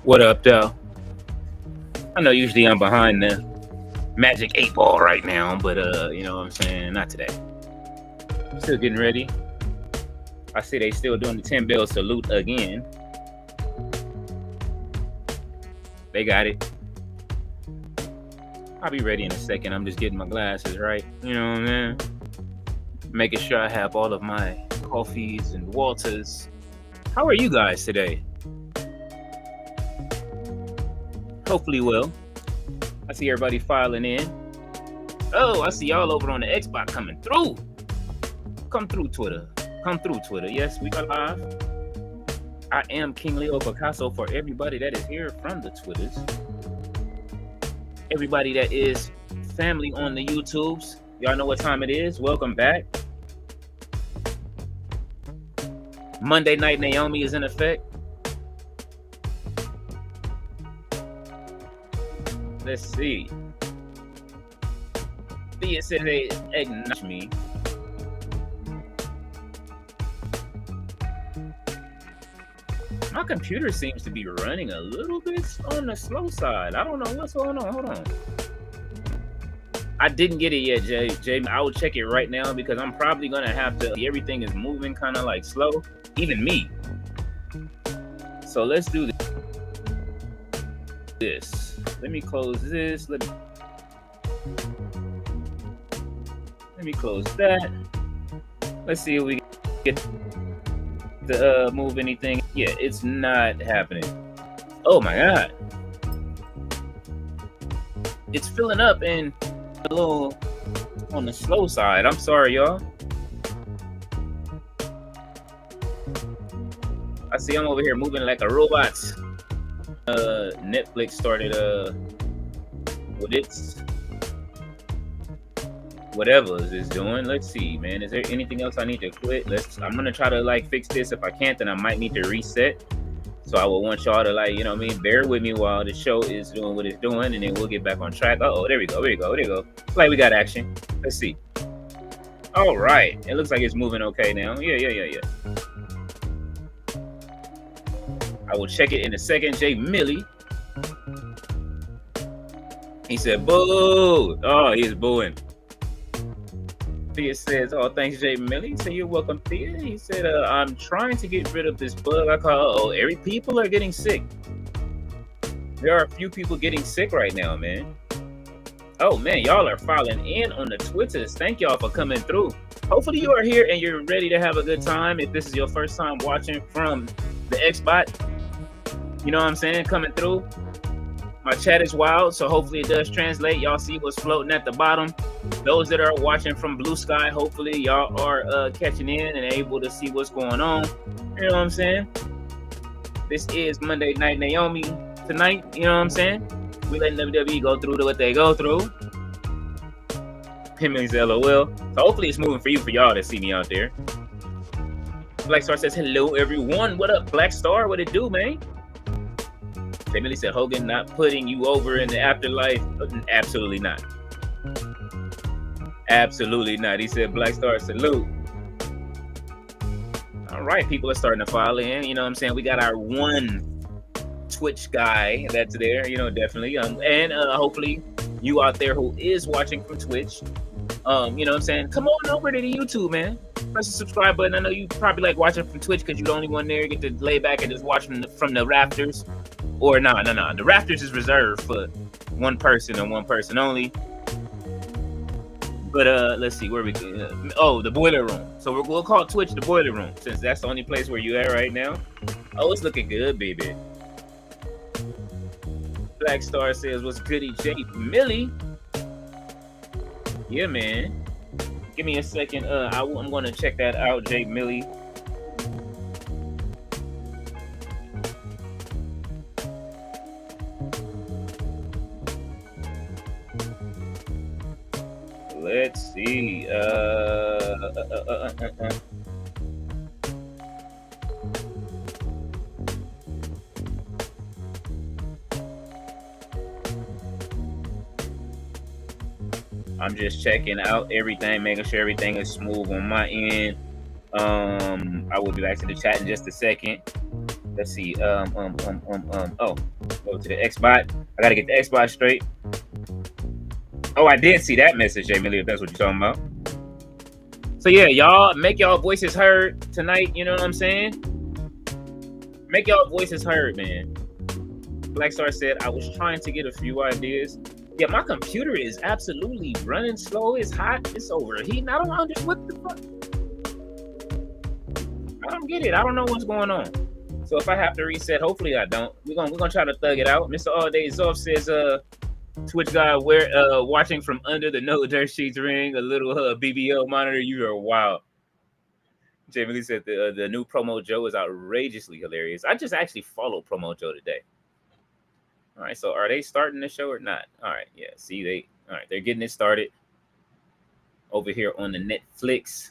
What up, though? I know usually I'm behind the Magic 8 Ball right now, but you know what I'm saying? Not today. Still getting ready. I see they still doing the 10 bell salute again. They got it. I'll be ready in a second. I'm just getting my glasses right. You know what I'm saying? Making sure I have all of my coffees and waters. How are you guys today? Hopefully well. I see everybody filing in. Oh, I see y'all over on the Xbox coming through. Come through Twitter. Come through Twitter. Yes, we are live. I am KingLeo Picasso for everybody that is here from the Twitters. Everybody that is family on the YouTubes. Y'all know what time it is. Welcome back. Monday Night Naomi is in effect. Let's see. Thea said they acknowledge me. My computer seems to be running a little bit on the slow side. I don't know what's going on. Hold on. I didn't get it yet, Jay. I will check it right now because I'm probably going to have to. Everything is moving kind of like slow. Even me. So let's do this. Let me close this. Let me close that. Let's see if we get to move anything. Yeah, it's not happening. Oh my god. It's filling up and a little on the slow side. I'm sorry, y'all. I see I'm over here moving like a robot. Netflix started with its whatever it's doing. Let's see, man. Is there anything else I need to quit? I'm gonna try to like fix this. If I can't, then I might need to reset. So I will want y'all to like, you know what I mean, bear with me while the show is doing what it's doing, and then we'll get back on track. Oh, there we go. Like we got action. Let's see. All right. It looks like it's moving okay now. Yeah. I will check it in a second. Jay Millie. He said, boo. Oh, he's booing. Thea says, oh, thanks, Jay Millie. So you're welcome, Thea. He said, I'm trying to get rid of this bug. I call, every people are getting sick. There are a few people getting sick right now, man. Oh, man, y'all are filing in on the Twitters. Thank y'all for coming through. Hopefully you are here and you're ready to have a good time. If this is your first time watching from the Xbox, you know what I'm saying, coming through. My chat is wild, so hopefully it does translate. Y'all see what's floating at the bottom. Those that are watching from Blue Sky, hopefully y'all are catching in and able to see what's going on. You know what I'm saying? This is Monday Night Naomi tonight. You know what I'm saying? We letting WWE go through what they go through. Him and LOL. So hopefully it's moving for y'all to see me out there. Black Star says, hello, everyone. What up, Black Star? What it do, man? They really said Hogan not putting you over in the afterlife. Absolutely not. Absolutely not. He said Black Star salute. All right, people are starting to file in. You know what I'm saying? We got our one Twitch guy that's there, you know, definitely. And hopefully you out there who is watching from Twitch, you know what I'm saying? Come on over to the YouTube, man. Press the subscribe button. I know you probably like watching from Twitch because you're the only one there. You get to lay back and just watch from the rafters. Or no. The rafters is reserved for one person and one person only. But let's see where we go. The boiler room. So we'll call Twitch the boiler room since that's the only place where you at right now. Oh, it's looking good, baby. Black Star says, "What's goody, Jay Millie?" Yeah, man. Give me a second. I'm gonna check that out, Jay Millie. Let's see. I'm just checking out everything, making sure everything is smooth on my end. I will be back to the chat in just a second. Let's see. Oh, go to the Xbox. I gotta get the Xbox straight. Oh, I did see that message, Jay Millie, if that's what you're talking about. So yeah, y'all make y'all voices heard tonight. You know what I'm saying? Make y'all voices heard, man. Black Star said, I was trying to get a few ideas. Yeah, my computer is absolutely running slow. It's hot. It's overheating. I don't understand what the fuck. I don't get it. I don't know what's going on. So if I have to reset, hopefully I don't. We're gonna try to thug it out. Mr. All Days Off says, Twitch guy, watching from under the No Dirt Sheets ring, a little BBL monitor. You are wild. Jamie Lee said the new Promo Joe is outrageously hilarious. I just actually followed Promo Joe today. All right, so are they starting the show or not? All right, yeah. See, they're getting it started over here on the Netflix.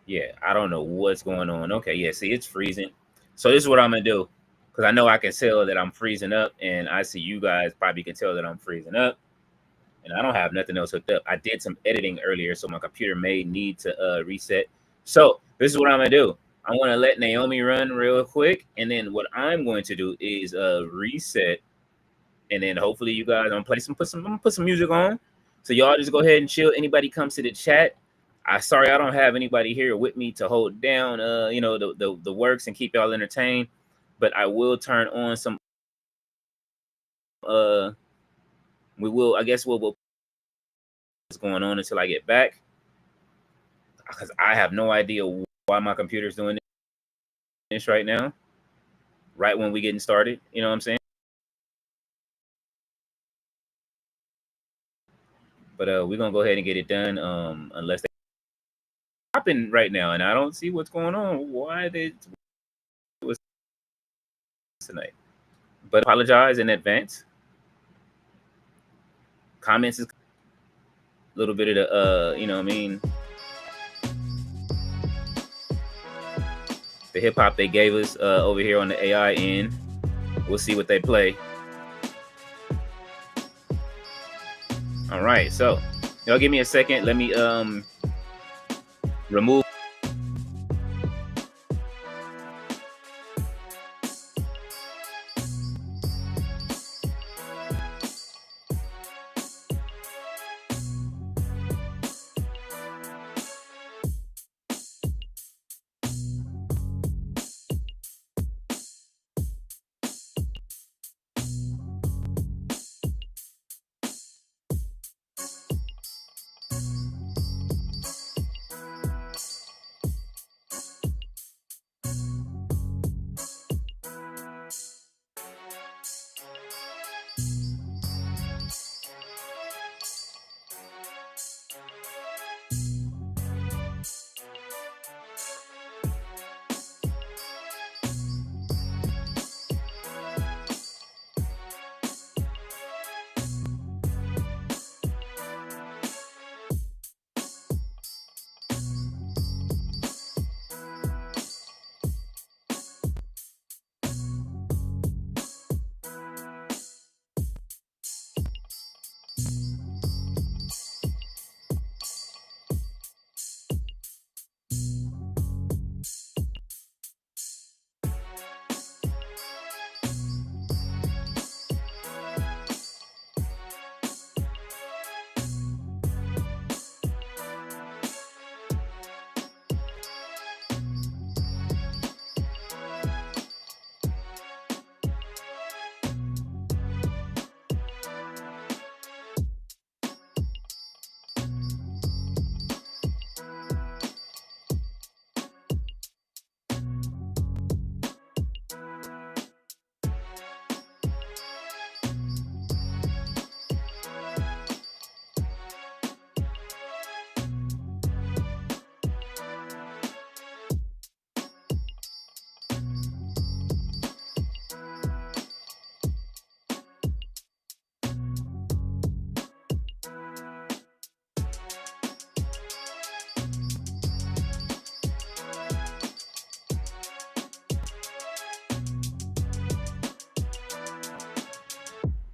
Yeah, I don't know what's going on. Okay, yeah, see, it's freezing. So this is what I'm gonna do, because I know I can tell that I'm freezing up, and I see you guys probably can tell that I'm freezing up, and I don't have nothing else hooked up. I did some editing earlier, so my computer may need to reset. So this is what I'm gonna do. I want to let Naomi run real quick, and then what I'm going to do is reset, and then hopefully you guys, I'm gonna put some music on, so y'all just go ahead and chill. Anybody comes to the chat, sorry I don't have anybody here with me to hold down the works and keep y'all entertained, but I will turn on some we'll what's going on until I get back, because I have no idea why my computer's doing this right now, right when we getting started. You know what I'm saying? But we're gonna go ahead and get it done, unless they happen right now, and I don't see what's going on. Why they was tonight? But apologize in advance. Comments is a little bit of the you know what I mean, the hip hop they gave us over here on the AI end. We'll see what they play. All right, so y'all give me a second. Let me remove.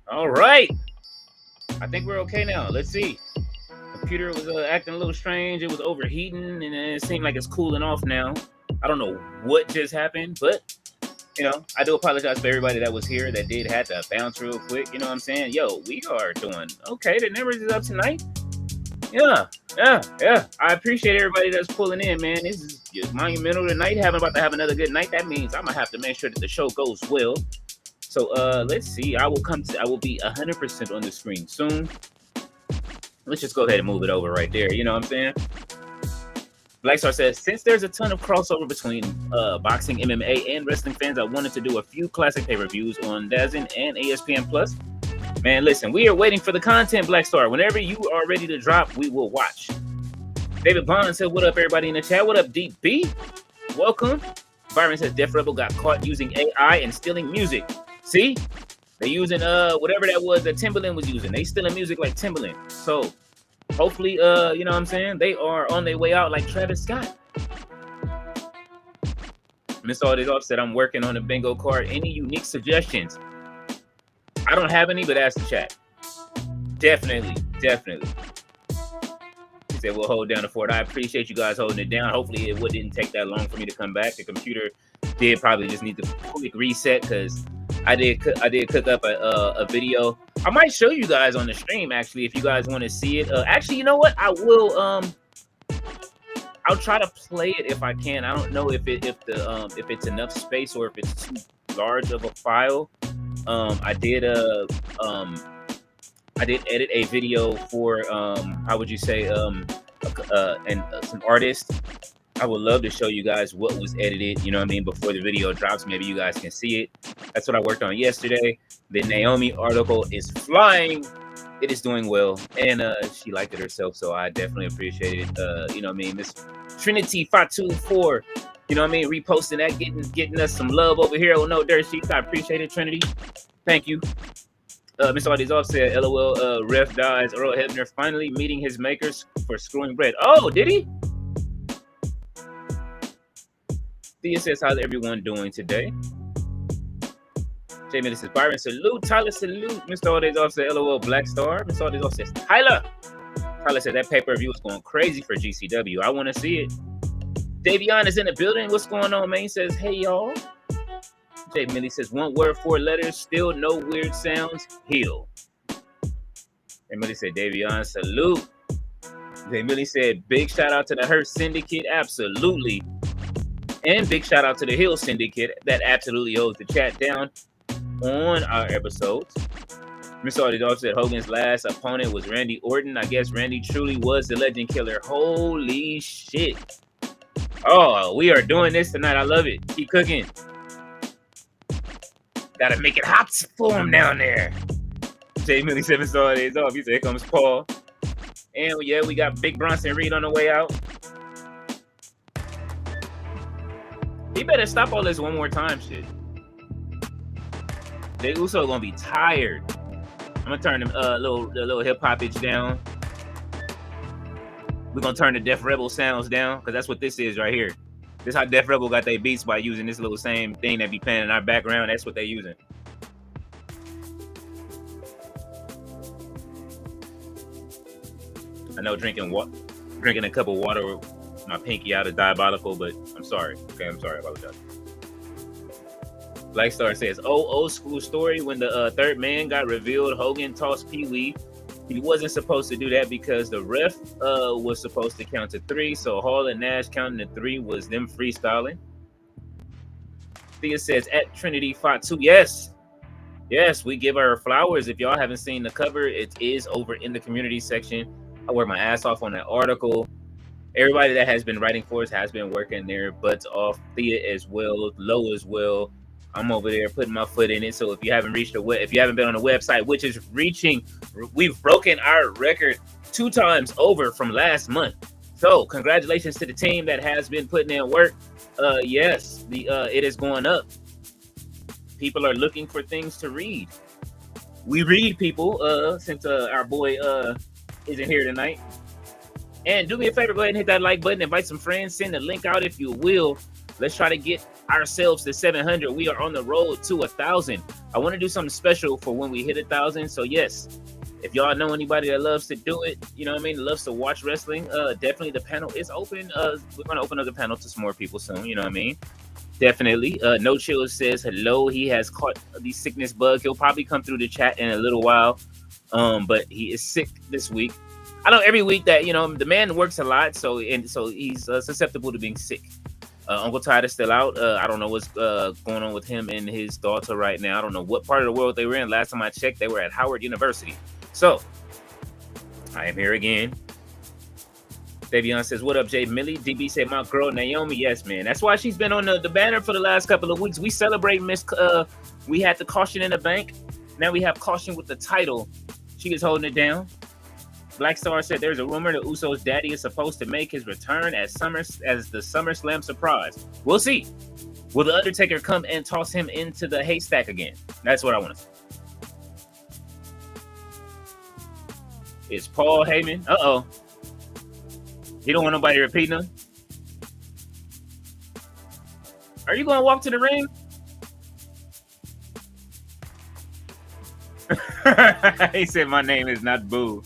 All right, I think we're okay now. Let's see. computer was acting a little strange. It was overheating, and it seemed like it's cooling off now. I don't know what just happened, but I do apologize for everybody that was here that did have to bounce real quick. You know what I'm saying? Yo, we are doing okay. The numbers is up tonight. Yeah. I appreciate everybody that's pulling in, man. This is just monumental tonight. I'm about to have another good night. That means I'm gonna have to make sure that the show goes well. So let's see. I will be 100% on the screen soon. Let's just go ahead and move it over right there. You know what I'm saying? Blackstar says, since there's a ton of crossover between boxing, MMA, and wrestling fans, I wanted to do a few classic pay-per-views on DAZN and ESPN Plus. Man, listen, we are waiting for the content, Blackstar. Whenever you are ready to drop, we will watch. David Bond said, what up, everybody in the chat? What up, Deep B? Welcome. Byron says, Def Rebel got caught using AI and stealing music. See? They using whatever that was that Timbaland was using. They stealing music like Timbaland. So hopefully, you know what I'm saying? They are on their way out like Travis Scott. Miss All This Off said, I'm working on a bingo card. Any unique suggestions? I don't have any, but ask the chat. Definitely. He said, we'll hold down the fort. I appreciate you guys holding it down. Hopefully it didn't take that long for me to come back. The computer did probably just need to quick reset because I did cook up a video. I might show you guys on the stream, actually, if you guys want to see it. Actually, you know what? I will. I'll try to play it if I can. I don't know if it's enough space or if it's too large of a file. I did edit a video for how would you say some artists. I would love to show you guys what was edited, you know what I mean, before the video drops. Maybe you guys can see it. That's what I worked on yesterday. The Naomi article is flying. It is doing well, and she liked it herself, so I definitely appreciate it. You know what I mean, Miss Trinity 524, you know what I mean, reposting that, getting us some love over here on No Dirt Sheets. I appreciate it, Trinity. Thank you. Mr. All These Off said, LOL, ref dies. Earl Hebner finally meeting his makers for screwing bread. Oh, did he? Thea says, how's everyone doing today? Jay Miller says, Byron, salute. Tyler, salute. Mr. All Days Off said, LOL, Black Star. Mr. All Days Off says, Tyler. Tyler said, that pay-per-view is going crazy for GCW. I want to see it. Davion is in the building. What's going on, man? He says, hey, y'all. Jay Millie says, one word, 4 letters, still no weird sounds, heal. Jay Millie said, Davion, salute. Jay Millie said, big shout out to the Hurt Syndicate. Absolutely. And big shout out to the Hill Syndicate that absolutely holds the chat down on our episodes. Miss Audie Dog said Hogan's last opponent was Randy Orton. I guess Randy truly was the legend killer. Holy shit. Oh, we are doing this tonight. I love it. Keep cooking. Gotta make it hot for him down there. Jay Millie 7 days off. He said, here comes Paul. And yeah, we got Big Bronson Reed on the way out. He better stop all this one more time shit. Jey Uso gonna be tired. I'm gonna turn the little hip hop itch down. We're gonna turn the Def Rebel sounds down because that's what this is right here. This is how Def Rebel got their beats, by using this little same thing that be playing in our background. That's what they using. I know drinking a cup of water with my pinky out is diabolical, but I'm sorry. Okay, I'm sorry. I apologize. Black Star says, old school story when the third man got revealed. Hogan tossed Pee Wee. He wasn't supposed to do that because the ref was supposed to count to 3. So Hall and Nash counting to 3 was them freestyling. Thea says, at Trinity Fought 2. Yes, we give her flowers. If y'all haven't seen the cover, it is over in the community section. I work my ass off on that article. Everybody that has been writing for us has been working their butts off. Thea as well, Lo as well. I'm over there putting my foot in it. So if you haven't been on the website, which is we've broken our record 2 times over from last month. So congratulations to the team that has been putting in work. Yes, it is going up. People are looking for things to read. We read, people, since our boy isn't here tonight. And do me a favor, go ahead and hit that like button, invite some friends, send the link out if you will. Let's try to get ourselves to 700. We are on the road to 1,000. I want to do something special for when we hit 1,000. So yes, If y'all know anybody that loves to do it, you know what I mean, loves to watch wrestling, definitely the panel is open. We're going to open up the panel to some more people soon, you know what I mean? Definitely. No Chill says hello. He has caught the sickness bug. He'll probably come through the chat in a little while, but he is sick this week. I know every week that, you know, the man works a lot, so he's susceptible to being sick. Uncle Todd is still out. I don't know what's going on with him and his daughter right now. I don't know what part of the world they were in. Last time I checked, they were at Howard University. So, I am here again. Davion says, what up, Jay Millie? DB said, my girl, Naomi. Yes, man. That's why she's been on the banner for the last couple of weeks. We celebrate we had the caution in the bank. Now we have caution with the title. She is holding it down. Black Star said there's a rumor that Uso's daddy is supposed to make his return as the SummerSlam surprise. We'll see. Will the Undertaker come and toss him into the haystack again? That's what I want to see. It's Paul Heyman. Uh-oh. He don't want nobody repeating him. Are you going to walk to the ring? He said my name is not Boo.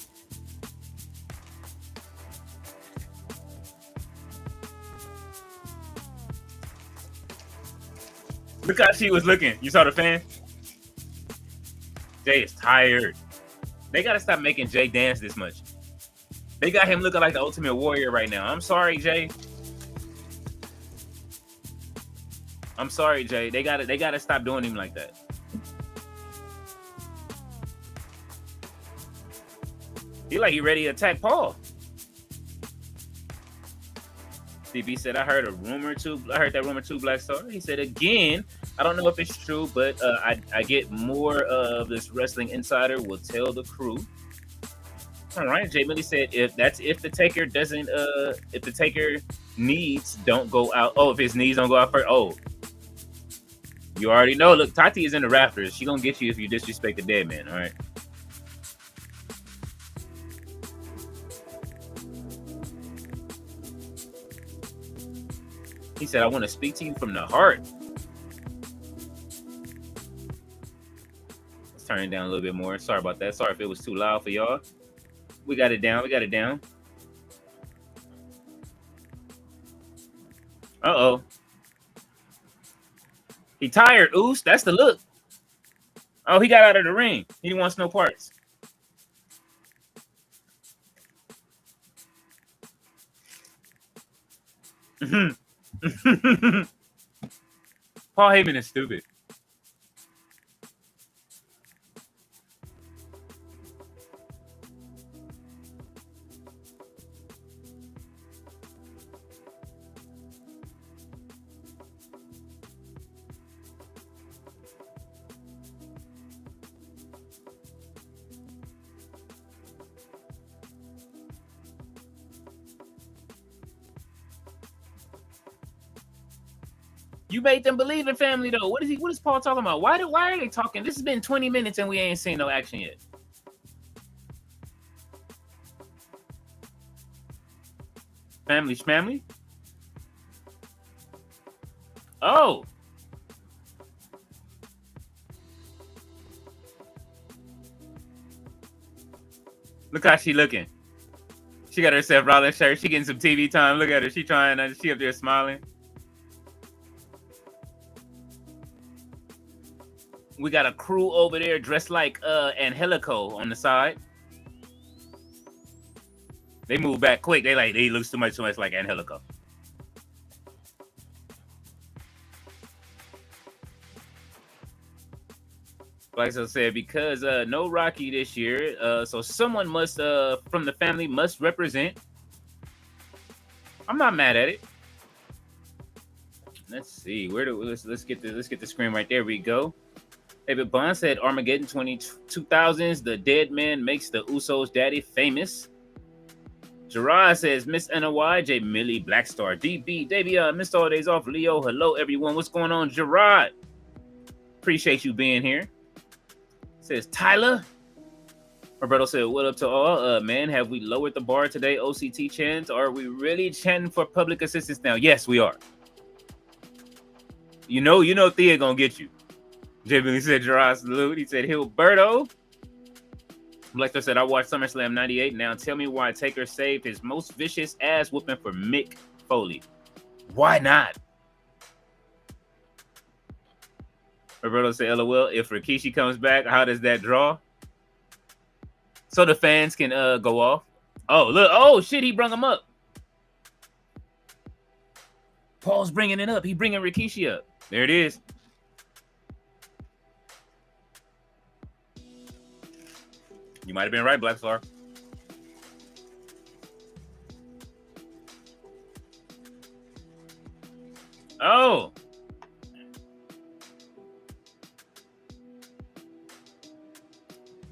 Look how she was looking. You saw the fan? Jay is tired. They got to stop making Jay dance this much. They got him looking like the Ultimate Warrior right now. I'm sorry, Jay. I'm sorry, Jay. They gotta stop doing him like that. He ready to attack Paul. DB said, I heard that rumor too, Black Star. He said, again, I don't know if it's true, but I get more of this wrestling insider will tell the crew. All right, Jay Millie said, if the Taker doesn't, if the Taker needs don't go out. Oh, if his knees don't go out first. Oh, you already know. Look, Tati is in the rafters. She gonna get you if you disrespect the dead man. All right. He said, I want to speak to you from the heart. Let's turn it down a little bit more. Sorry about that. Sorry if it was too loud for y'all. We got it down. Uh-oh. He tired, Oos. That's the look. Oh, he got out of the ring. He wants no parts. Paul Heyman is stupid. You made them believe in family, though. What is Paul talking about? Why are they talking? This has been 20 minutes and we ain't seen no action yet. Family schmamly? Oh. Look how she looking. She got herself Rollins shirt. She getting some TV time. Look at her. She up there smiling. We got a crew over there dressed like Angelico on the side. They move back quick. They look too much like Angelico. Like I said, because no Rocky this year, so someone must from the family must represent. I'm not mad at it. Let's see. Let's get the screen right there. We go. David Bond said Armageddon 2000s. The dead man makes the Usos' daddy famous. Gerard says Miss NOY, J Millie, Black Star, DB, Davion, missed all days off. Leo, hello everyone. What's going on, Gerard? Appreciate you being here. Says Tyler. Roberto said, what up to all? Man, have we lowered the bar today? OCT chants. Are we really chanting for public assistance now? Yes, we are. You know Thea gonna get you. J. Billy said Gerard salute. He said Hilberto. Blackstar said, I watched SummerSlam 98. Now tell me why Taker saved his most vicious ass whooping for Mick Foley. Why not? Roberto said, LOL, if Rikishi comes back, how does that draw? So the fans can go off. Oh, look. Oh, shit, he brung him up. Paul's bringing it up. He bringing Rikishi up. There it is. You might have been right, Blackstar. Oh.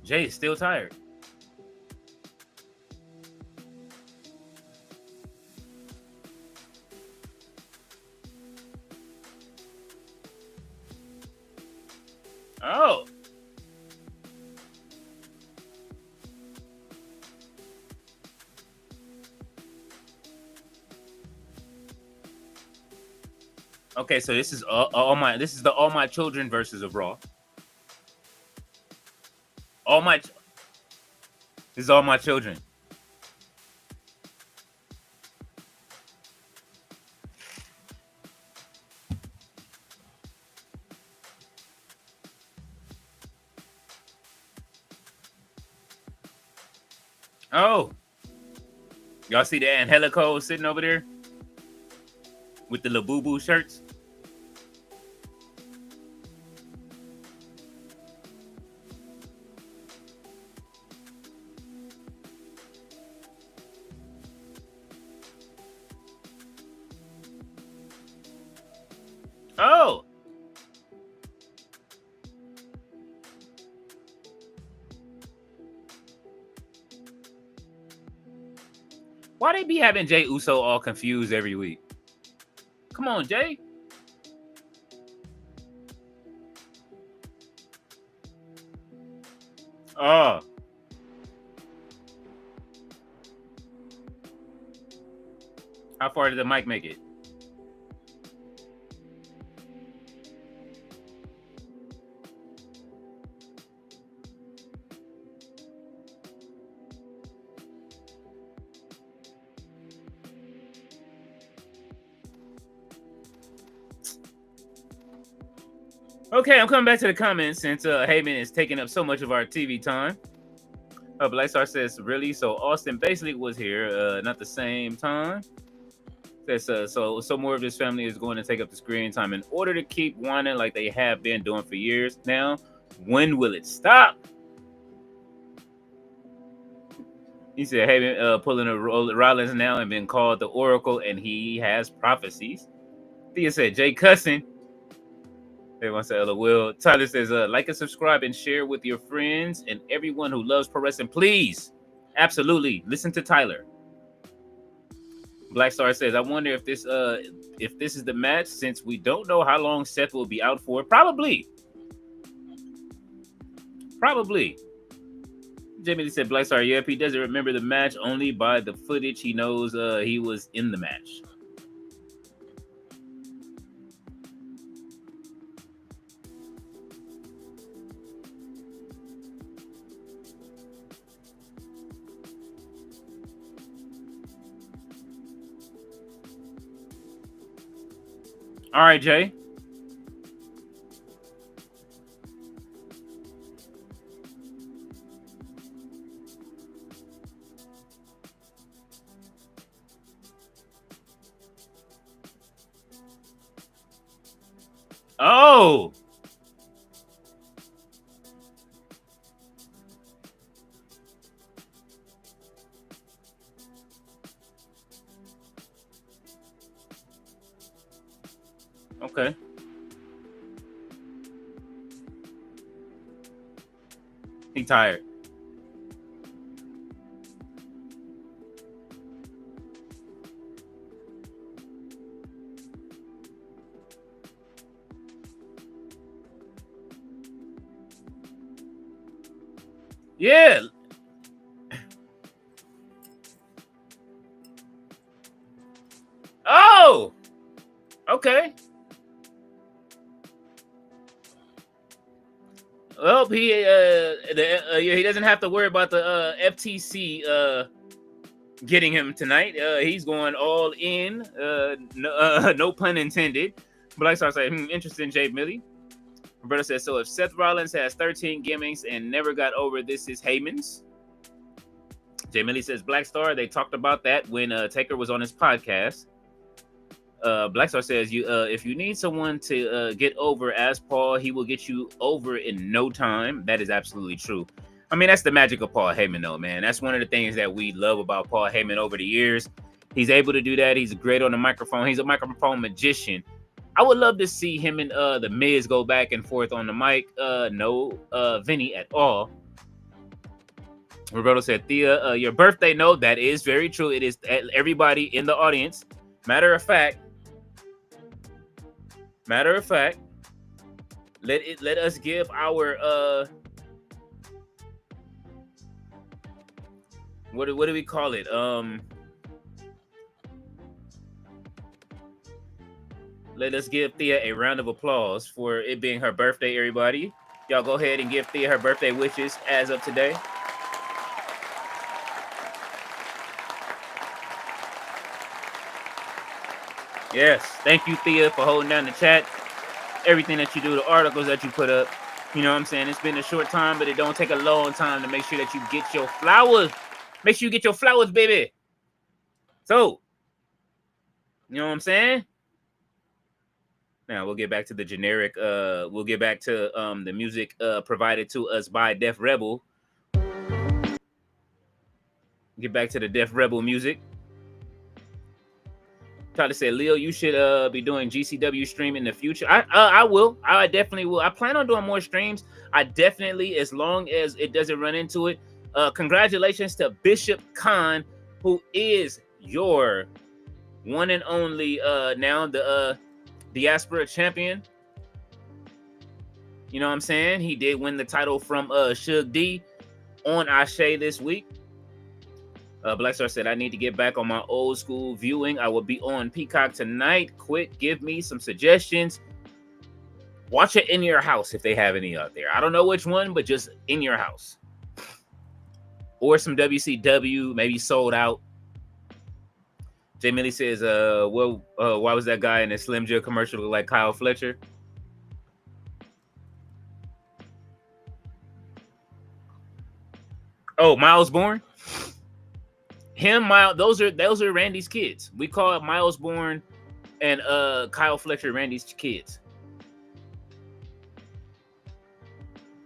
Jay is still tired. Oh. Okay, so this is all my children versus of Raw. This is all my children. Oh, y'all see the Angelico sitting over there with the Labubu shirts? Oh. Why they be having Jey Uso all confused every week? Come on, Jay. Oh. How far did the mic make it? Okay, I'm coming back to the comments since Heyman is taking up so much of our TV time. Blackstar says, really? So Austin basically was here, not the same time. Says, so more of his family is going to take up the screen time in order to keep whining like they have been doing for years now. When will it stop? He said, Heyman pulling a Rollins now and been called the Oracle, and he has prophecies. Thea said, Jay cussing. Everyone said, LOL. Tyler says, like and subscribe and share with your friends and everyone who loves pro wrestling. Please. Absolutely. Listen to Tyler. Blackstar says, I wonder if this is the match since we don't know how long Seth will be out for. Probably. Jamie said, Blackstar, yep, he doesn't remember the match. Only by the footage he knows he was in the match. All right, Jay. Oh. Okay. He tired. Yeah. Oh. Okay. Well, he doesn't have to worry about the FTC getting him tonight. He's going all in. No pun intended. Black Star said, interesting, Jay Millie. Roberto says, so if Seth Rollins has 13 gimmicks and never got over, this is Heyman's. Jay Millie says, Black Star, they talked about that when Taker was on his podcast. Black Star says, if you need someone to get over as Paul, he will get you over in no time. That is absolutely true. I mean, that's the magic of Paul Heyman, though, man. That's one of the things that we love about Paul Heyman over the years. He's able to do that. He's great on the microphone. He's a microphone magician. I would love to see him and the Miz go back and forth on the mic. No Vinny at all. Roberto said, Thea, your birthday. No, that is very true. It is everybody in the audience. Matter of fact, let us give our what do we call it? Let us give Thea a round of applause for it being her birthday, everybody. Y'all go ahead and give Thea her birthday wishes as of today. Yes, thank you, Thea, for holding down the chat. Everything that you do, the articles that you put up. You know what I'm saying? It's been a short time, but it don't take a long time to make sure that you get your flowers. Make sure you get your flowers, baby. So, you know what I'm saying? Now, we'll get back to the generic. We'll get back to the music provided to us by Def Rebel. Get back to the Def Rebel music. Tyler said, Leo, you should be doing GCW stream in the future. I will. I definitely will. I plan on doing more streams. I definitely, as long as it doesn't run into it. Congratulations to Bishop Khan, who is your one and only now the Diaspora champion. You know what I'm saying? He did win the title from Suge D on Ashe this week. Black Star said, I need to get back on my old school viewing. I will be on Peacock tonight. Quick, give me some suggestions. Watch it in your house if they have any out there. I don't know which one, but just in your house. Or some WCW, maybe sold out. Jay Millie says, why was that guy in the Slim Jim commercial look like Kyle Fletcher? Oh, Miles Bourne? Those are Randy's kids. We call it Miles Bourne and Kyle Fletcher Randy's kids.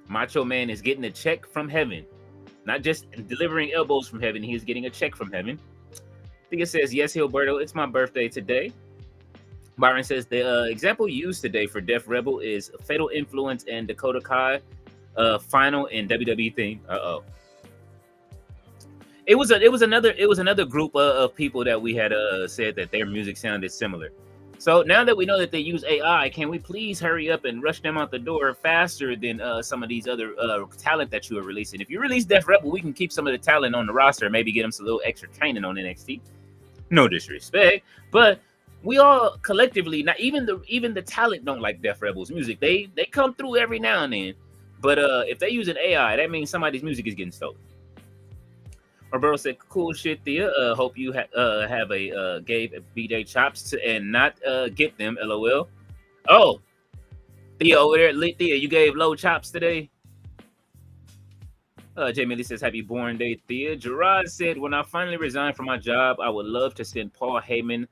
Macho Man is getting a check from heaven. Not just delivering elbows from heaven, he is getting a check from heaven. Thea says, yes, Hilberto, it's my birthday today. Byron says, the example used today for Def Rebel is Fatal Influence and Dakota Kai final in WWE theme. Uh-oh. It was another group of people that we had said that their music sounded similar. So now that we know that they use AI, can we please hurry up and rush them out the door faster than some of these other talent that you are releasing? If you release Def Rebel, we can keep some of the talent on the roster and maybe get them some little extra training on NXT. No disrespect, but we all collectively, not even the talent don't like Def Rebel's music. They come through every now and then, but if they use an AI, that means somebody's music is getting stolen. Roberto said, cool shit, Thea. Hope you have a gave BJ chops and not get them, LOL. Oh, Thea over there. Thea, you gave low chops today? Jay Millie says, happy born day, Thea. Gerard said, when I finally resign from my job, I would love to send a Paul Heyman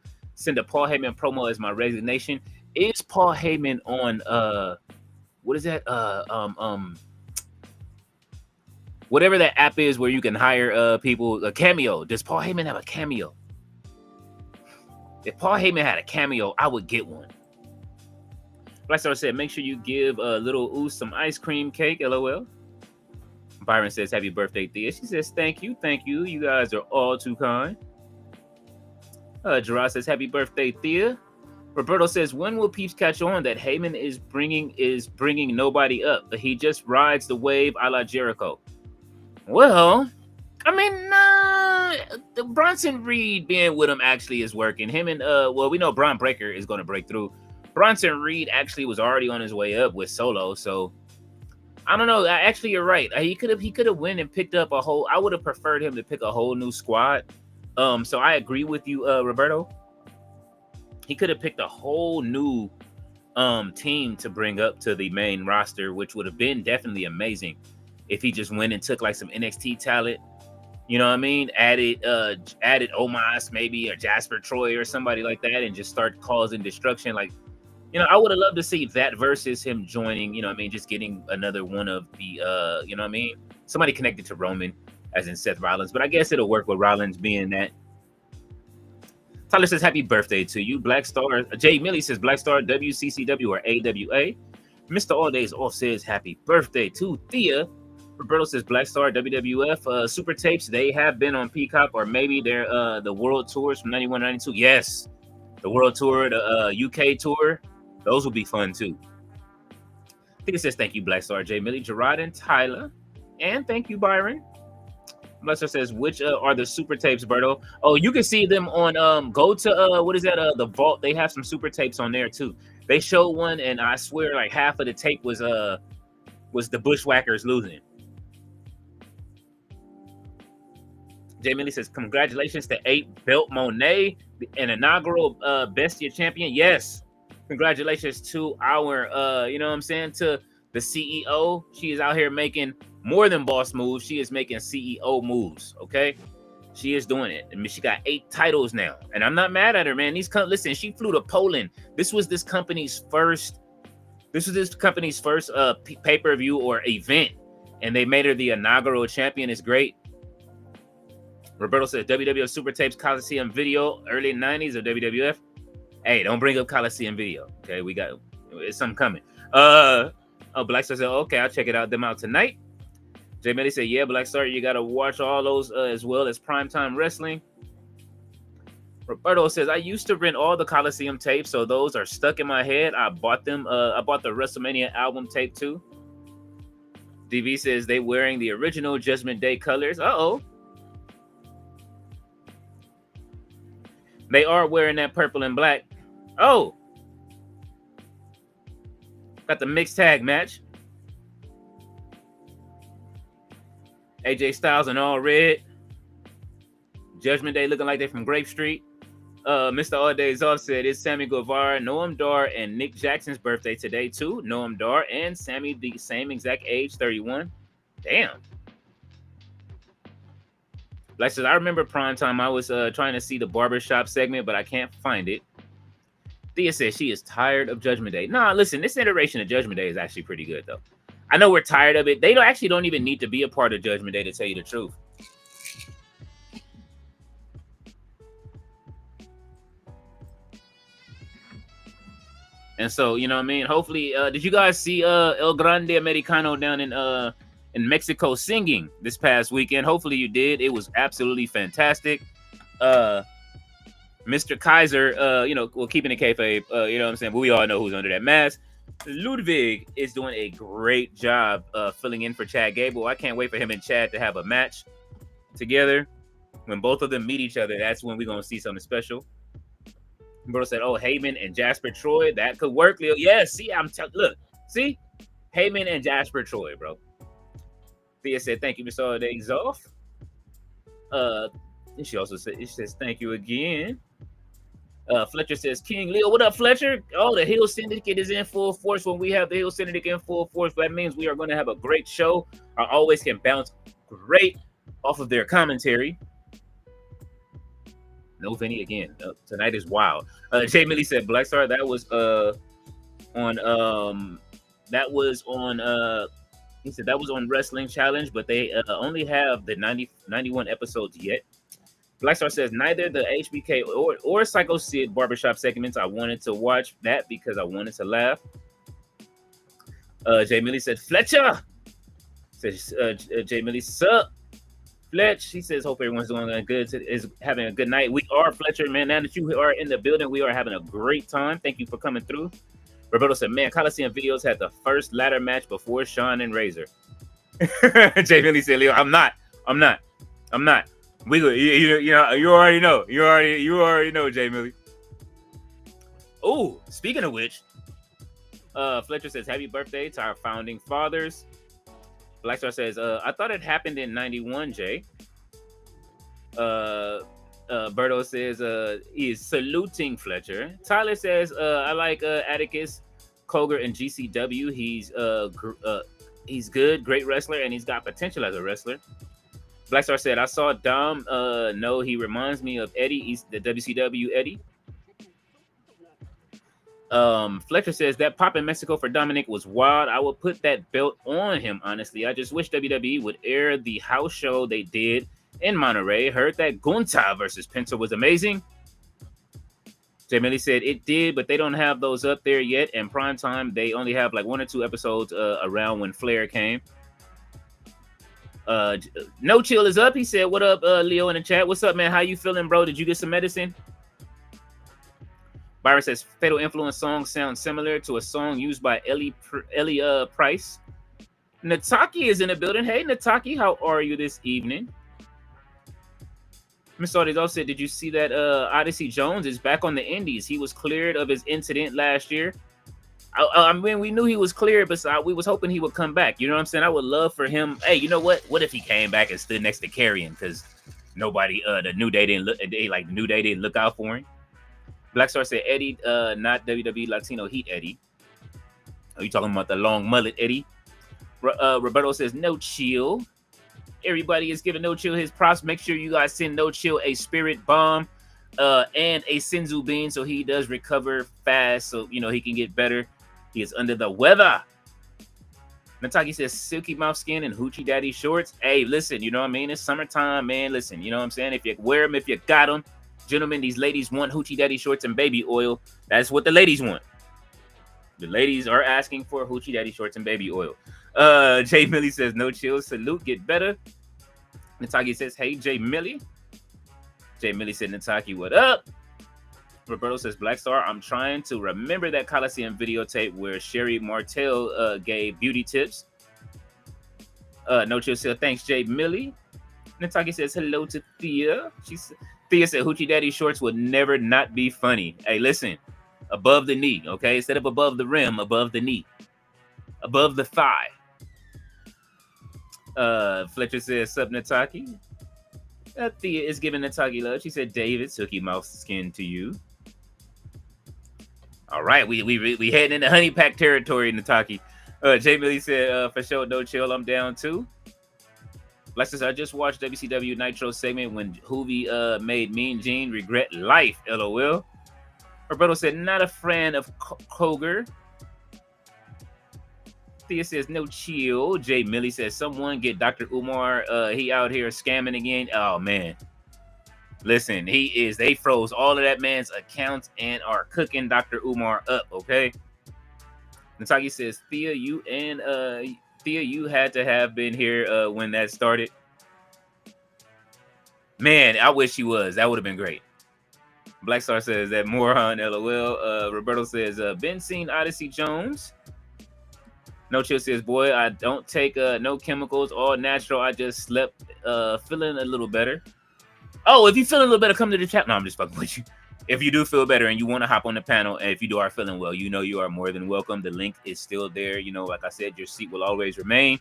promo as my resignation. Is Paul Heyman on, what is that? Whatever that app is where you can hire people, a Cameo. Does Paul Heyman have a Cameo? If Paul Heyman had a Cameo, I would get one. Black Star said, make sure you give little Oos some ice cream cake, LOL. Byron says, happy birthday, Thea. She says, thank you. You guys are all too kind. Gerard says, happy birthday, Thea. Roberto says, when will peeps catch on that Heyman is bringing nobody up? He just rides the wave a la Jericho. Well, I mean, the Bronson Reed being with him actually is working. Him and, we know Braun Breaker is going to break through. Bronson Reed actually was already on his way up with Solo, so I don't know. Actually, you're right. He could have went and picked up a whole. I would have preferred him to pick a whole new squad. So I agree with you, Roberto. He could have picked a whole new team to bring up to the main roster, which would have been definitely amazing if he just went and took like some NXT talent. You know what I mean? Added Omos maybe, or Jasper Troy or somebody like that, and just start causing destruction. Like, you know, I would have loved to see that versus him joining, you know what I mean, just getting another one of the, you know what I mean, somebody connected to Roman, as in Seth Rollins. But I guess it'll work with Rollins being that. Tyler says, happy birthday to you. Black Star. Jay Millie says, Black Star, WCCW or AWA. Mr. All Days Off says, happy birthday to Thea. Roberto says, Black Star, WWF. Super Tapes, they have been on Peacock, or maybe they're the World Tours from 91 92. Yes, the World Tour, the UK Tour. Those will be fun too. I think it says, thank you, Black Star, Jay Millie, Gerard, and Tyler. And thank you, Byron. Black Star says, which are the super tapes, Berto? Oh, you can see them on go to what is that? The Vault. They have some super tapes on there too. They showed one, and I swear like half of the tape was the Bushwhackers losing. Jay Millie says, congratulations to 8 Belt Monet, an inaugural Bestia champion. Yes. Congratulations to our, you know what I'm saying, to the CEO. She is out here making more than boss moves. She is making CEO moves, okay? She is doing it. I mean, she got 8 titles now, and I'm not mad at her, man. Listen, she flew to Poland. This was this company's first pay-per-view or event, and they made her the inaugural champion. It's great. Roberto says, WWF Super Tapes Coliseum Video, early 90s or WWF. Hey, don't bring up Coliseum Video. Okay, it's something coming. Black Star said, okay, I'll check them out tonight. Jay Melly said, yeah, Black Star, you gotta watch all those as well as Primetime Wrestling. Roberto says, I used to rent all the Coliseum tapes, so those are stuck in my head. I bought them. I bought the WrestleMania album tape too. DV says they wearing the original Judgment Day colors. Uh-oh. They are wearing that purple and black. Oh. Got the mixed tag match. AJ Styles in all red. Judgment Day looking like they're from Grape Street. Mr. All Days Off said it's Sammy Guevara, Noam Dar, and Nick Jackson's birthday today too. Noam Dar and Sammy the same exact age, 31. Damn. Like I said, I remember Primetime. I was trying to see the barbershop segment, but I can't find it. Thea says she is tired of Judgment Day. Nah, listen, this iteration of Judgment Day is actually pretty good, though. I know we're tired of it. They don't even need to be a part of Judgment Day, to tell you the truth. And so, you know what I mean? Hopefully, did you guys see El Grande Americano down in Mexico singing this past weekend? Hopefully you did. It was absolutely fantastic. Mr. Kaiser, keeping it kayfabe, you know what I'm saying? But we all know who's under that mask. Ludwig is doing a great job filling in for Chad Gable. I can't wait for him and Chad to have a match together. When both of them meet each other, that's when we're going to see something special. Bro said, oh, Heyman and Jasper Troy, that could work, Leo. Yeah, see, look, see? Heyman and Jasper Troy, bro. Thea said, thank you, Mr. All Days Off. And she also says, thank you again. Fletcher says, KingLeo, what up, Fletcher? Oh, the Hill Syndicate is in full force. When we have the Hill Syndicate in full force, that means we are going to have a great show. I always can bounce great off of their commentary. No Vinny again. Tonight is wild. Jay Millie said, Black Star, that was he said that was on Wrestling Challenge, but they only have the 91 episodes yet. Black Star says, neither the HBK or Psycho Sid barbershop segments. I wanted to watch that because I wanted to laugh. Jay Millie said, Fletcher. Says Jay Millie, sup? Fletch, he says, hope everyone's doing good, is having a good night. We are, Fletcher, man. Now that you are in the building, we are having a great time. Thank you for coming through. Roberto said, man, Coliseum Videos had the first ladder match before Shawn and Razor. Jay Millie said, Leo, I'm not. You already know. You already know, Jay Millie. Oh, speaking of which, Fletcher says, happy birthday to our founding fathers. Blackstar says, I thought it happened in 91, Jay. Berto says he is saluting Fletcher. Tyler says, I like Atticus, Koger, and GCW. He's good, great wrestler, and he's got potential as a wrestler. Blackstar said, I saw Dom. No, he reminds me of Eddie. He's the WCW Eddie. Fletcher says that pop in Mexico for Dominic was wild. I would put that belt on him, honestly. I just wish WWE would air the house show they did in Monterey. Heard that Gunther versus Penta was amazing. Jay Millie said it did, but they don't have those up there yet. And primetime, they only have like 1 or 2 episodes around when Flair came. No Chill is up. He said, what up, Leo, in the chat? What's up, man? How you feeling, bro? Did you get some medicine? Byron says, Fatal Influence song sounds similar to a song used by Ellie Price. Nataki is in the building. Hey, Nataki, how are you this evening? Miss Audis also said, did you see that Odyssey Jones is back on the Indies? He was cleared of his incident last year. I mean, we knew he was cleared, but we was hoping he would come back. You know what I'm saying? I would love for him. Hey, you know what? What if he came back and stood next to Carrion? Because nobody, the New Day didn't look out for him. Blackstar said Eddie, not WWE Latino Heat Eddie. Are you talking about the long mullet Eddie? Roberto says No Chill. Everybody is giving No Chill his props. Make sure you guys send No Chill a spirit bomb and a Senzu bean so he does recover fast, so you know he can get better. He is under the weather. Nataki says silky mouth skin and hoochie daddy shorts. Hey, listen, you know what I mean? It's summertime, man. Listen, you know what I'm saying? If you wear them, if you got them. Gentlemen, these ladies want hoochie daddy shorts and baby oil. That's what the ladies want. The ladies are asking for hoochie daddy shorts and baby oil. Jay Millie says, no chill, salute, get better. Nataki says, hey, Jay Millie. Jay Millie said, Nataki, what up? Roberto says, Black Star, I'm trying to remember that Coliseum videotape where Sherry Martel gave beauty tips. No chill, said, thanks, Jay Millie. Nataki says, hello to Thea. Thea said, hoochie daddy shorts would never not be funny. Hey, listen, above the knee, okay? Instead of above the rim, above the knee. Above the thigh. Fletcher says, sup, Nataki? Thea is giving Nataki love. She said, David, silky mouth skin to you. All right, we heading into honey pack territory, Nataki. Jay Millie said, for sure, no chill, I'm down too. Lexus, I just watched WCW Nitro segment when Hoovy made Mean Gene regret life, LOL. Roberto said, not a fan of Koger. Thea says, no chill. Jay Millie says, someone get Dr. Umar. He out here scamming again. Oh, man. Listen, they froze all of that man's accounts and are cooking Dr. Umar up, okay? Nataki says, Thea, you had to have been here when that started. Man, I wish you was. That would have been great. Black Star says that moron, LOL. Roberto says, been seen Odyssey Jones. No Chill says, boy, I don't take no chemicals, all natural. I just slept feeling a little better. Oh, if you feeling a little better, come to the chat. No, I'm just fucking with you. If you do feel better and you want to hop on the panel, and if you are feeling well, you know you are more than welcome. The link is still there. You know, like I said, your seat will always remain.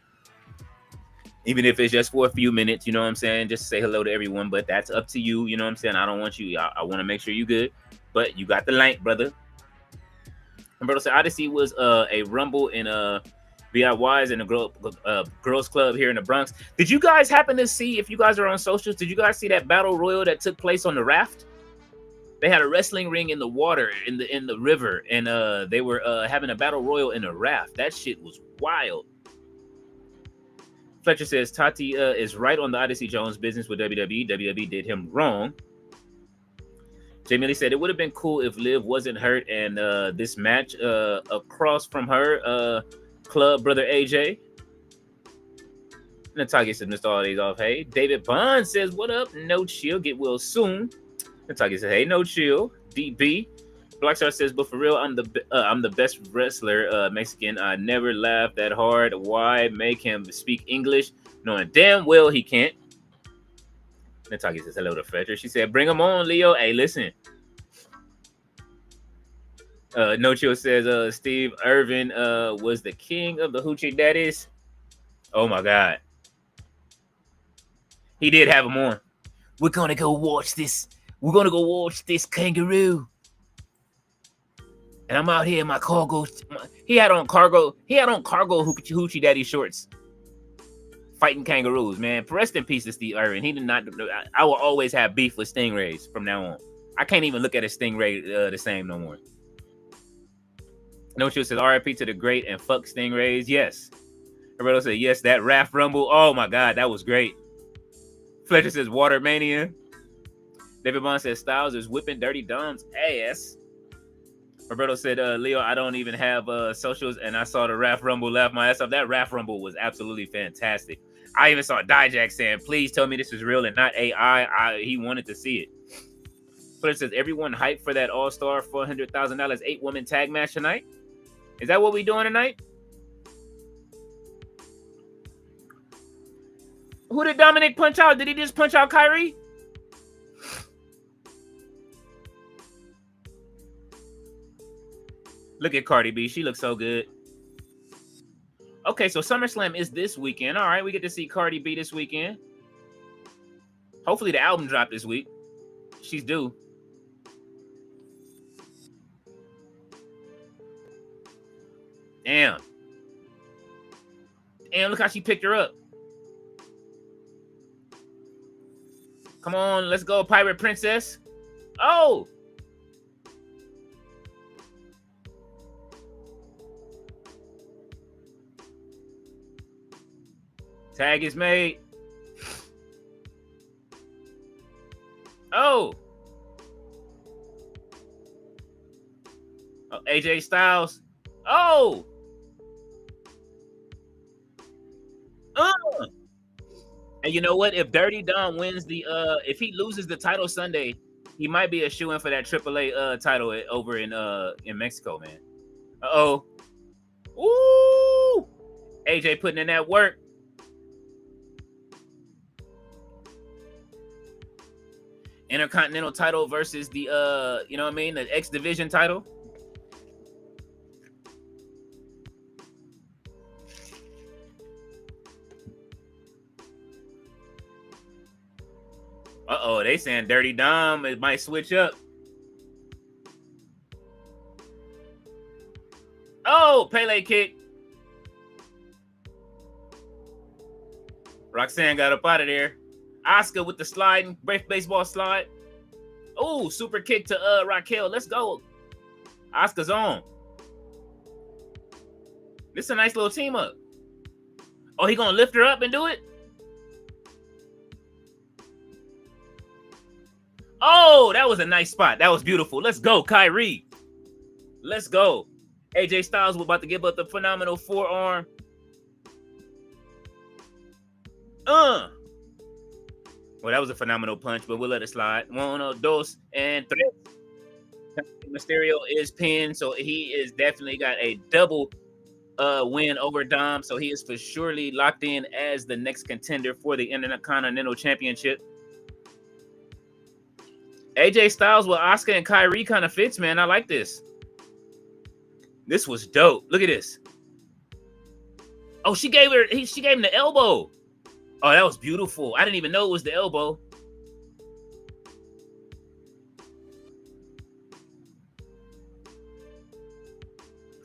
Even if it's just for a few minutes, you know what I'm saying? Just say hello to everyone, but that's up to you. You know what I'm saying? I don't want you. I want to make sure you good, but you got the link, brother. Humberto said Odyssey was a rumble in VIYs in a girls club here in the Bronx. Did you guys happen to see, if you guys are on socials, did you guys see that battle royal that took place on the raft? They had a wrestling ring in the water, in the river, and they were having a battle royal in a raft. That shit was wild. Fletcher says Tati is right on the Odyssey Jones business with WWE. WWE did him wrong. Jay Millie said it would have been cool if Liv wasn't hurt and this match across from her club brother AJ. Natagi says, missed all these off. Hey, David Bond says, what up? No chill. Get well soon. Natagi says, hey, no chill. DB. Blackstar says, but for real, I'm the best wrestler, Mexican. I never laughed that hard. Why make him speak English, knowing damn well he can't? Nataki says, hello to Fletcher. She said, bring him on, Leo. Hey, listen. No Chill says, Steve Irvin was the king of the hoochie daddies. Oh my God. He did have him on. We're gonna go watch this. We're gonna go watch this kangaroo. And I'm out here in my cargo. He had on cargo hoochie daddy shorts. Fighting kangaroos, man. Rest in peace to Steve Irwin. He did not. I will always have beef with stingrays from now on. I can't even look at a stingray the same no more. No Chill says RIP to the great and fuck stingrays. Yes. Roberto said yes. That Raft Rumble. Oh my God, that was great. Fletcher says Water Mania. David Bond says Styles is whipping Dirty Dom's ass. Roberto said, Leo, I don't even have socials, and I saw the Raft Rumble laugh my ass off. That Raft Rumble was absolutely fantastic. I even saw Dijak saying, please tell me this is real and not AI. He wanted to see it. But it says, everyone hyped for that all-star $400,000 8-woman tag match tonight? Is that what we doing tonight? Who did Dominic punch out? Did he just punch out Kyrie? Look at Cardi B. She looks so good. Okay, so SummerSlam is this weekend. All right, we get to see Cardi B this weekend. Hopefully the album dropped this week. She's due. Damn. Damn, look how she picked her up. Come on, let's go, Pirate Princess. Oh! Tag is made. Oh! AJ Styles. Oh! And you know what? If Dirty Dom wins if he loses the title Sunday, he might be a shoo-in for that AAA title over in Mexico, man. Uh-oh. Ooh! AJ putting in that work. Intercontinental title versus the you know what I mean, the X Division title. Uh-oh, they saying Dirty Dom, it might switch up. Oh, Pele kick. Roxanne got up out of there. Oscar with the sliding baseball slide. Oh, super kick to Raquel. Let's go. Oscar's on. This is a nice little team up. Oh, he gonna lift her up and do it? Oh, that was a nice spot. That was beautiful. Let's go, Kyrie. Let's go. AJ Styles was about to give up the phenomenal forearm. Well, that was a phenomenal punch, but we'll let it slide. 1, 2, and 3. Mysterio is pinned, so he is definitely got a double win over Dom. So he is for surely locked in as the next contender for the Intercontinental Championship. AJ Styles with Oscar and Kyrie kind of fits, man. I like this. This was dope. Look at this. Oh, she gave him the elbow. Oh, that was beautiful. I didn't even know it was the elbow.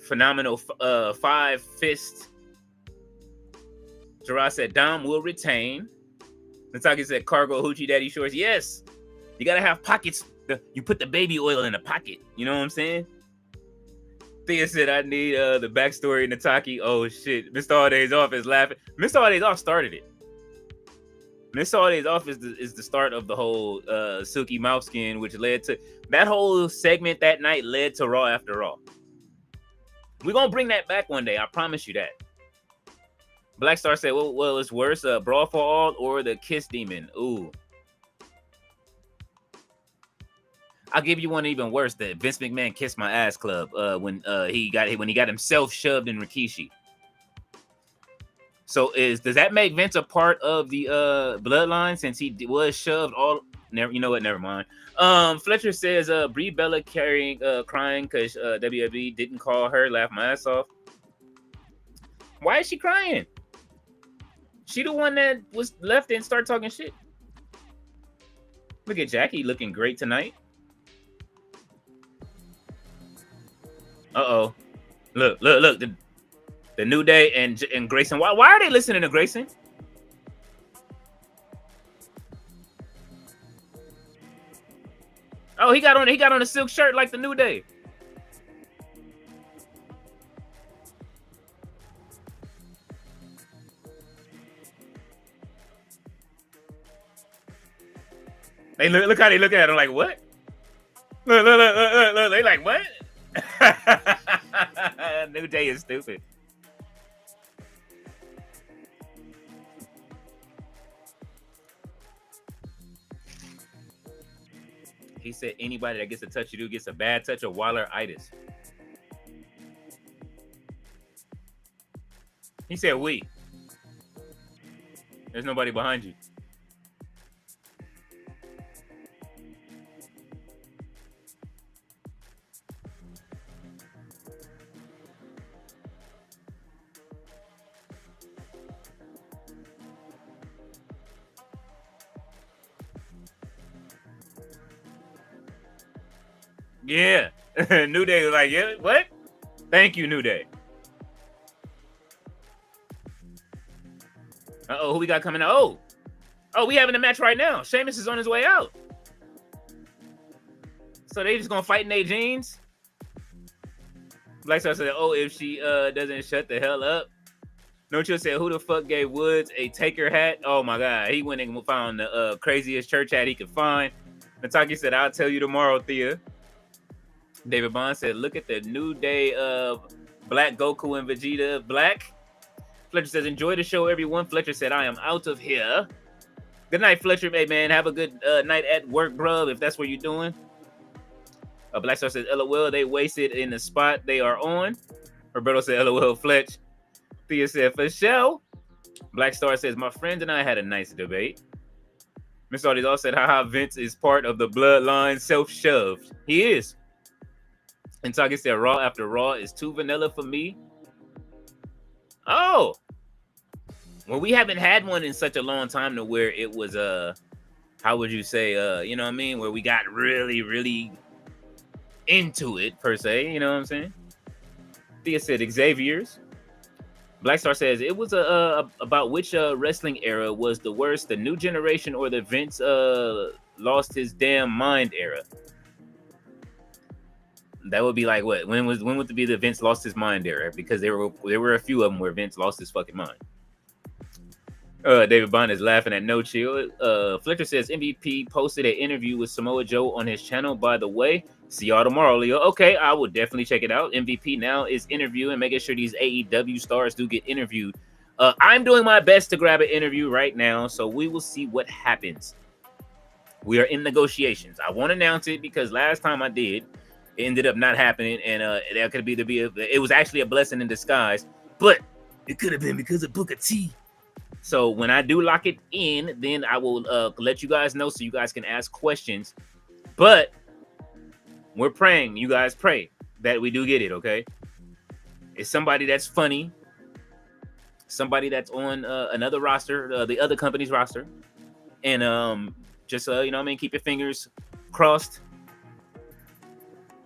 Phenomenal 5 fist. Gerard said Dom will retain. Nataki said cargo hoochie daddy shorts. Yes. You got to have pockets. You put the baby oil in the pocket. You know what I'm saying? Thea said I need the backstory Nataki. Oh, shit. Mr. All Days Off is laughing. Mr. All Days Off started it. Mr. All Days Off is the start of the whole Silky Mouth Skin, which led to that whole segment that night led to Raw After Raw. We're going to bring that back one day. I promise you that. Black Star said, well, it's worse. Brawl for All or the Kiss Demon. Ooh. I'll give you one even worse. The Vince McMahon Kiss My Ass Club when he got himself shoved in Rikishi. So does that make Vince a part of the bloodline since he was shoved all? You know what? Never mind. Fletcher says Brie Bella crying because WWE didn't call her. Laugh my ass off. Why is she crying? She the one that was left and started talking shit. Look at Jackie looking great tonight. Uh-oh. Look. The New Day and Grayson. Why are they listening to Grayson? Oh, he got on a silk shirt like the New Day. They look how they look at him like, what? Look. They like, what? New Day is stupid. He said anybody that gets a touch of you gets a bad touch of Waller-itis. He said we. There's nobody behind you. Yeah. New Day was like, yeah, what? Thank you, New Day. Uh-oh, who we got coming out? Oh, we having a match right now. Sheamus is on his way out. So they just gonna fight in their jeans? Black Star said, oh, if she doesn't shut the hell up. No Chill said, who the fuck gave Woods a Taker hat? Oh my God. He went and found the craziest church hat he could find. Nataki said, I'll tell you tomorrow, Thea. David Bond said, look at the New Day of Black Goku and Vegeta Black. Fletcher says, enjoy the show, everyone. Fletcher said, I am out of here. Good night, Fletcher. Hey, man, have a good night at work, bruh, if that's what you're doing. Black Star says, LOL, they wasted in the spot they are on. Roberto said, LOL, Fletch. Thea said, for sure. Black Star says, my friend and I had a nice debate. Mr. Audis all said, haha, Vince is part of the bloodline self-shoved. He is. And Taki said, Raw after Raw is too vanilla for me. Oh. Well, we haven't had one in such a long time to where it was, how would you say, you know what I mean? Where we got really, really into it, per se. You know what I'm saying? Thea said, Xavier's. Black Star says, it was about which wrestling era was the worst, the New Generation or the Vince lost his damn mind era? That would be like what? When would it be the Vince lost his mind era? Because there were a few of them where Vince lost his fucking mind. David Bond is laughing at No Chill. Fletcher says MVP posted an interview with Samoa Joe on his channel. By the way, see y'all tomorrow, Leo. Okay, I will definitely check it out. MVP now is interviewing, making sure these AEW stars do get interviewed. I'm doing my best to grab an interview right now, so we will see what happens. We are in negotiations. I won't announce it because last time I did, it ended up not happening, and that could it was actually a blessing in disguise, but it could have been because of Booker T. So when I do lock it in, then I will let you guys know so you guys can ask questions. But we're praying, you guys pray that we do get it, okay? It's somebody that's funny, somebody that's on another roster, the other company's roster, and just you know what I mean, keep your fingers crossed.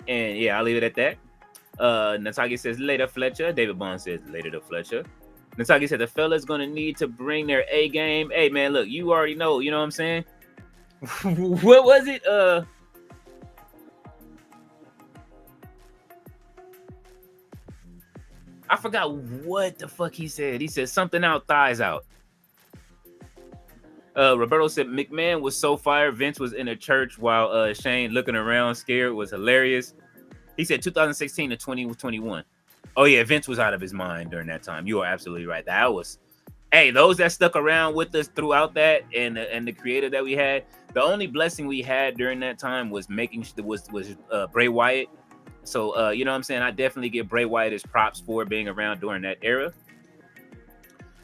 And yeah, I'll leave it at that. Natagi says later, Fletcher. David Bond says later to Fletcher. Natagi said the fella's gonna need to bring their A game. Hey man, look, you already know, you know what I'm saying? What was it? I forgot what the fuck he said. He said something out, thighs out. Roberto said McMahon was so fired. Vince was in a church while Shane looking around scared was hilarious. He said 2016 to 2021. Oh yeah, Vince was out of his mind during that time. You are absolutely right. That was, hey, those that stuck around with us throughout that and the creator that we had. The only blessing we had during that time was Bray Wyatt. So you know what I'm saying? I definitely give Bray Wyatt his props for being around during that era.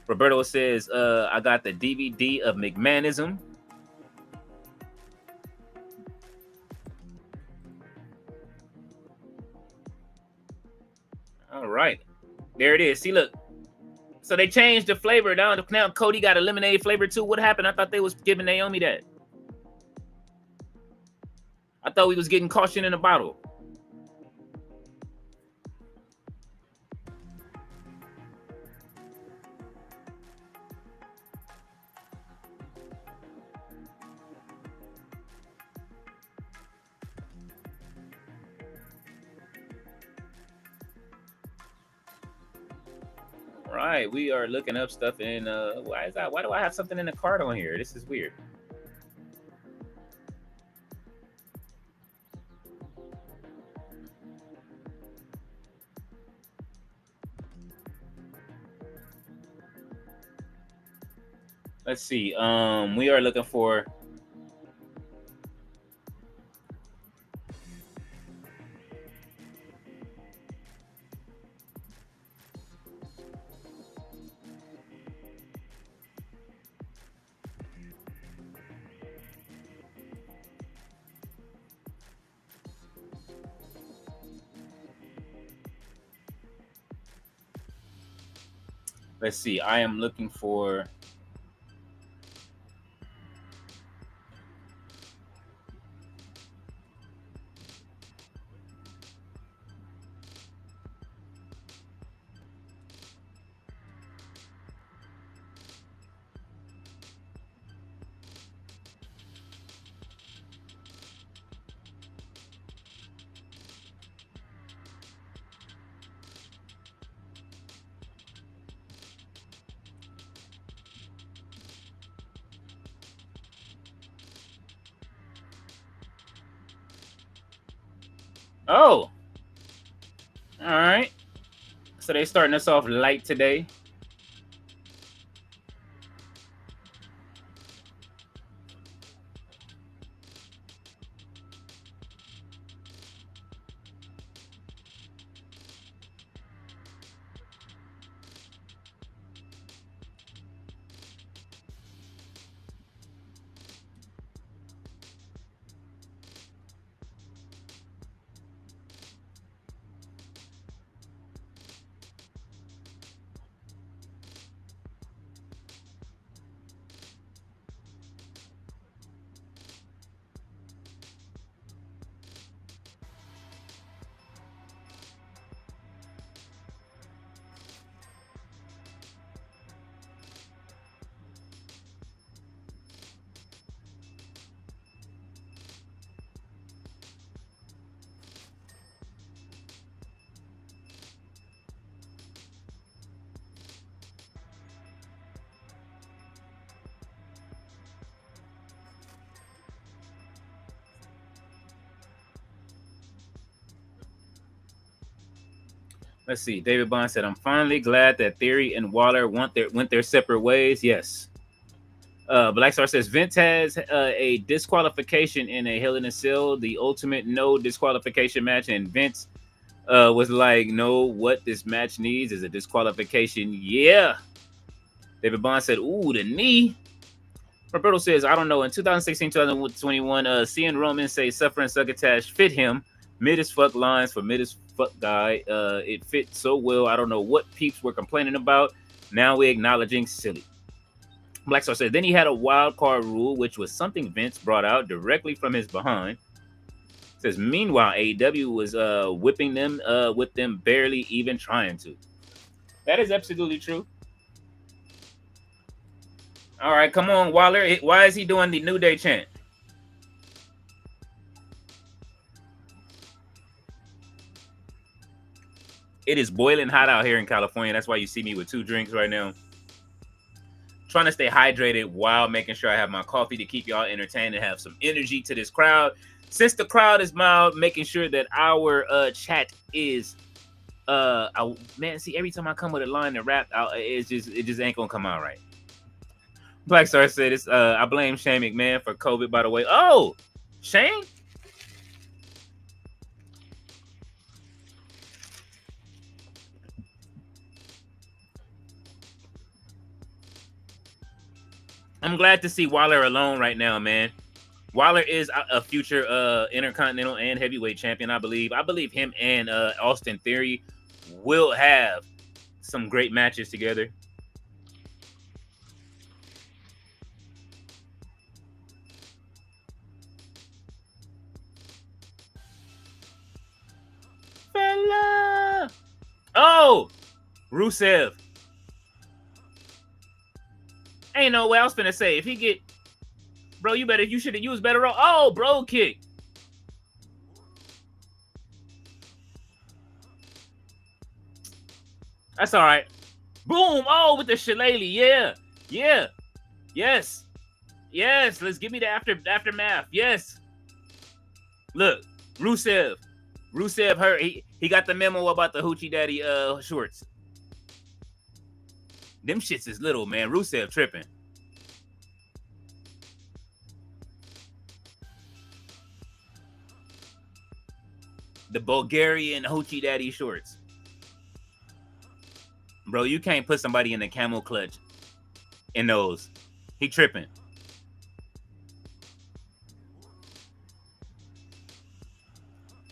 Roberto says, I got the DVD of McMahonism. All right. There it is. See, look. So they changed the flavor. Now Cody got a lemonade flavor too. What happened? I thought they was giving Naomi that. I thought we was getting caution in a bottle. Right, we are looking up stuff in why is that? Why do I have something in the card on here? This is weird. Let's see. We are looking for let's see. I am looking for oh, all right. So they starting us off light today. Let's see. David Bond said, "I'm finally glad that Theory and Waller went their separate ways." Yes. Black Star says Vince has a disqualification in a Hell in a Cell, the ultimate no disqualification match, and Vince was like, "No, what this match needs is a disqualification." Yeah. David Bond said, "Ooh, the knee." Roberto says, "I don't know. In 2016, 2021, seeing Roman say suffering succotash fit him. Mid as fuck lines for mid as fuck guy. It fit so well. I don't know what peeps were complaining about. Now we're acknowledging silly." Black Star said, then he had a wild card rule, which was something Vince brought out directly from his behind. Says, meanwhile, AEW was whipping them with them barely even trying to. That is absolutely true. All right, come on, Waller. Why is he doing the New Day chant? It is boiling hot out here in California. That's why you see me with 2 drinks right now. Trying to stay hydrated while making sure I have my coffee to keep y'all entertained and have some energy to this crowd. Since the crowd is mild, making sure that our chat is man, see, every time I come with a line to rap, it just ain't gonna come out right. Black Star said it's I blame Shane McMahon for COVID, by the way. Oh, Shane? I'm glad to see Waller alone right now, man. Waller is a future Intercontinental and Heavyweight champion, I believe. I believe him and Austin Theory will have some great matches together. Oh, Rusev. Ain't no way. I was finna say, if he get... Bro, you should have used better roll. Oh, bro kick. That's all right. Boom. Oh, with the shillelagh. Yeah. Yeah. Yes. Yes. Let's give me the aftermath. Yes. Look, Rusev. Rusev hurt. He got the memo about the Hoochie Daddy shorts. Them shits is little, man. Rusev tripping. The Bulgarian Hoochie Daddy shorts. Bro, you can't put somebody in the camel clutch in those. He tripping.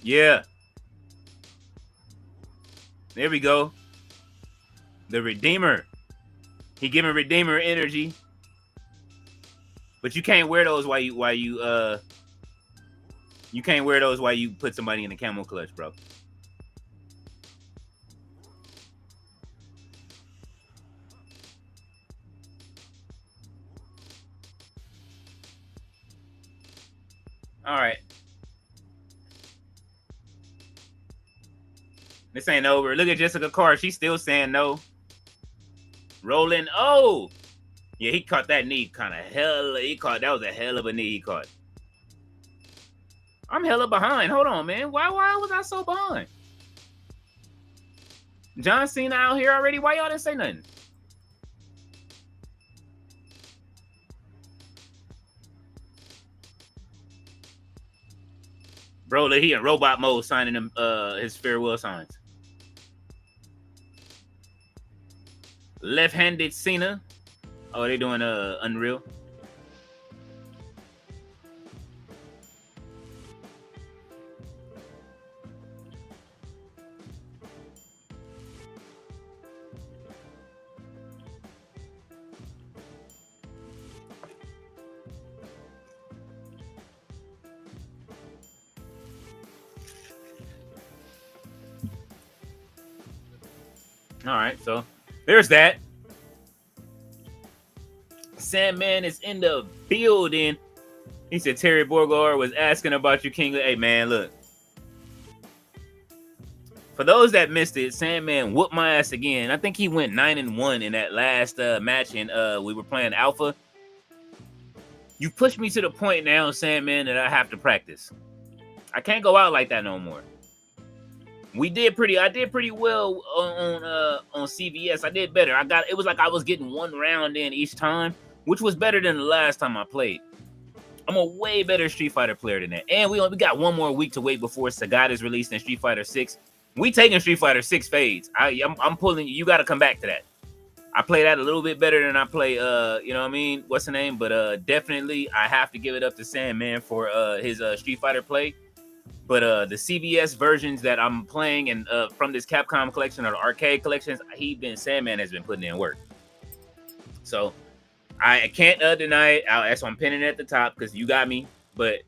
Yeah. There we go. The Redeemer. He giving Redeemer energy. But you can't wear those while you can't wear those while you put somebody in the camel clutch, bro. All right. This ain't over. Look at Jessica Carr. She's still saying no. Rolling. Oh. Yeah, he caught that knee kind of hella. That was a hell of a knee he caught. I'm hella behind. Hold on, man. Why was I so behind? John Cena out here already. Why y'all didn't say nothing? Bro, he in robot mode signing him his farewell signs. Left-handed Cena. Oh, they doing Unreal. All right, so there's that. Sandman is in the building. He said Terry Borgar was asking about you, King. Hey, man, look. For those that missed it, Sandman whooped my ass again. I think he went 9-1 in that last match, and we were playing Alpha. You pushed me to the point now, Sandman, that I have to practice. I can't go out like that no more. I did pretty well on CVS. I did better. It was like I was getting one round in each time, which was better than the last time I played. I'm a way better Street Fighter player than that. And we got one more week to wait before Sagat is released in Street Fighter 6. We taking Street Fighter 6 fades. I'm pulling you. You got to come back to that. I play that a little bit better than I play, you know what I mean? What's the name? But definitely I have to give it up to Sandman for his Street Fighter play. But the CVS versions that I'm playing and from this Capcom collection or the arcade collections, Sandman has been putting in work. So I can't deny it. That's why I'm pinning it at the top because you got me. But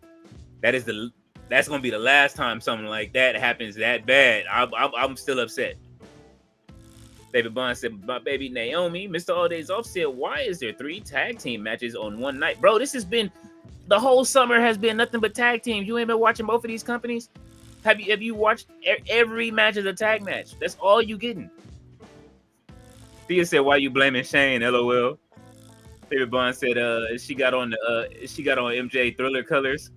that's gonna be the last time something like that happens that bad. I'm still upset. David Bond said, "My baby Naomi, Mr. All Days Off said, why is there 3 tag team matches on one night, bro? This has been." The whole summer has been nothing but tag teams. You ain't been watching both of these companies? Have you watched every match is a tag match? That's all you getting. Thea said, "Why you blaming Shane?" LOL. David Bond said, she got on MJ Thriller colors.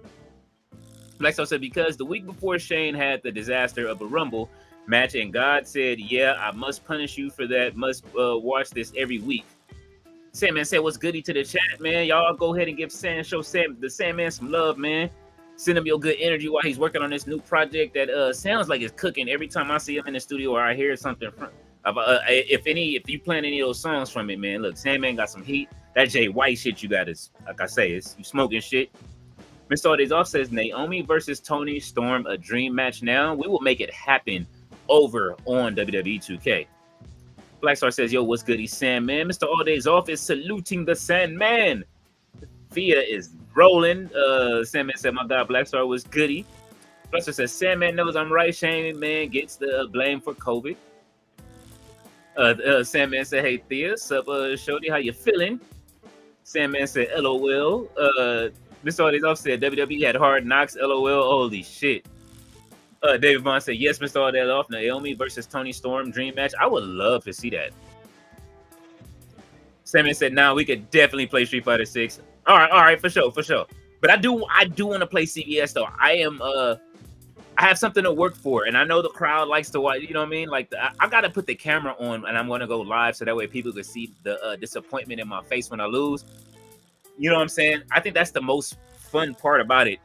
Blackstar said, because the week before Shane had the disaster of a Rumble match, and God said, yeah, I must punish you for that. Must watch this every week. Sandman said, what's goody to the chat, man? Y'all go ahead and give the Sandman some love, man. Send him your good energy while he's working on this new project that sounds like it's cooking every time I see him in the studio or I hear something from. If you playing any of those songs from it, man, look, Sandman got some heat. That Jay White shit you got is, like I say, you smoking shit. Mr. All Days Off says, Naomi versus Tony Storm, a dream match now. We will make it happen over on WWE 2K. Blackstar says, yo, what's good? He's Sandman. Mr. All Days Off is saluting the Sandman. Thea is rolling. Sandman said, my God, Blackstar was goody. Blackstar says, Sandman knows I'm right. Shane, man, gets the blame for COVID. Sandman said, "Hey Thea, sup, Shorty, how you feeling?" Sandman said, "LOL." Mr. Audience off said, "WWE had Hard Knocks." LOL. Holy shit. David Vaughn said, "Yes, Mr. All That Off. Naomi versus Tony Storm dream match. I would love to see that." Sandman said, "Now we could definitely play Street Fighter 6. All right, for sure. But I do want to play CVS though. I have something to work for, and I know the crowd likes to watch. You know what I mean? Like I got to put the camera on, and I'm going to go live so that way people can see the disappointment in my face when I lose. You know what I'm saying? I think that's the most fun part about it.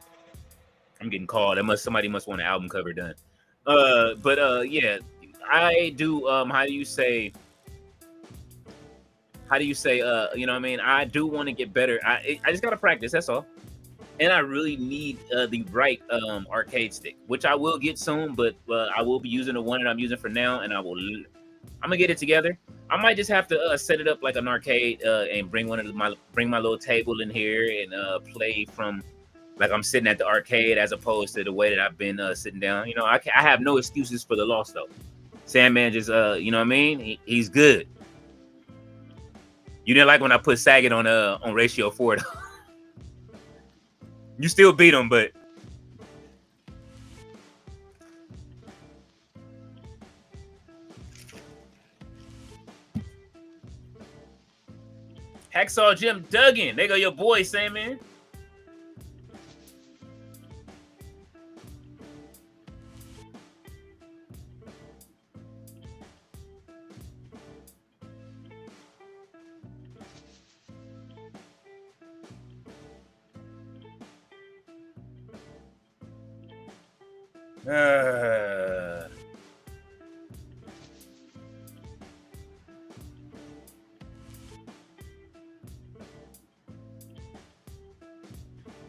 I'm getting called. Somebody must want an album cover done. Yeah, I do. How do you say? You know what I mean? I do want to get better. I just gotta practice. That's all. And I really need the right arcade stick, which I will get soon. But I will be using the one that I'm using for now, and I'm gonna get it together. I might just have to set it up like an arcade and bring my little table in here and play from like I'm sitting at the arcade as opposed to the way that I've been sitting down. You know, I have no excuses for the loss though. Sandman just you know what I mean? He's good. You didn't like when I put Saget on ratio 4 though. You still beat him, but Hacksaw Jim Duggan. There go your boy, Sandman.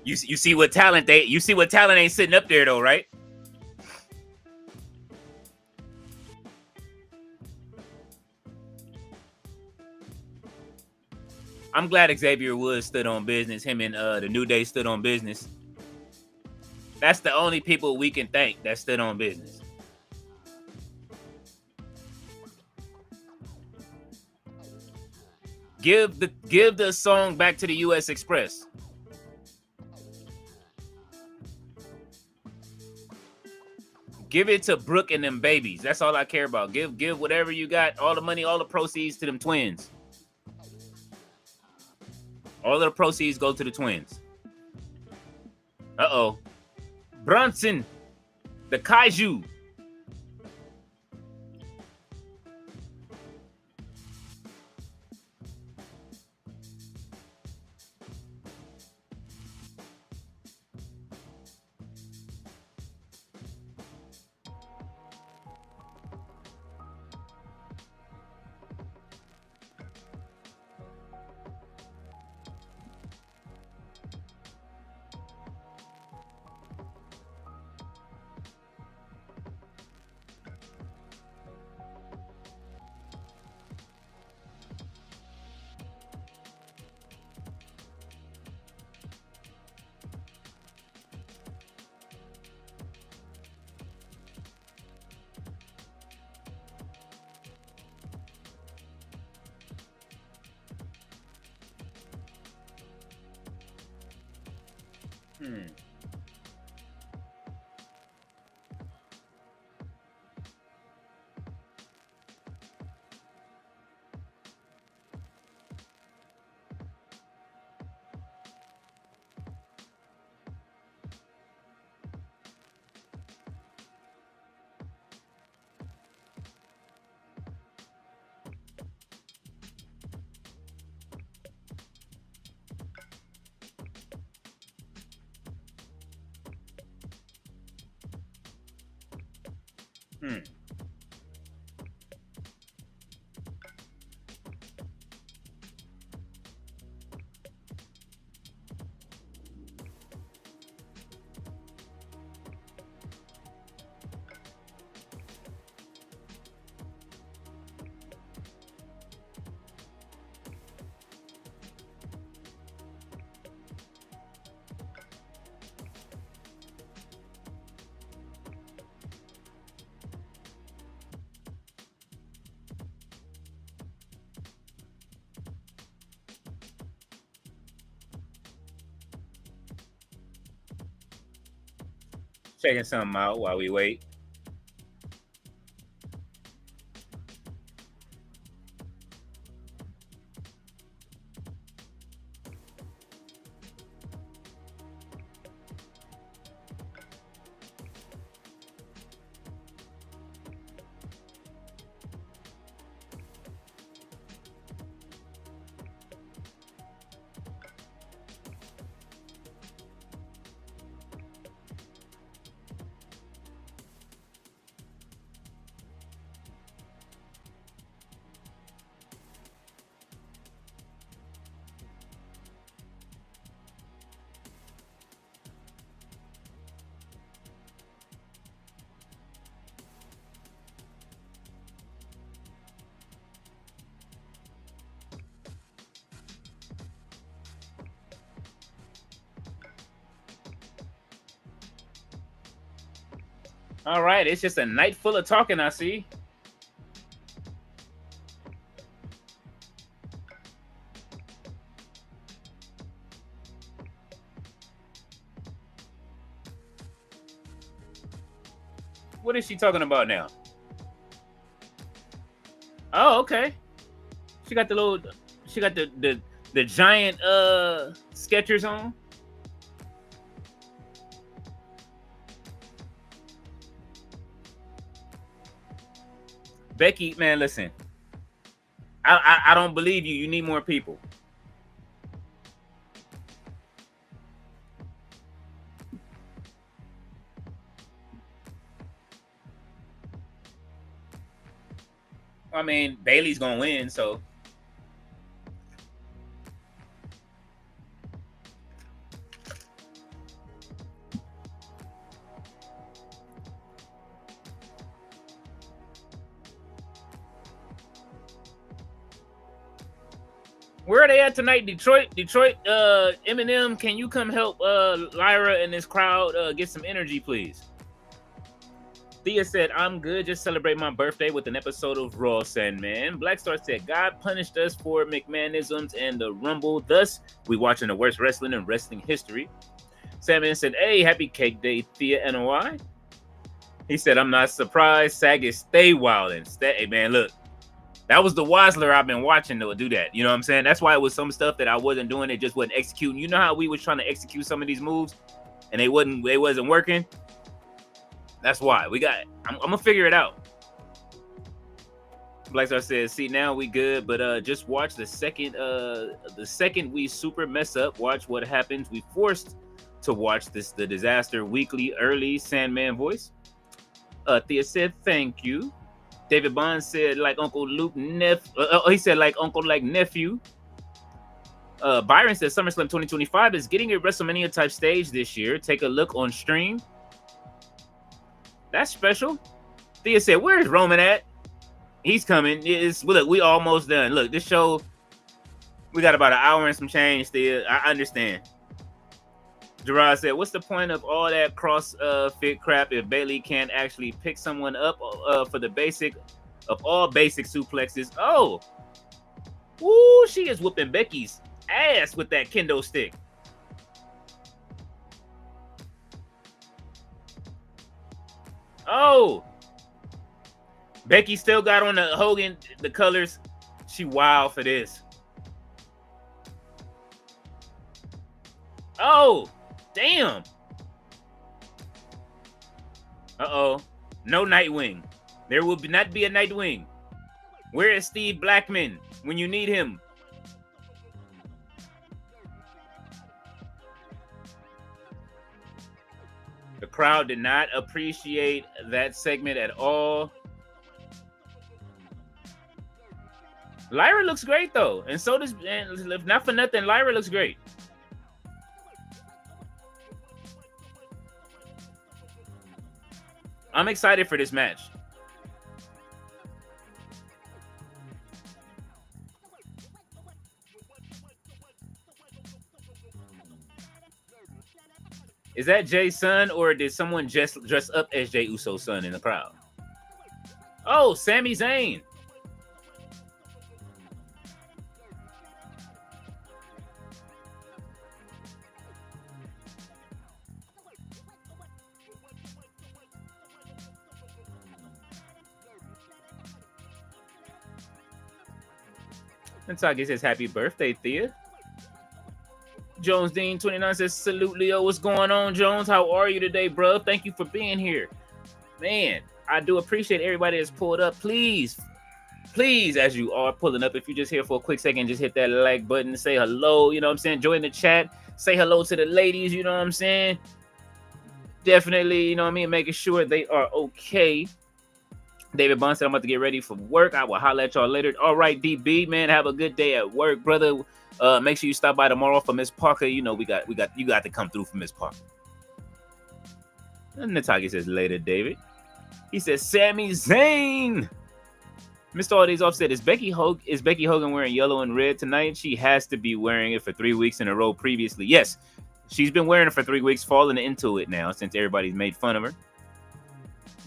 You see what talent ain't sitting up there though, right? I'm glad Xavier Woods stood on business. Him and the New Day stood on business. That's the only people we can thank that stood on business. Give the song back to the U.S. Express. Give it to Brooke and them babies. That's all I care about. Give whatever you got, all the money, all the proceeds to them twins. All of the proceeds go to the twins. Uh-oh. Bronson, the Kaiju. Checking something out while we wait. All right, it's just a night full of talking, I see. What is she talking about now? Oh, okay. She got the giant Skechers on. Becky, man, listen. I don't believe you. You need more people. I mean, Bailey's gonna win, so. Where are they at tonight? Detroit, Eminem, can you come help Lyra and this crowd get some energy, please? Thea said, I'm good. Just celebrate my birthday with an episode of Raw, Sandman. Blackstar said, God punished us for McMahonisms and the Rumble. Thus, we watching the worst wrestling in wrestling history. Sandman said, hey, happy cake day, Thea NOI. He said, I'm not surprised. Saget stay wild and stay. Hey, man, look. That was the Weisler I've been watching to do that. You know what I'm saying? That's why it was some stuff that I wasn't doing. It just wasn't executing. You know how we was trying to execute some of these moves and they wasn't working? That's why. I'm going to figure it out. Blackstar says, see, now we good, but just watch the second we super mess up, watch what happens. We forced to watch the Disaster Weekly early Sandman voice. Thea said, thank you. David Bond said, like Uncle Luke he said, like Uncle like nephew. Byron says, SummerSlam 2025 is getting a WrestleMania type stage this year. Take a look on stream. That's special. Thea said, where's Roman at? He's coming. Look, we almost done. Look, this show, we got about an hour and some change still. I understand. Gerard said, what's the point of all that cross fit crap if Bailey can't actually pick someone up for the basic of all basic suplexes? Oh, woo, she is whooping Becky's ass with that kendo stick. Oh, Becky still got on the Hogan, the colors. She wild for this. Oh, damn. Uh-oh. No Nightwing. There will not be a Nightwing. Where is Steve Blackman when you need him? The crowd did not appreciate that segment at all. Lyra looks great, though. And so does, and if not for nothing, Lyra looks great. I'm excited for this match. Is that Jay's son, or did someone just dress up as Jey Uso's son in the crowd? Oh, Sami Zayn. And Taki says, happy birthday, Thea. Jones Dean 29 says, salute, Leo. What's going on, Jones? How are you today, bro? Thank you for being here. Man, I do appreciate everybody that's pulled up. Please, as you are pulling up, if you're just here for a quick second, just hit that like button, say hello, you know what I'm saying? Join the chat, say hello to the ladies, you know what I'm saying? Definitely, you know what I mean? Making sure they are okay. David Bond said, I'm about to get ready for work. I will holler at y'all later. All right, DB, man, have a good day at work, brother. Make sure you stop by tomorrow for Miss Parker. You know, you got to come through for Miss Parker. And Nataki says, later, David. He says, Sami Zayn. Mr. All Days Offset, is Becky Hogan wearing yellow and red tonight? She has to be wearing it for 3 weeks in a row previously. Yes, she's been wearing it for 3 weeks, falling into it now since everybody's made fun of her.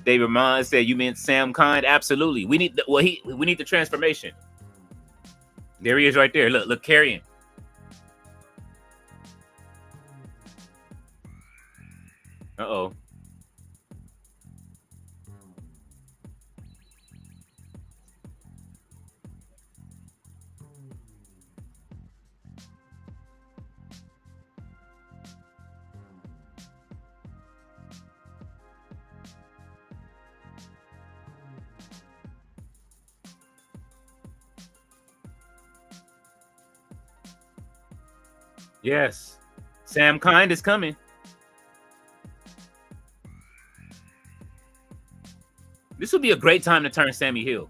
David Mon said, you meant Sam Kind? Absolutely. We need the transformation. There he is right there. Look, carrying. Uh-oh. Yes. Sam Kind is coming. This would be a great time to turn Sammy heel.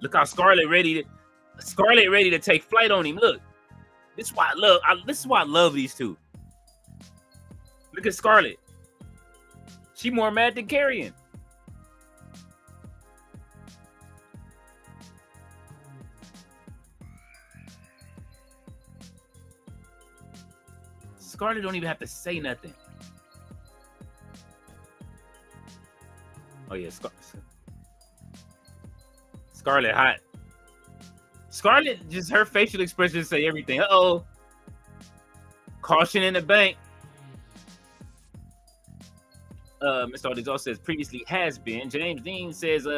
Look how Scarlett ready to take flight on him. Look, this is why I love these two. Look at Scarlett. She more mad than Carrion. Scarlett don't even have to say nothing. Oh yeah, Scarlett hot. Scarlett, just her facial expressions say everything. Uh-oh. Caution in the bank. Mr. Odizal says previously has been. James Dean says,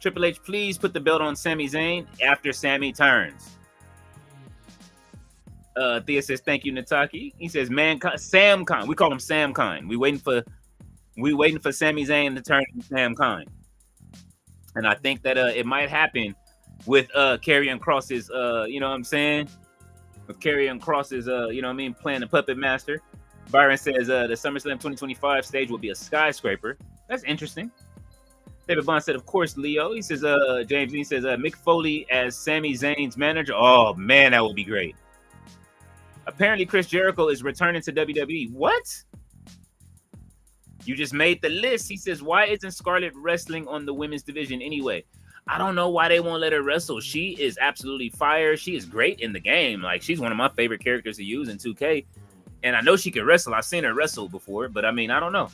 Triple H, please put the belt on Sami Zayn after Sami turns. Thea says, thank you, Nataki. He says, Sam Kind. We call him Sam Kind. We waiting for Sami Zayn to turn to Sam Kind. And I think that it might happen with Karrion Kross's, you know what I'm saying? With Karrion Kross's, you know what I mean, playing the puppet master. Byron says the SummerSlam 2025 stage will be a skyscraper. That's interesting. David Bond said, of course, Leo. He says, James Dean says, Mick Foley as Sami Zayn's manager. Oh, man, that would be great. Apparently, Chris Jericho is returning to WWE. What? You just made the list. He says, why isn't Scarlett wrestling on the women's division anyway? I don't know why they won't let her wrestle. She is absolutely fire. She is great in the game. Like, she's one of my favorite characters to use in 2K. And I know she can wrestle. I've seen her wrestle before, but I mean, I don't know.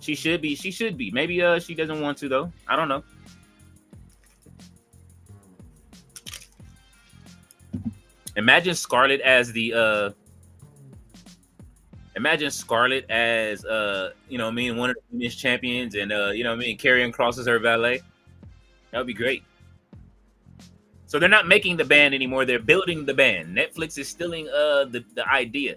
She should be. Maybe she doesn't want to, though. I don't know. Imagine Scarlett as the you know what I mean, one of the women's champions, and you know what I mean, Karrion Kross is her valet. That would be great. So they're not making the band anymore, they're building the band. Netflix is stealing the idea.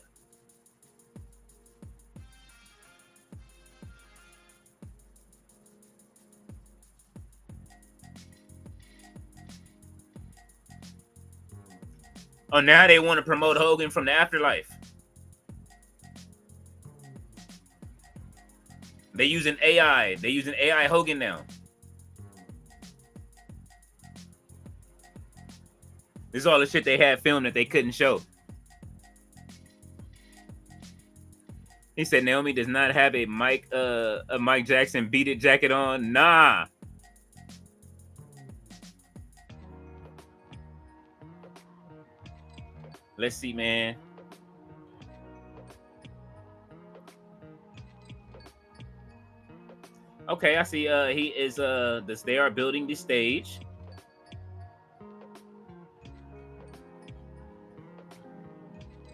Oh, now they want to promote Hogan from the afterlife. They're using AI. They're using AI Hogan now. This is all the shit they had filmed that they couldn't show. He said Naomi does not have a Mike Jackson beat it jacket on. Nah. Let's see, man. Okay, I see. He is. They are building the stage.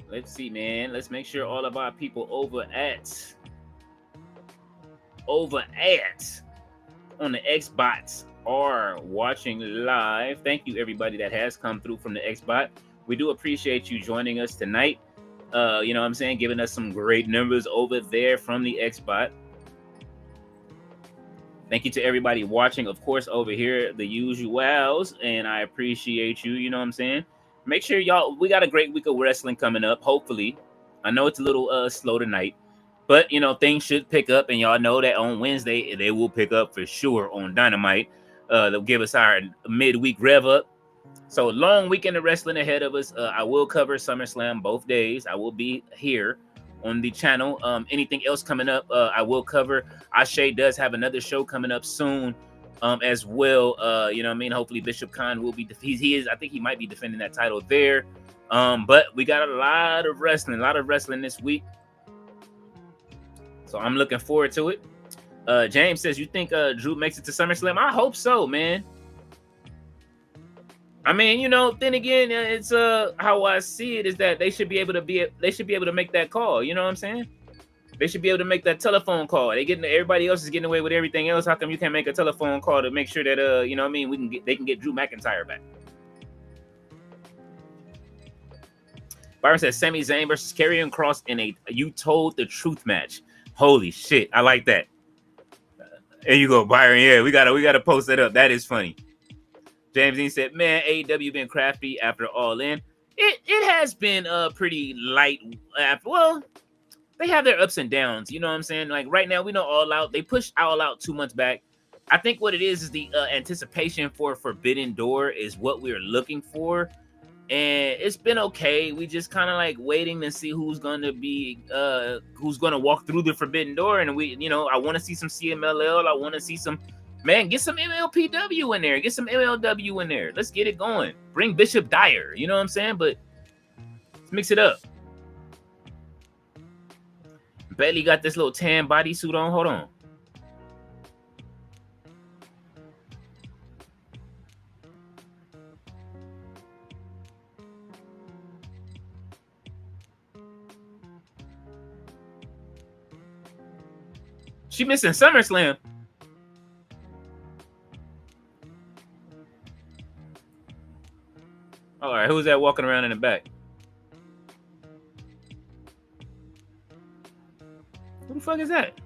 Let's see, man. Let's make sure all of our people over at on the Xbox are watching live. Thank you, everybody that has come through from the Xbox. We do appreciate you joining us tonight. You know what I'm saying? Giving us some great numbers over there from the Xbox. Thank you to everybody watching, of course, over here, the usuals, and I appreciate you. You know what I'm saying? Make sure y'all, we got a great week of wrestling coming up, hopefully. I know it's a little slow tonight, but, you know, things should pick up, and y'all know that on Wednesday, they will pick up for sure on Dynamite. They'll give us our midweek rev up. So, long weekend of wrestling ahead of us. I will cover SummerSlam both days. I will be here on the channel. Anything else coming up, I will cover. Ashe does have another show coming up soon as well. You know what I mean? Hopefully Bishop Khan will be, he is, I think he might be defending that title there. But we got a lot of wrestling this week. So I'm looking forward to it. James says, you think Drew makes it to SummerSlam? I hope so, man. I mean, you know, then again, it's how I see it is that they should be able to make that call. You know what I'm saying? They should be able to make that telephone call. Everybody else is getting away with everything else. How come you can't make a telephone call to make sure that you know what I mean, they can get Drew McIntyre back? Byron says Sami Zayn versus Karrion Kross in a You Told the Truth match. Holy shit, I like that. There you go, Byron. Yeah, we gotta post that up. That is funny. James Dean said, man, AEW been crafty after All In. It has been pretty light after. Well, they have their ups and downs. You know what I'm saying? Like right now, we know All Out. They pushed All Out 2 months back. I think what it is the anticipation for Forbidden Door is what we're looking for. And it's been okay. We just kind of like waiting to see who's going to walk through the Forbidden Door. And I want to see some CMLL. I want to see some, man, get some MLPW in there. Get some MLW in there. Let's get it going. Bring Bishop Dyer. You know what I'm saying? But let's mix it up. Bailey got this little tan bodysuit on. Hold on. She missing SummerSlam. All right, who's that walking around in the back? Who the fuck is that?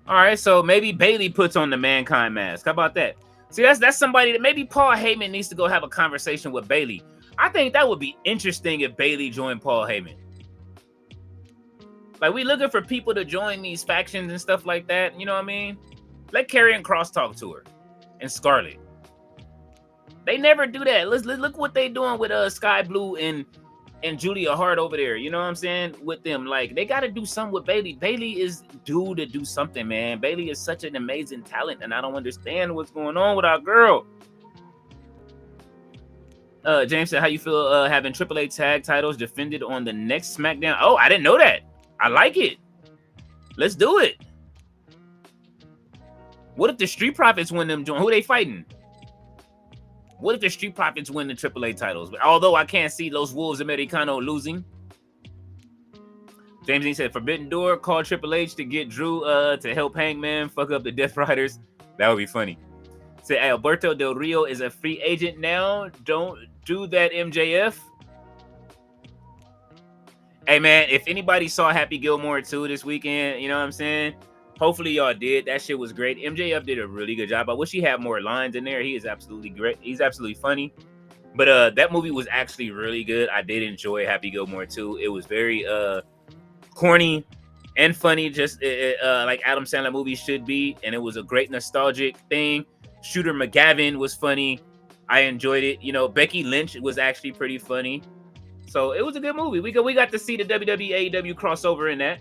All right, so maybe Bailey puts on the Mankind mask. How about that? See, that's somebody that maybe Paul Heyman needs to go have a conversation with Bailey. I think that would be interesting if Bailey joined Paul Heyman. Like, we looking for people to join these factions and stuff like that. You know what I mean? Let Karrion Kross talk to her and Scarlett. They never do that. Let's look what they doing with Sky Blue and Julia Hart over there. You know what I'm saying? With them, like, they got to do something with Bailey. Bailey is due to do something, man. Bailey is such an amazing talent, and I don't understand what's going on with our girl. James said, how you feel having AAA tag titles defended on the next SmackDown? Oh, I didn't know that. I like it. Let's do it. What if the Street Profits win them? Who are they fighting? What if the Street Profits win the AAA titles? Although I can't see Los Wolves Americano losing. James Dean said, Forbidden Door called Triple H to get Drew to help Hangman fuck up the Death Riders. That would be funny. Say Alberto Del Rio is a free agent now. Don't do that, MJF. Hey, man, if anybody saw Happy Gilmore 2 this weekend, you know what I'm saying? Hopefully y'all did. That shit was great. MJF did a really good job. I wish he had more lines in there. He is absolutely great. He's absolutely funny. But that movie was actually really good. I did enjoy Happy Gilmore 2. It was very corny and funny, just like Adam Sandler movies should be. And it was a great nostalgic thing. Shooter McGavin was funny. I enjoyed it. You know, Becky Lynch was actually pretty funny. So it was a good movie. We got to see the WWE AEW crossover in that.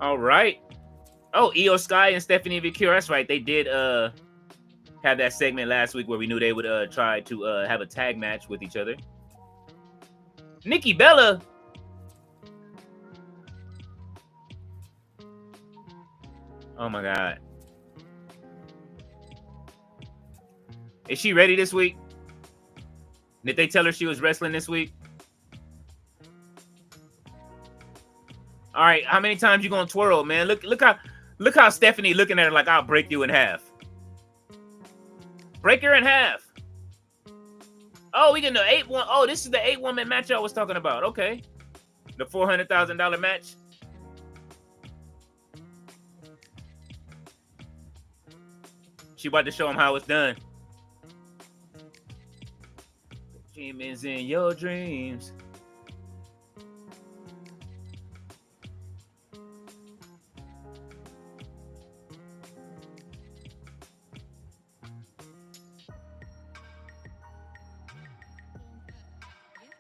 All right. Oh, Io Sky and Stephanie Vaquer. That's right. They did have that segment last week where we knew they would try to have a tag match with each other. Nikki Bella. Oh my God. Is she ready this week? Did they tell her she was wrestling this week? All right, how many times you gonna twirl, man? Look how Stephanie looking at her like I'll break you in half. Break her in half. Oh, we getting the 8-1. Oh, this is the 8-woman match I was talking about. Okay, the $400,000 match. She about to show him how it's done. Demons in your dreams.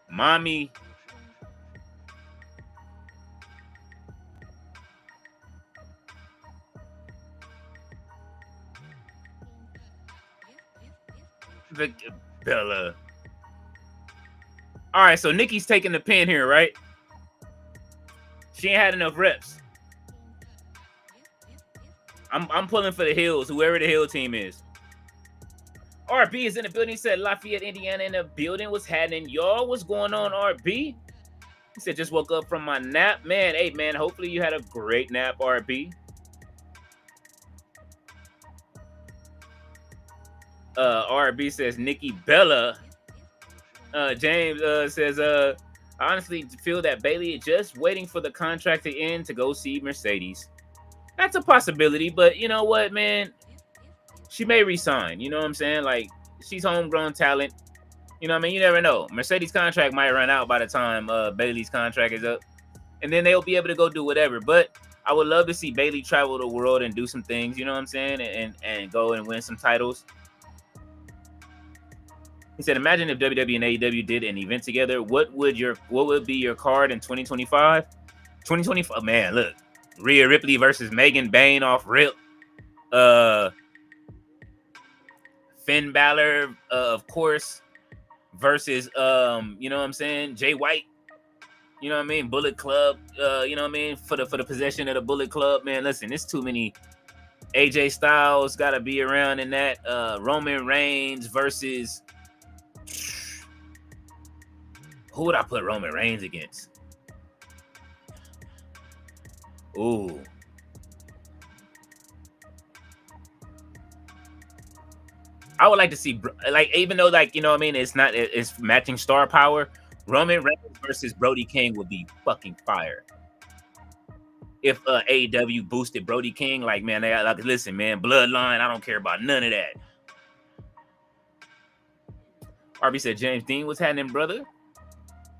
Mommy. Bella. All right, so Nikki's taking the pin here, right? She ain't had enough reps. I'm pulling for the Hills, whoever the Hill team is. RB is in the building. He said Lafayette, Indiana in the building. What's happening, y'all? What's going on, RB? He said, just woke up from my nap. Man, hey, man, hopefully you had a great nap, RB. RB says Nikki Bella. James says, I honestly feel that Bayley is just waiting for the contract to end to go see Mercedes. That's a possibility, but you know what, man? She may resign. You know what I'm saying? Like, she's homegrown talent. You know what I mean? You never know. Mercedes' contract might run out by the time Bayley's contract is up. And then they'll be able to go do whatever. But I would love to see Bayley travel the world and do some things, you know what I'm saying? And go and win some titles. He said, imagine if WWE and AEW did an event together. What would be your card in 2025? 2025, man, look. Rhea Ripley versus Megan Bayne off rip. Finn Balor, of course, versus you know what I'm saying, Jay White. You know what I mean? Bullet Club, you know what I mean? For the possession of the Bullet Club, man. Listen, it's too many. AJ Styles gotta be around in that. Roman Reigns versus, who would I put Roman Reigns against? Ooh. I would like to see, like, even though, like, you know what I mean, it's matching star power. Roman Reigns versus Brody King would be fucking fire. If AEW boosted Brody King, like, man, they like, listen, man, bloodline, I don't care about none of that. RB said James Dean, what's happening, brother?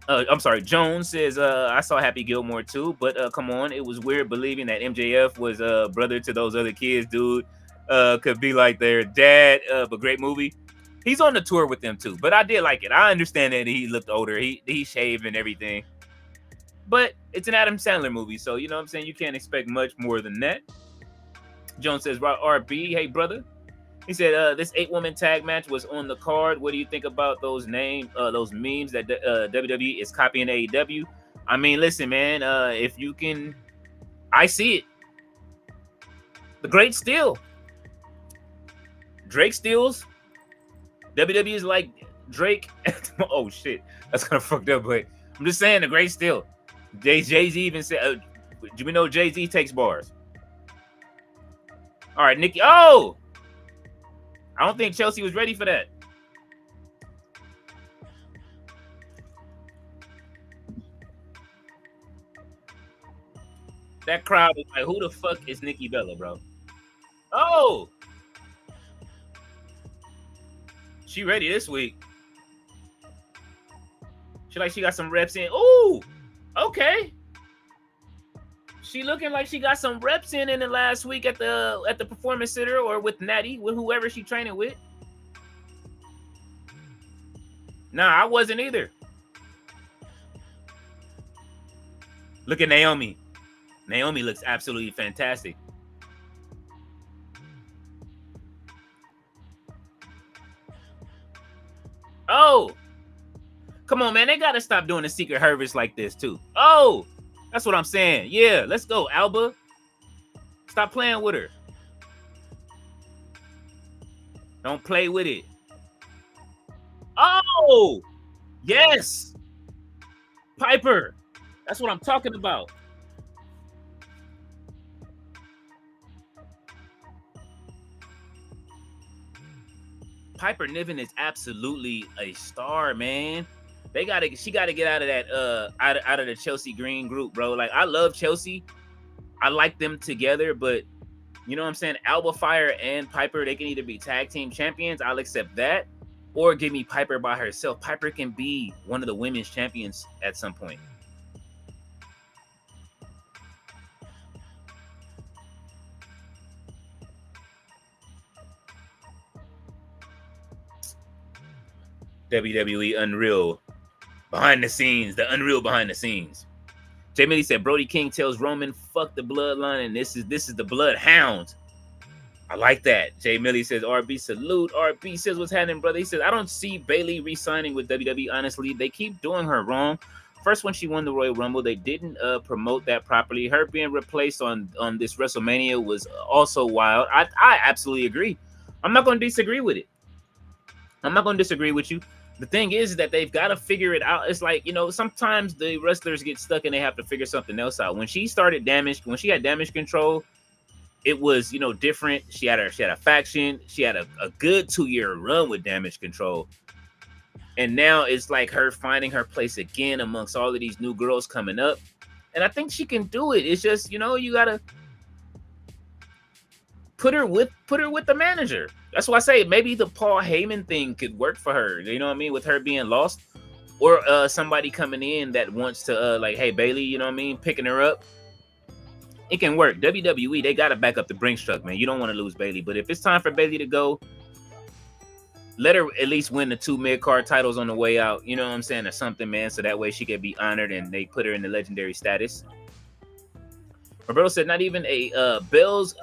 I'm sorry, Jones says, I saw Happy Gilmore too, but come on, it was weird believing that MJF was brother to those other kids, dude. Could be like their dad, but great movie. He's on the tour with them too, but I did like it. I understand that he looked older. He shaved and everything, but it's an Adam Sandler movie, so you know what I'm saying, you can't expect much more than that. Jones says, RB, hey brother. He said this 8-woman tag match was on the card. What do you think about those memes that WWE is copying AEW? I mean, listen, man, if you can, I see it. The great steal. Drake steals. WWE is like Drake. Oh shit, that's kind of fucked up. But I'm just saying, the great steal. Jay-Z even said, do we know Jay-Z takes bars? All right, Nikki. Oh, I don't think Chelsea was ready for that. That crowd was like, who the fuck is Nikki Bella, bro? Oh, she ready this week. She got some reps in. Ooh, okay. She looking like she got some reps in the last week at the Performance Center or with Natty, with whoever she training with. Nah, I wasn't either. Look at Naomi. Naomi looks absolutely fantastic. Oh, come on, man. They got to stop doing the secret Hervice like this, too. Oh, that's what I'm saying. Yeah, let's go, Alba. Stop playing with her. Don't play with it. Oh, yes. Piper. That's what I'm talking about. Piper Niven is absolutely a star, man. She gotta get out of that out of the Chelsea Green group, bro. Like, I love Chelsea. I like them together, but you know what I'm saying? Alba Fire and Piper, they can either be tag team champions. I'll accept that. Or give me Piper by herself. Piper can be one of the women's champions at some point. WWE Unreal. Behind the scenes. The Unreal behind the scenes. Jay Millie said Brody King tells Roman, fuck the bloodline, and this is the bloodhound. I like that. Jay Millie says, RB salute. RB says, what's happening, brother? He says, I don't see Bayley re-signing with WWE, honestly. They keep doing her wrong. First, when she won the Royal Rumble, they didn't promote that properly. Her being replaced on this WrestleMania was also wild. I absolutely agree. I'm not going to disagree with it. I'm not going to disagree with you. The thing is that they've got to figure it out. It's like, you know, sometimes the wrestlers get stuck and they have to figure something else out. When she had damage control, it was, you know, different. She had a faction. She had a good 2-year run with damage control. And now it's like her finding her place again amongst all of these new girls coming up. And I think she can do it. It's just, you know, you got to put her with the manager. That's why I say maybe the Paul Heyman thing could work for her. You know what I mean? With her being lost, or somebody coming in that wants to like, hey, Bayley, you know what I mean? Picking her up. It can work. WWE, they got to back up the Brinks truck, man. You don't want to lose Bayley. But if it's time for Bayley to go, let her at least win the 2 mid-card titles on the way out. You know what I'm saying? Or something, man. So that way she can be honored and they put her in the legendary status. Roberto said, not even a Bells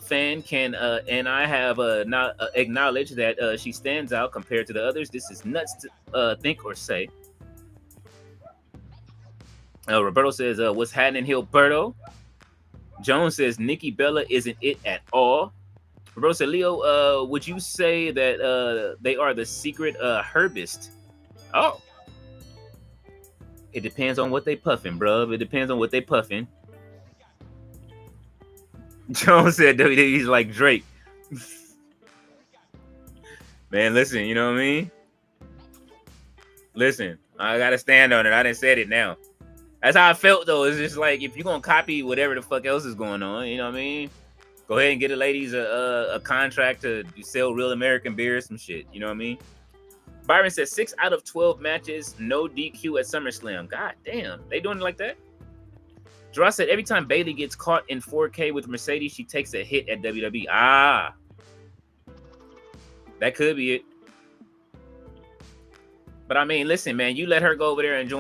fan can, and I have not acknowledged that she stands out compared to the others. This is nuts to think or say. Roberto says, what's happening, Hilberto? Jones says, Nikki Bella isn't it at all. Roberto said, Leo, would you say that they are the secret herbist? Oh. It depends on what they puffing, bro. It depends on what they puffing. Jones said WWE's like Drake. Man, listen, you know what I mean? Listen, I gotta stand on it. I done said it now. That's how I felt, though. It's just like, if you're gonna copy whatever the fuck else is going on, you know what I mean? Go ahead and get the ladies a contract to sell real American beer or some shit. You know what I mean? Byron says 6 out of 12 matches, no DQ at SummerSlam. God damn, they doing it like that? Gerard said every time Bayley gets caught in 4K with Mercedes, she takes a hit at WWE. Ah, that could be it. But I mean, listen, man, you let her go over there and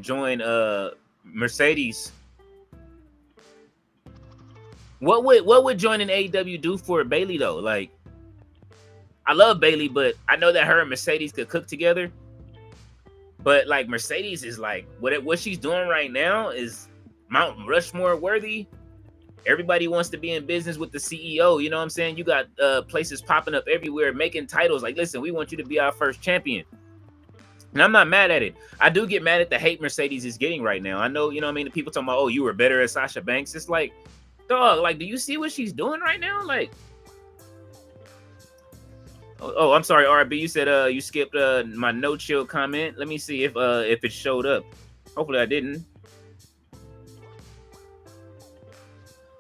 join Mercedes. What would joining AEW do for Bayley though? Like, I love Bayley, but I know that her and Mercedes could cook together. But like, Mercedes is like, what she's doing right now is Mount Rushmore worthy. Everybody wants to be in business with the CEO. You know what I'm saying? You got places popping up everywhere making titles. Like, listen, we want you to be our first champion. And I'm not mad at it. I do get mad at the hate Mercedes is getting right now. I know, you know what I mean? The people talking about, oh, you were better at Sasha Banks. It's like, dog, like, do you see what she's doing right now? Like, oh, I'm sorry, RB. You said you skipped my no chill comment. Let me see if it showed up. Hopefully I didn't.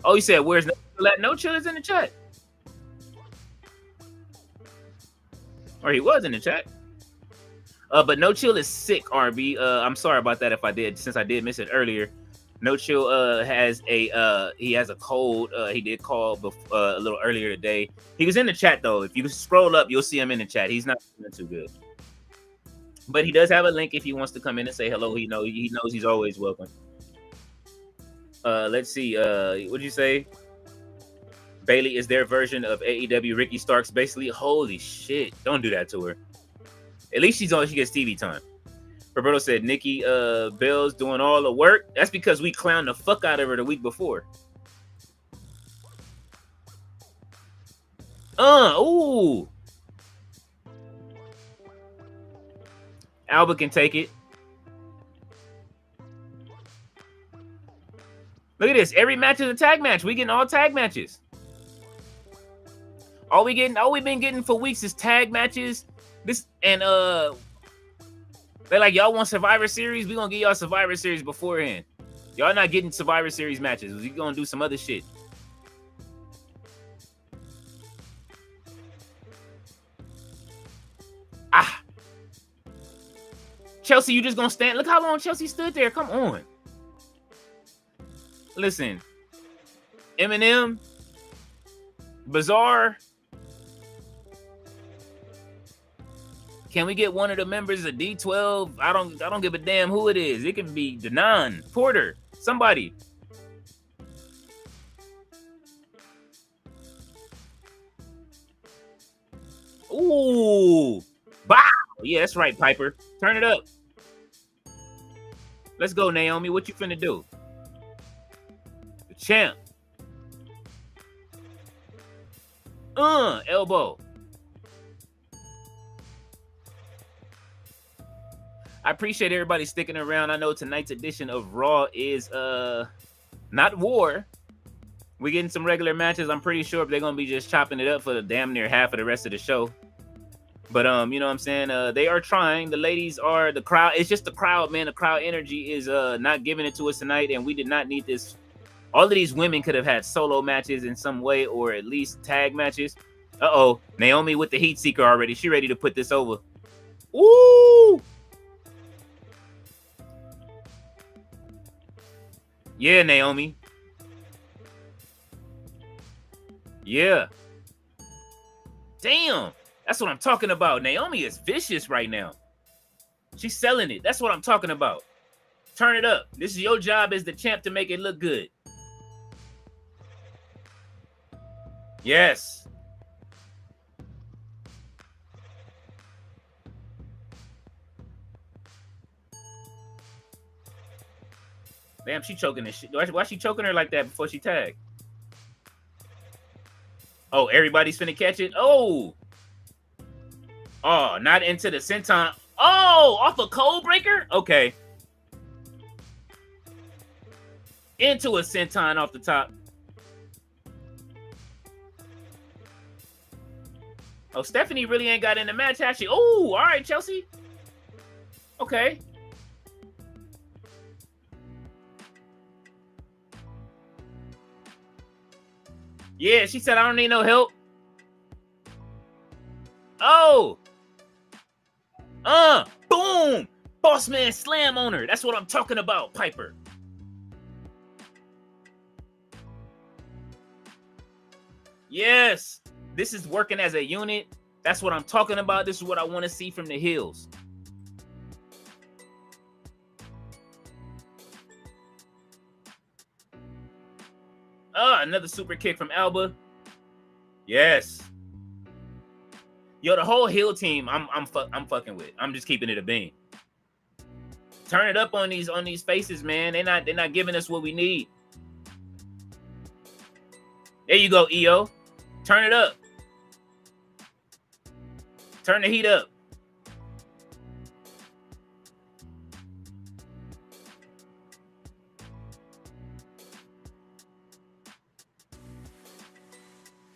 Oh, you said where's no chill is in the chat? Or he was in the chat. But No Chill is sick, RB. I'm sorry about that if I did, since I did miss it earlier. No Chill has a cold. He did call a little earlier today. He was in the chat though. If you scroll up, you'll see him in the chat. He's not feeling too good. But he does have a link if he wants to come in and say hello. He knows he's always welcome. Let's see. What'd you say? Bailey is their version of AEW Ricky Starks, basically. Holy shit. Don't do that to her. At least she gets TV time. Roberto said Nikki Bell's doing all the work. That's because we clowned the fuck out of her the week before. Ooh. Alba can take it. Look at this. Every match is a tag match. We getting all tag matches. All we've been getting for weeks is tag matches. This and they're like, y'all want Survivor Series? We gonna get y'all Survivor Series beforehand. Y'all not getting Survivor Series matches. We gonna do some other shit. Chelsea, you just gonna stand? Look how long Chelsea stood there. Come on. Listen, Eminem, Bizarre. Can we get one of the members of D12? I don't give a damn who it is. It can be Denon, Porter, somebody. Ooh. Wow. Yeah, that's right, Piper. Turn it up. Let's go, Naomi. What you finna do? The champ. Elbow. I appreciate everybody sticking around. I know tonight's edition of Raw is not War. We're getting some regular matches. I'm pretty sure they're gonna be just chopping it up for the damn near half of the rest of the show. But you know what I'm saying? They are trying. The ladies are the crowd. It's just the crowd, man. The crowd energy is not giving it to us tonight, and we did not need this. All of these women could have had solo matches in some way, or at least tag matches. Naomi with the heat seeker already. She ready to put this over. Ooh. Yeah, Naomi. Yeah. Damn. That's what I'm talking about. Naomi is vicious right now. She's selling it. That's what I'm talking about. Turn it up. This is your job as the champ to make it look good. Yes. Damn, she choking this shit. Why she choking her like that before she tagged? Oh, everybody's finna catch it. Oh, not into the senton. Oh, off a cold breaker? Okay. Into a senton off the top. Oh, Stephanie really ain't got in the match, has she? Oh, all right, Chelsea. Okay. Yeah, she said, I don't need no help. Oh. Boom. Boss man slam on her. That's what I'm talking about, Piper. Yes. This is working as a unit. That's what I'm talking about. This is what I want to see from the heels. Another super kick from Alba. Yes. Yo, the whole heel team, I'm fucking with. I'm just keeping it a bean. Turn it up on these faces, man. They're not giving us what we need. There you go, EO. Turn it up. Turn the heat up.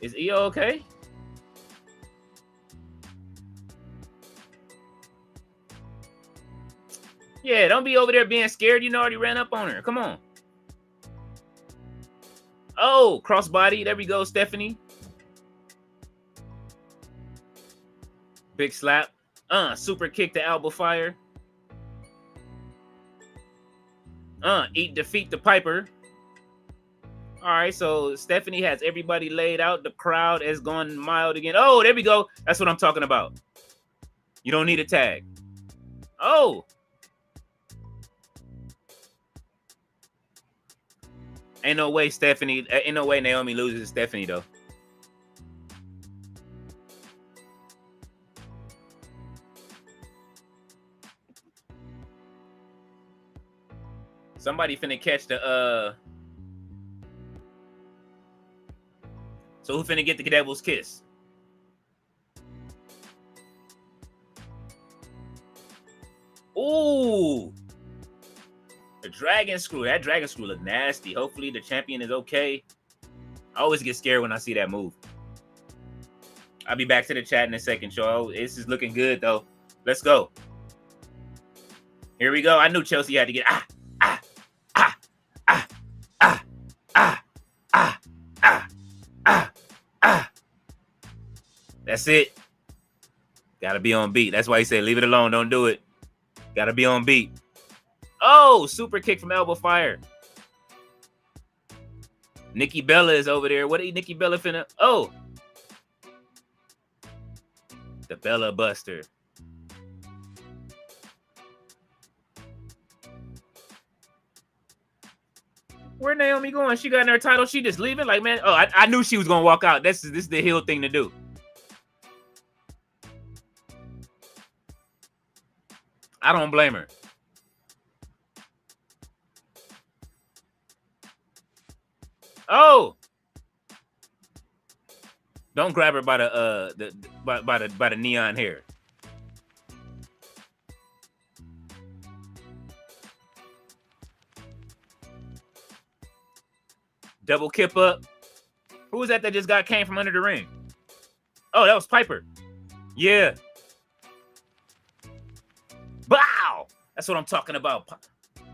Is EO okay? Yeah, don't be over there being scared. You already ran up on her. Come on. Oh, crossbody. There we go, Stephanie. Big slap. Super kick to Alba Fire. Defeat the Piper. All right, so Stephanie has everybody laid out. The crowd has gone mild again. Oh, there we go. That's what I'm talking about. You don't need a tag. Oh. Ain't no way Naomi loses to Stephanie, though. Somebody finna catch the So who finna get the devil's kiss? Ooh. The dragon screw. That dragon screw look nasty. Hopefully the champion is okay. I always get scared when I see that move. I'll be back to the chat in a second, y'all. This is looking good, though. Let's go. Here we go. I knew Chelsea had to get That's it. Gotta be on beat. That's why he said, leave it alone. Don't do it. Gotta be on beat. Oh, super kick from elbow fire. Nikki Bella is over there. What are Nikki Bella finna? Oh. The Bella Buster. Where Naomi going? She got in her title. She just leaving? Like, man. Oh, I knew she was gonna walk out. This is the heel thing to do. I don't blame her. Oh. Don't grab her by the neon hair. Double kip up. Who was that just came from under the ring? Oh, that was Piper. Yeah. Bow! That's what I'm talking about.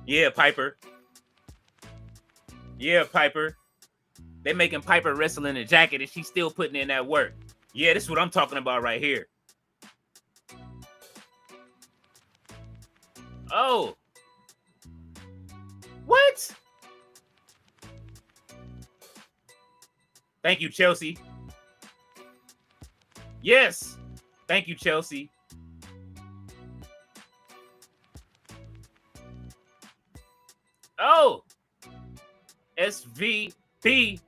Yeah, Piper. Yeah, Piper. They making Piper wrestle in a jacket and she's still putting in that work. Yeah, this is what I'm talking about right here. Oh. What? Thank you, Chelsea. Yes. Thank you, Chelsea. Oh. SVP.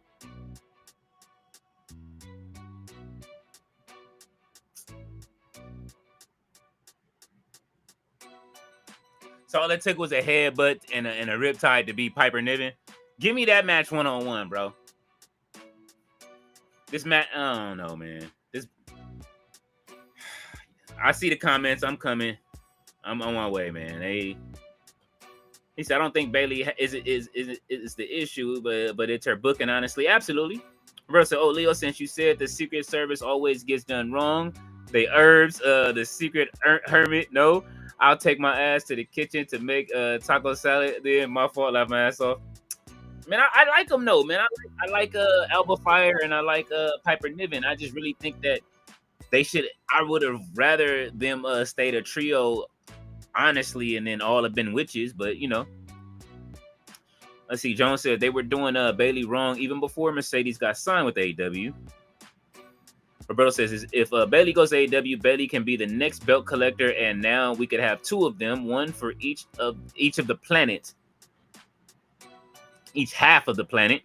So all it took was a headbutt and a riptide to beat Piper Niven. Give me that match one-on-one, bro. This match, I don't know, man. I see the comments. I'm coming. I'm on my way, man. He said, I don't think Bayley is the issue, but it's her booking, honestly. Absolutely. Russell, oh, Leo, since you said the Secret Service always gets done wrong, the herbs, the secret hermit, no. I'll take my ass to the kitchen to make taco salad. Then my fault, laugh my ass off. Man, I like them, though, man. I like Alba Fire and I like Piper Niven. I just really think that they should. I would have rather them stayed a trio, honestly, and then all have been witches. But you know, let's see. Jones said they were doing Bayley wrong even before Mercedes got signed with AEW. Roberto says if Bayley goes to AEW, Bayley can be the next belt collector, and now we could have two of them, one for each of the planets. Each half of the planet.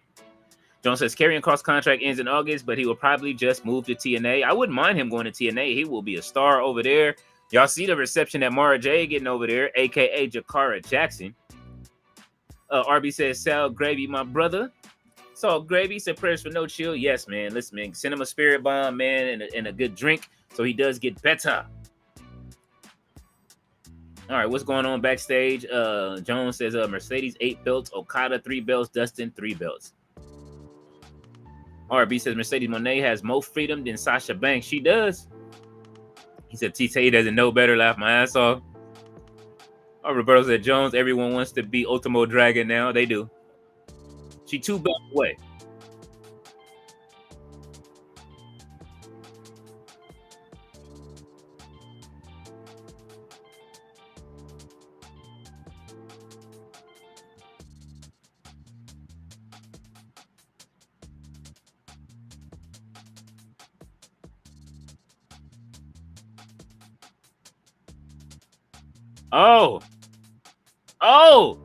Jones says Karrion Kross contract ends in August, but he will probably just move to TNA. I wouldn't mind him going to TNA. He will be a star over there. Y'all see the reception that Mara J getting over there, aka Jakara Jackson. RB says Sal Gravy, my brother. Salt Gravy said prayers for No Chill. Yes, man. Listen, man. Send him a spirit bomb, man, and a good drink so he does get better. All right, what's going on backstage? Jones says Mercedes 8 belts, Okada 3 belts, Dustin 3 belts. RB says Mercedes Moné has more freedom than Sasha Banks. She does. He said TT doesn't know better. Laugh my ass off. Oh, Roberto said Jones, everyone wants to be Ultimo Dragon now. They do. She 2 belts away. Oh. Oh.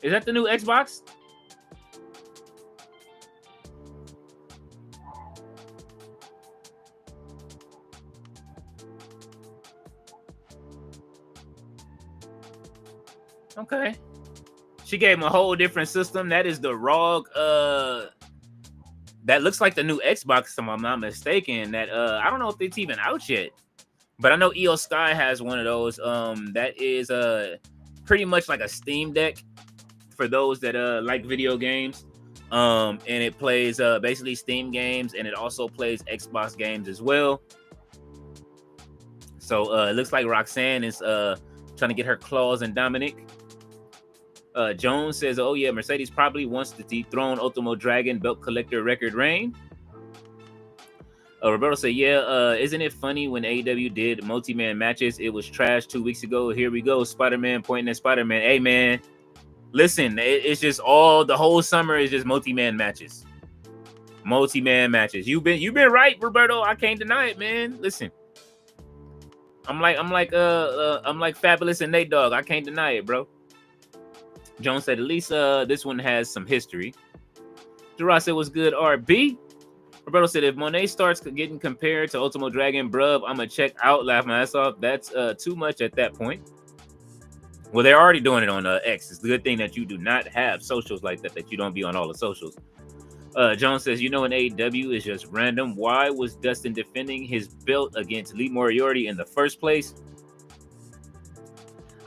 Is that the new Xbox? Okay. She gave him a whole different system. That is the ROG. That looks like the new Xbox, if I'm not mistaken. That I don't know if it's even out yet. But I know EO Sky has one of those. That is pretty much like a Steam Deck for those that like video games. And it plays basically Steam games, and it also plays Xbox games as well. So it looks like Roxanne is trying to get her claws in Dominic. Jones says, "Oh yeah, Mercedes probably wants to dethrone Ultimo Dragon belt collector record reign." Roberto said, "Yeah, isn't it funny when AEW did multi-man matches? It was trash 2 weeks ago. Here we go, Spider-Man pointing at Spider-Man. Hey man, listen, it's just the whole summer is just multi-man matches. Multi-man matches. You've been right, Roberto. I can't deny it, man. Listen, I'm like Fabulous and Nate Dogg. I can't deny it, bro." Jones said, "At least this one has some history." Gerard said, "Was good, RB." Roberto said, "If Monet starts getting compared to Ultimo Dragon, bruv, I'm gonna check out, laugh my ass off. That's too much at that point." Well, they're already doing it on X. It's the good thing that you do not have socials like that you don't be on all the socials. Jones says, "You know, in AEW is just random. Why was Dustin defending his belt against Lee Moriarty in the first place?"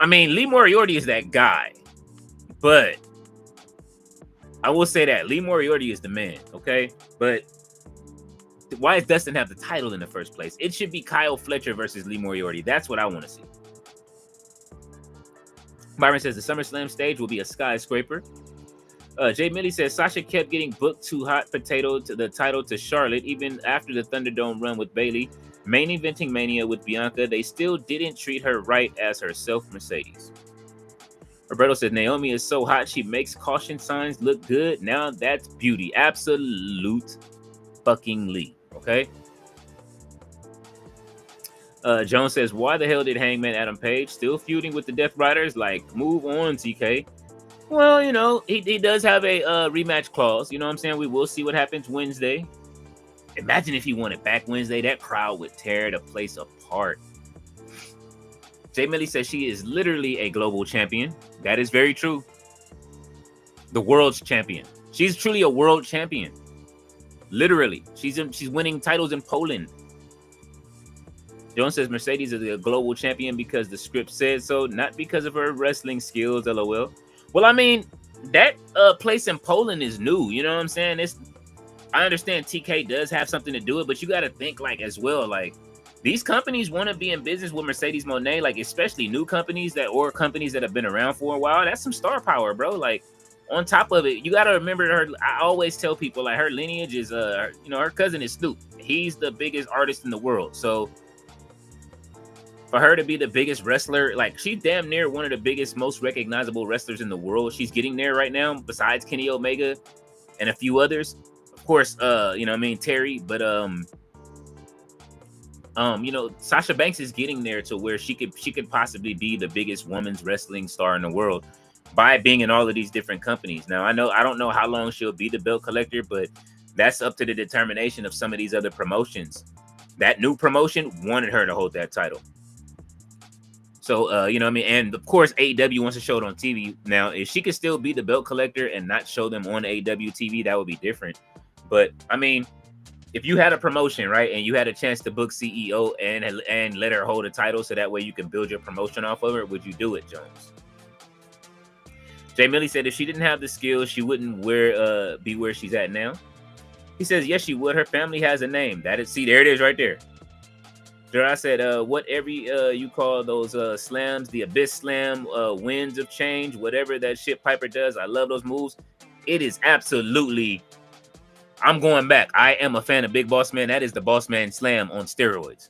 I mean, Lee Moriarty is that guy, but I will say that Lee Moriarty is the man, okay? But why does Dustin have the title in the first place? It should be Kyle Fletcher versus Lee Moriarty. That's what I want to see. Byron says the SummerSlam stage will be a skyscraper. Jay Millie says Sasha kept getting booked too hot potato to the title to Charlotte even after the Thunderdome run with Bayley. Main eventing Mania with Bianca, they still didn't treat her right as herself, Mercedes. Roberto says Naomi is so hot she makes caution signs look good. Now that's beauty. Absolute fucking Lee. Okay. Jones says, "Why the hell did Hangman Adam Page still feuding with the Death Riders? Like, move on, TK." Well, you know, he does have a rematch clause. You know what I'm saying? We will see what happens Wednesday. Imagine if he won it back Wednesday. That crowd would tear the place apart. Jay Millie says she is literally a global champion. That is very true. The world's champion. She's truly a world champion. Literally. She's winning titles in Poland. Jones says Mercedes is a global champion because the script said so, not because of her wrestling skills, LOL. Well, I mean, that place in Poland is new. You know what I'm saying? I understand TK does have something to do it, but you got to think like as well, like these companies want to be in business with Mercedes Moné, like especially new companies or companies that have been around for a while. That's some star power, bro. Like on top of it, you got to remember her. I always tell people like her lineage is, her cousin is Snoop. He's the biggest artist in the world. So for her to be the biggest wrestler, like she's damn near one of the biggest, most recognizable wrestlers in the world. She's getting there right now, besides Kenny Omega and a few others. Of course, Terry, but Sasha Banks is getting there to where she could possibly be the biggest women's wrestling star in the world by being in all of these different companies. Now, I don't know how long she'll be the belt collector, but that's up to the determination of some of these other promotions. That new promotion wanted her to hold that title. So, and of course, AEW wants to show it on TV. Now, if she could still be the belt collector and not show them on AEW TV, that would be different. But, I mean, if you had a promotion, right, and you had a chance to book CEO and let her hold a title so that way you can build your promotion off of her, would you do it, Jones? Jay Millie said if she didn't have the skills, she wouldn't be where she's at now. He says, yes, she would. Her family has a name. There it is right there. Gerard said, whatever you call those slams, the Abyss Slam, Winds of Change, whatever that shit Piper does, I love those moves. It is absolutely, I'm going back. I am a fan of Big Boss Man. That is the Boss Man Slam on steroids.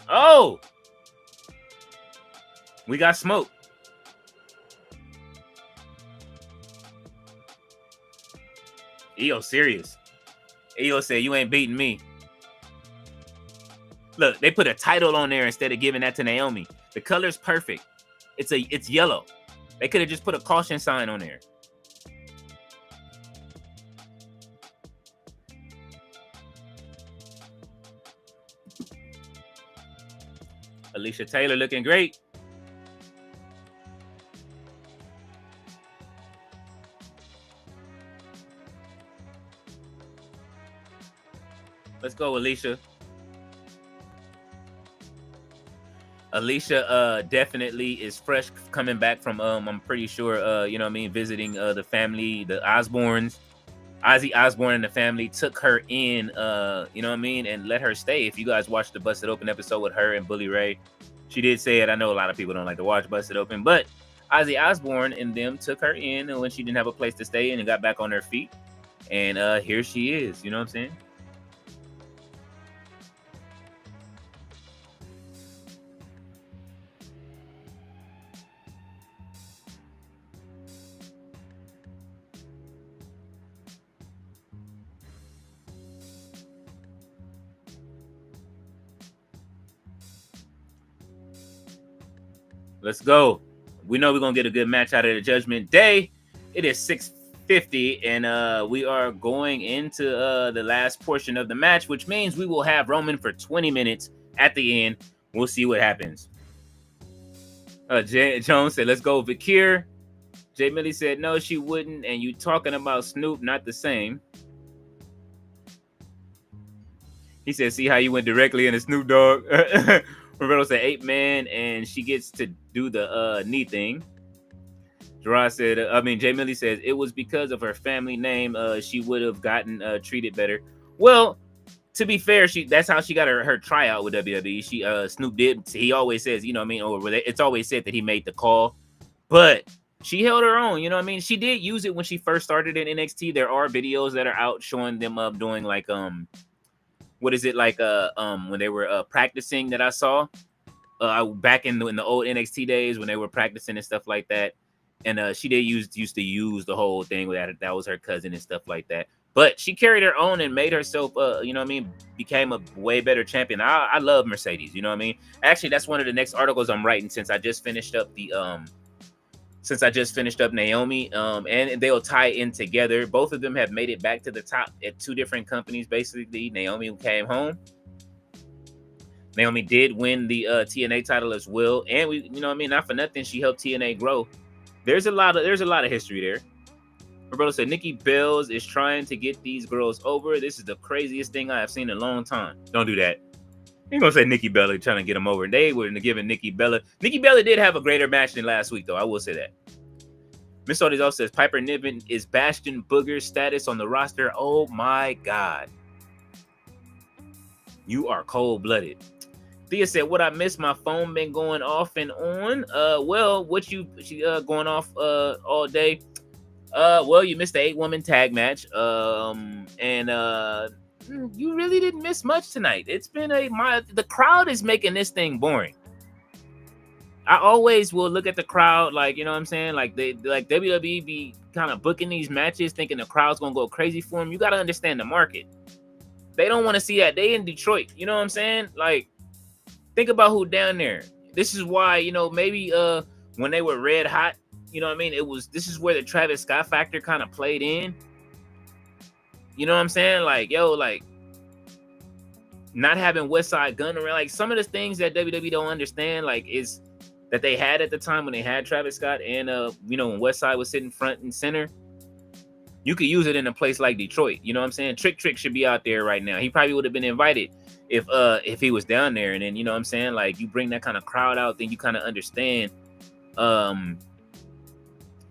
Oh! We got smoke. Io serious. Io said, you ain't beating me. Look, they put a title on there instead of giving that to Naomi. The color's perfect. It's yellow. They could have just put a caution sign on there. Alicia Taylor looking great. Let's go, Alicia. Alicia definitely is fresh coming back from I'm pretty sure you know what I mean, visiting the family, the Osbournes. Ozzy Osbourne and the family took her in, you know what I mean, and let her stay. If you guys watched the Busted Open episode with her and Bully Ray, she did say it. I know a lot of people don't like to watch Busted Open, but Ozzy Osbourne and them took her in when she didn't have a place to stay in and got back on her feet. And here she is, you know what I'm saying? Let's go. We know we're going to get a good match out of the Judgment Day. It is 6:50, and we are going into the last portion of the match, which means we will have Roman for 20 minutes at the end. We'll see what happens. Jones said, let's go, Vaquer. Jay Millie said, no, she wouldn't, and you talking about Snoop, not the same. He said, see how you went directly into Snoop Dogg? Roberto said 8-man, and she gets to do the knee thing. Gerard said, Jay Millie says it was because of her family name. She would have gotten treated better. Well, to be fair, that's how she got her tryout with WWE. Snoop did. He always says, you know what I mean, or it's always said that he made the call, but she held her own. You know what I mean? She did use it when she first started in NXT. There are videos that are out showing them doing like what is it like when they were practicing that I saw back in the old NXT days when they were practicing and stuff like that. And she did used to use the whole thing with that was her cousin and stuff like that. But she carried her own and made herself you know what I mean, became a way better champion. I love Mercedes, you know what I mean? Actually, that's one of the next articles I'm writing since I just finished up Naomi, and they'll tie in together. Both of them have made it back to the top at two different companies. Basically, Naomi came home. Naomi did win the TNA title as well, and we, you know what I mean, not for nothing, she helped TNA grow. There's a lot of history there. Roberto said Nikki Bells is trying to get these girls over. This is the craziest thing I have seen in a long time. Don't do that. Ain't gonna say Nikki Bella trying to get them over. They were giving Nikki Bella. Nikki Bella did have a greater match than last week, though. I will say that. Miss Odis also says Piper Niven is Bastion Booger's status on the roster. Oh my God. You are cold-blooded. Thea said, what I missed, my phone been going off and on. Well, what she going off all day? Well, you missed the 8-woman tag match. And you really didn't miss much tonight. It's been the crowd is making this thing boring. I always will look at the crowd like, you know what I'm saying? Like WWE be kind of booking these matches thinking the crowd's going to go crazy for them. You got to understand the market. They don't want to see that. They in Detroit. You know what I'm saying? Like, think about who down there. This is why, you know, maybe when they were red hot, you know what I mean? This is where the Travis Scott factor kind of played in. You know what I'm saying? Like, yo, like, not having West Side Gun around. Like, some of the things that WWE don't understand, like, is that they had at the time when they had Travis Scott and, you know, when West Side was sitting front and center. You could use it in a place like Detroit. You know what I'm saying? Trick should be out there right now. He probably would have been invited if he was down there. And then, you know what I'm saying? Like, you bring that kind of crowd out, then you kind of understand.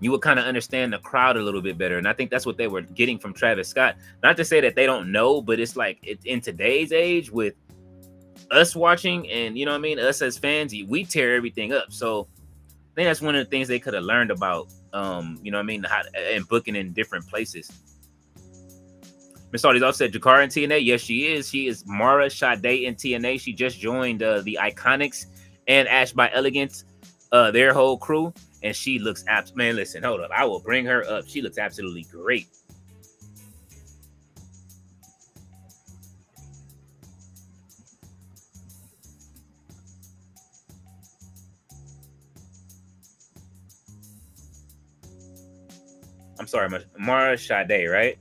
You would kind of understand the crowd a little bit better. And I think that's what they were getting from Travis Scott. Not to say that they don't know, but it's like in today's age with us watching and, you know what I mean, us as fans, we tear everything up. So I think that's one of the things they could have learned about, you know what I mean, and booking in different places. Miss Audie's also said Jakara in TNA. Yes, she is. She is Mara Sade in TNA. She just joined the Iconics and Ash by Elegance. their whole crew, and she looks man, listen, hold up. I will bring her up. She looks absolutely great. I'm sorry, Mara Sade, right?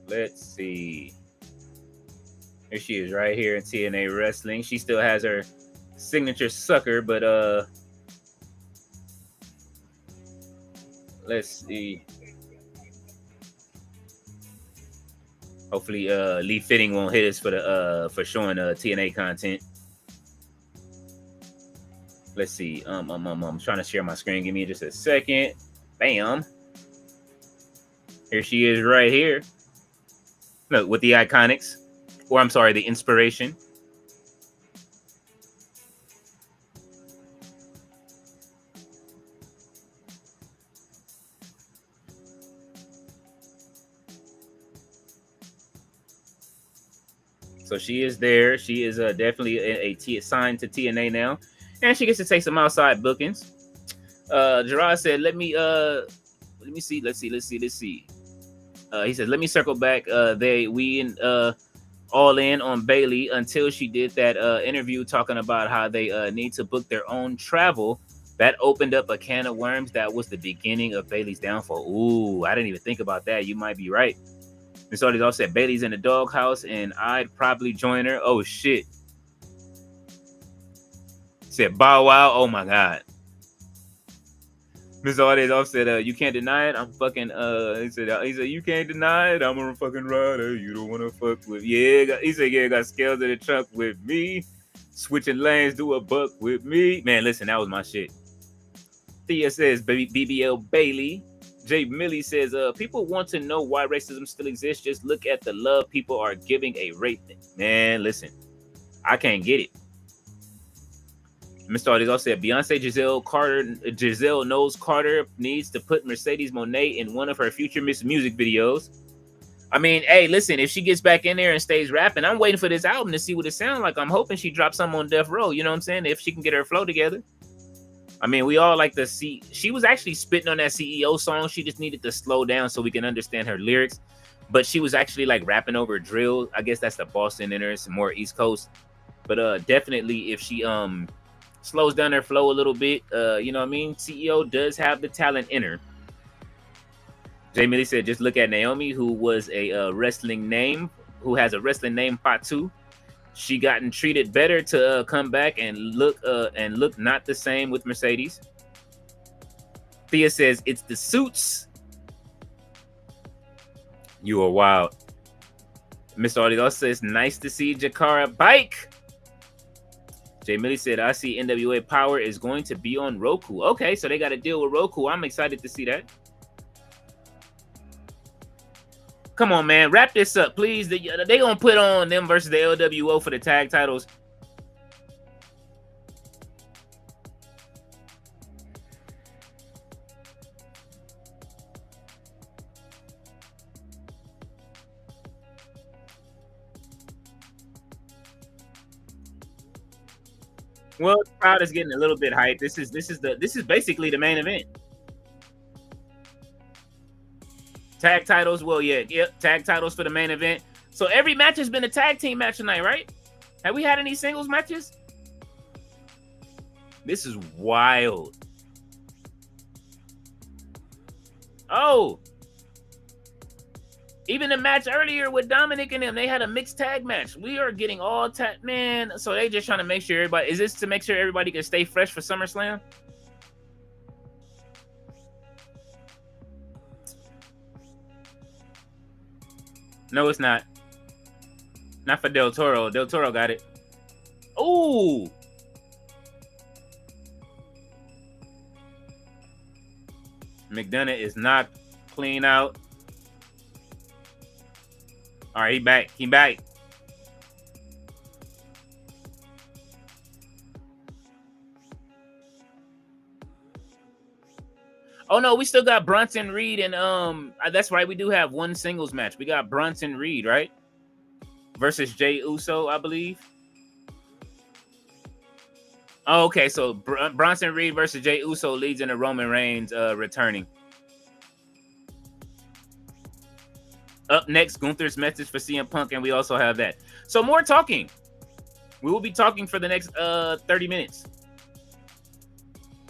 Let's see. Here she is right here in TNA Wrestling. She still has her signature sucker, but let's see. Hopefully Lee Fitting won't hit us for showing TNA content. Let's see. I'm trying to share my screen. Give me just a second. Bam. Here she is right here. Look, with the Iconics. Or I'm sorry, the Inspiration. So she is there. She is definitely signed to TNA now. And she gets to take some outside bookings. Gerard said, let me see. Let's see. He says, let me circle back. We all in on Bayley until she did that interview talking about how they need to book their own travel. That opened up a can of worms. That was the beginning of Bayley's downfall. Ooh, I didn't even think about that. You might be right. Miss Artie's also said Bayley's in the doghouse and I'd probably join her. Oh shit. Said Bow Wow. Oh my god. Miss Artie's also said you can't deny it. I'm fucking he said you can't deny it. I'm a fucking rider. You don't want to fuck with he said got scales in the truck with me. Switching lanes, do a buck with me. Man, listen, that was my shit. Thea says BBL Bayley. Jay Millie says, people want to know why racism still exists. Just look at the love people are giving a rape thing. Man, listen, I can't get it. Mr. Artis also said, Beyonce Giselle knows Carter needs to put Mercedes Moné in one of her future Miss Music videos. I mean, hey, listen, if she gets back in there and stays rapping, I'm waiting for this album to see what it sounds like. I'm hoping she drops something on Death Row. You know what I'm saying? If she can get her flow together. I mean, we all like to see. She was actually spitting on that CEO song. She just needed to slow down so we can understand her lyrics. But she was actually like rapping over drill. I guess that's the Boston in her, some more East Coast. But definitely, if she slows down her flow a little bit, you know what I mean? CEO does have the talent in her. Jay Millie said, just look at Naomi, who was a wrestling name, who has a wrestling name, Fatu. She gotten treated better to come back and look not the same with Mercedes. Thea says it's the suits. You are wild. Mr. Artie also says nice to see Jakara bike. Jay Millie said I see NWA Power is going to be on Roku. Okay, so they got to deal with Roku. I'm excited to see that. Come on, man. Wrap this up, please. They gonna put on them versus the LWO for the tag titles. Well, the crowd is getting a little bit hyped. This is basically the main event. Tag titles, well, yep, tag titles for the main event. So every match has been a tag team match tonight, right? Have we had any singles matches? This is wild. Oh, even the match earlier with Dominic and them, they had a mixed tag match. We are getting all tag, man. So they just trying to make sure everybody, is this to make sure everybody can stay fresh for SummerSlam? No, it's not. Not for Del Toro. Del Toro got it. Ooh. McDonagh is knocked clean out. All right, he back. He back. Oh no, we still got Bronson Reed and that's right. We do have one singles match. We got Bronson Reed, right? Versus Jey Uso, I believe. Oh, okay, so Bronson Reed versus Jey Uso leads into Roman Reigns returning. Up next, Gunther's message for CM Punk, and we also have that. So more talking. We will be talking for the next 30 minutes.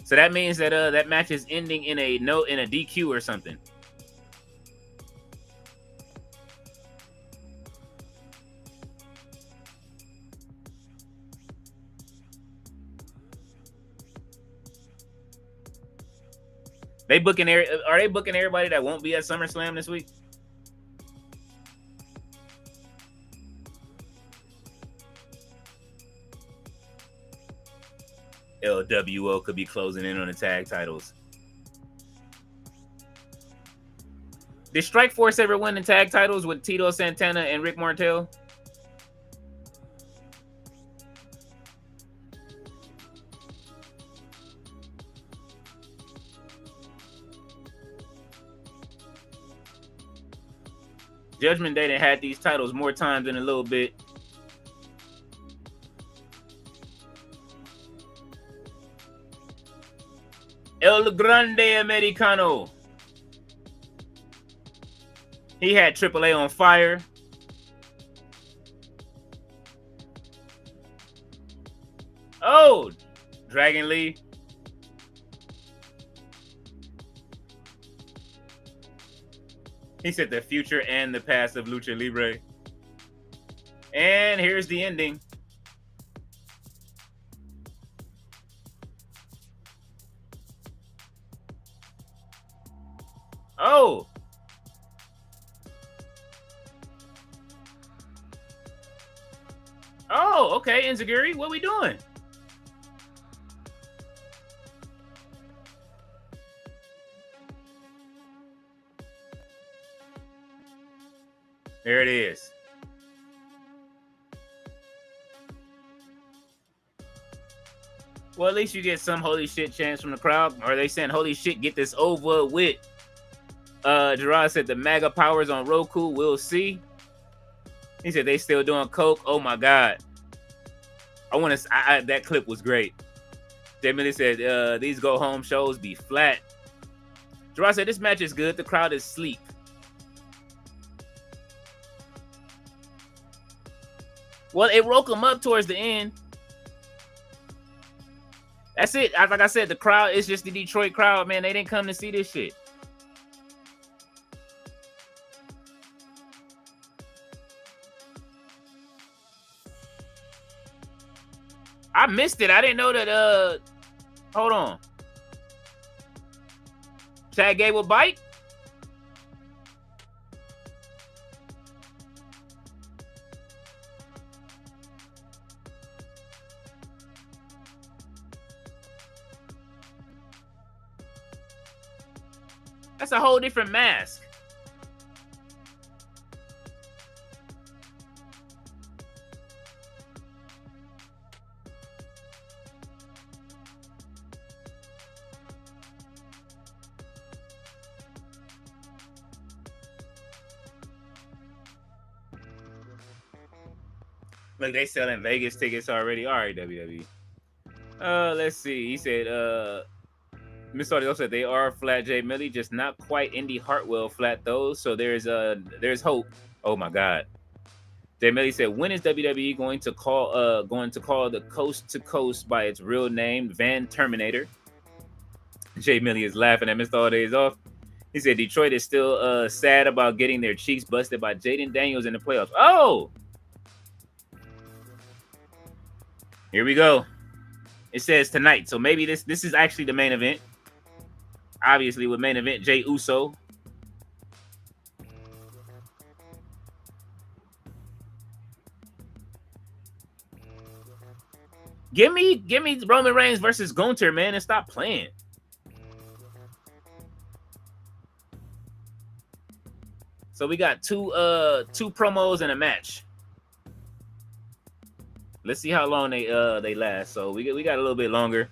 So that means that that match is ending in a DQ or something. Are they booking everybody that won't be at SummerSlam this week? LWO could be closing in on the tag titles. Did Strikeforce ever win the tag titles with Tito Santana and Rick Martel? Judgment Day had these titles more times than a little bit. El Grande Americano. He had AAA on fire. Oh, Dragon Lee. He said the future and the past of Lucha Libre. And here's the ending. Oh. Oh, okay, Enziguri, what we doing? There it is. Well, at least you get some holy shit chants from the crowd. Or are they saying, holy shit, get this over with? Gerard said the MAGA powers on Roku. We'll see. He said they still doing coke. Oh my god. That clip was great. Jay Millie said these go home shows be flat. Gerard said this match is good. The crowd is sleep. Well, it woke them up towards the end. That's it. Like I said, the crowd is just the Detroit crowd, man. They didn't come to see this shit. I missed it. I didn't know that. Hold on. Chad Gable bite? That's a whole different mask. Look, they selling Vegas tickets already. All right, WWE. Let's see. He said, Miss Audio said they are flat, Jay Millie, just not quite Indy Hartwell flat though. So there's hope. Oh my God. Jay Millie said, when is WWE going to call the Coast to Coast by its real name, Van Terminator? Jay Millie is laughing at Mr. All Days Off. He said Detroit is still sad about getting their cheeks busted by Jaden Daniels in the playoffs. Oh, here we go. It says tonight, so maybe this is actually the main event. Obviously, with main event Jey Uso. Give me Roman Reigns versus Gunther, man, and stop playing. So we got two promos and a match. Let's see how long they last. So we got a little bit longer.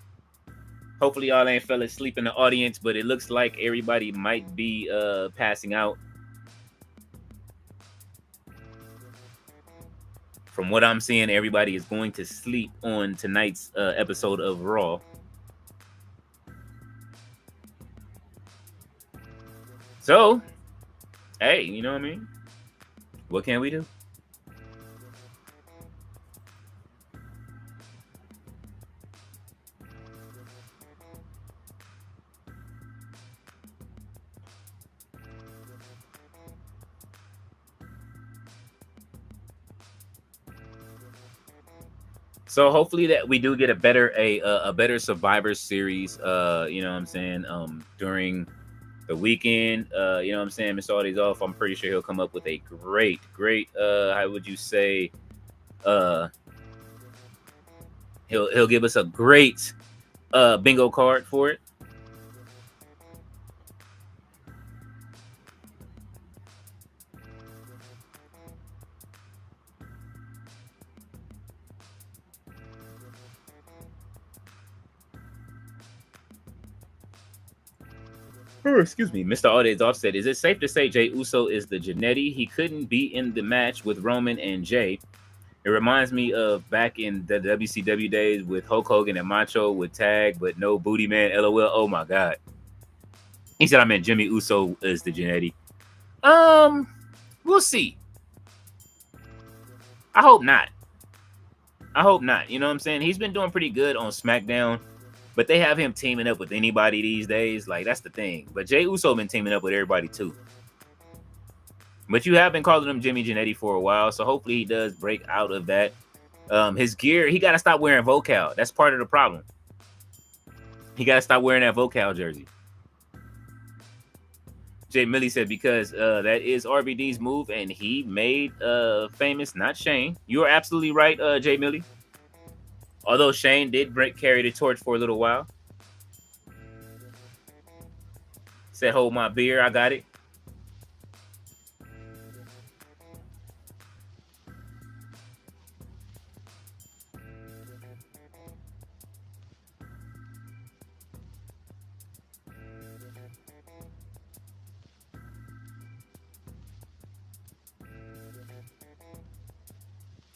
Hopefully y'all ain't fell asleep in the audience, but it looks like everybody might be passing out. From what I'm seeing, everybody is going to sleep on tonight's episode of Raw. So, hey, you know what I mean? What can we do? So hopefully that we do get a better Survivor Series. You know what I'm saying? During the weekend, you know what I'm saying? Miss Audie's off. I'm pretty sure he'll come up with a great. How would you say? He'll give us a great bingo card for it. Oh, excuse me, Mr. Audie's offset. Is it safe to say Jey Uso is the Jannetty? He couldn't be in the match with Roman and Jey. It reminds me of back in the WCW days with Hulk Hogan and Macho with tag, but no booty man. LOL. Oh my god. He said I meant Jimmy Uso is the Jannetty. We'll see. I hope not. You know what I'm saying? He's been doing pretty good on SmackDown, but they have him teaming up with anybody these days. Like, that's the thing. But Jey Uso been teaming up with everybody too. But you have been calling him Jimmy Jannetty for a while, so hopefully he does break out of that. His gear, he got to stop wearing Vocal. That's part of the problem. He got to stop wearing that Vocal jersey. Jay Millie said because that is RVD's move, and he made famous, not Shane. You are absolutely right, Jay Millie. Although Shane did carry the torch for a little while. Said, hold my beer, I got it.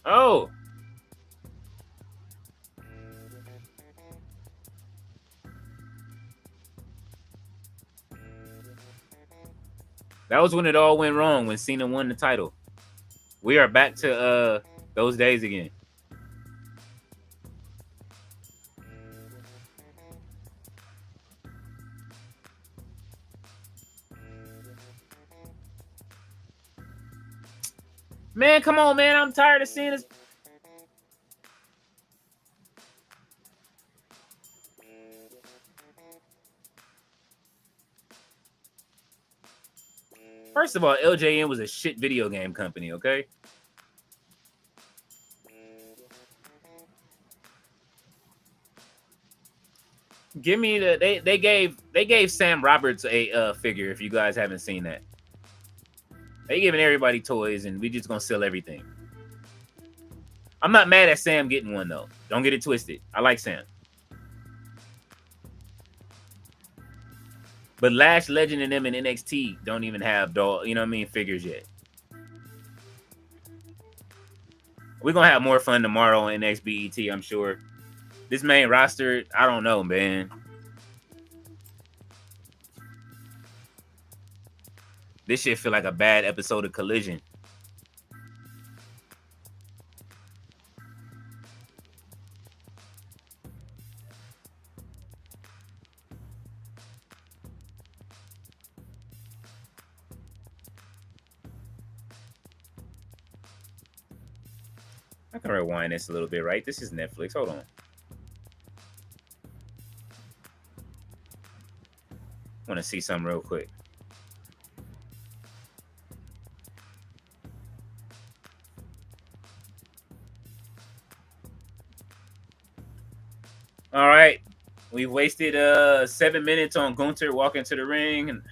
Oh. That was when it all went wrong, when Cena won the title. We are back to those days again. Man, come on, man. I'm tired of seeing this. First of all, LJN was a shit video game company, okay? Give me the they gave Sam Roberts a figure. If you guys haven't seen that, they giving everybody toys, and we just gonna sell everything. I'm not mad at Sam getting one though. Don't get it twisted. I like Sam, but Lash Legend and them in NXT don't even have doll. You know what I mean? Figures yet. We're gonna have more fun tomorrow in NXBET, I'm sure. This main roster, I don't know, man. This shit feel like a bad episode of Collision. I can rewind this a little bit, right? This is Netflix. Hold on. I want to see something real quick. All right. We've wasted 7 minutes on Gunther walking to the ring. And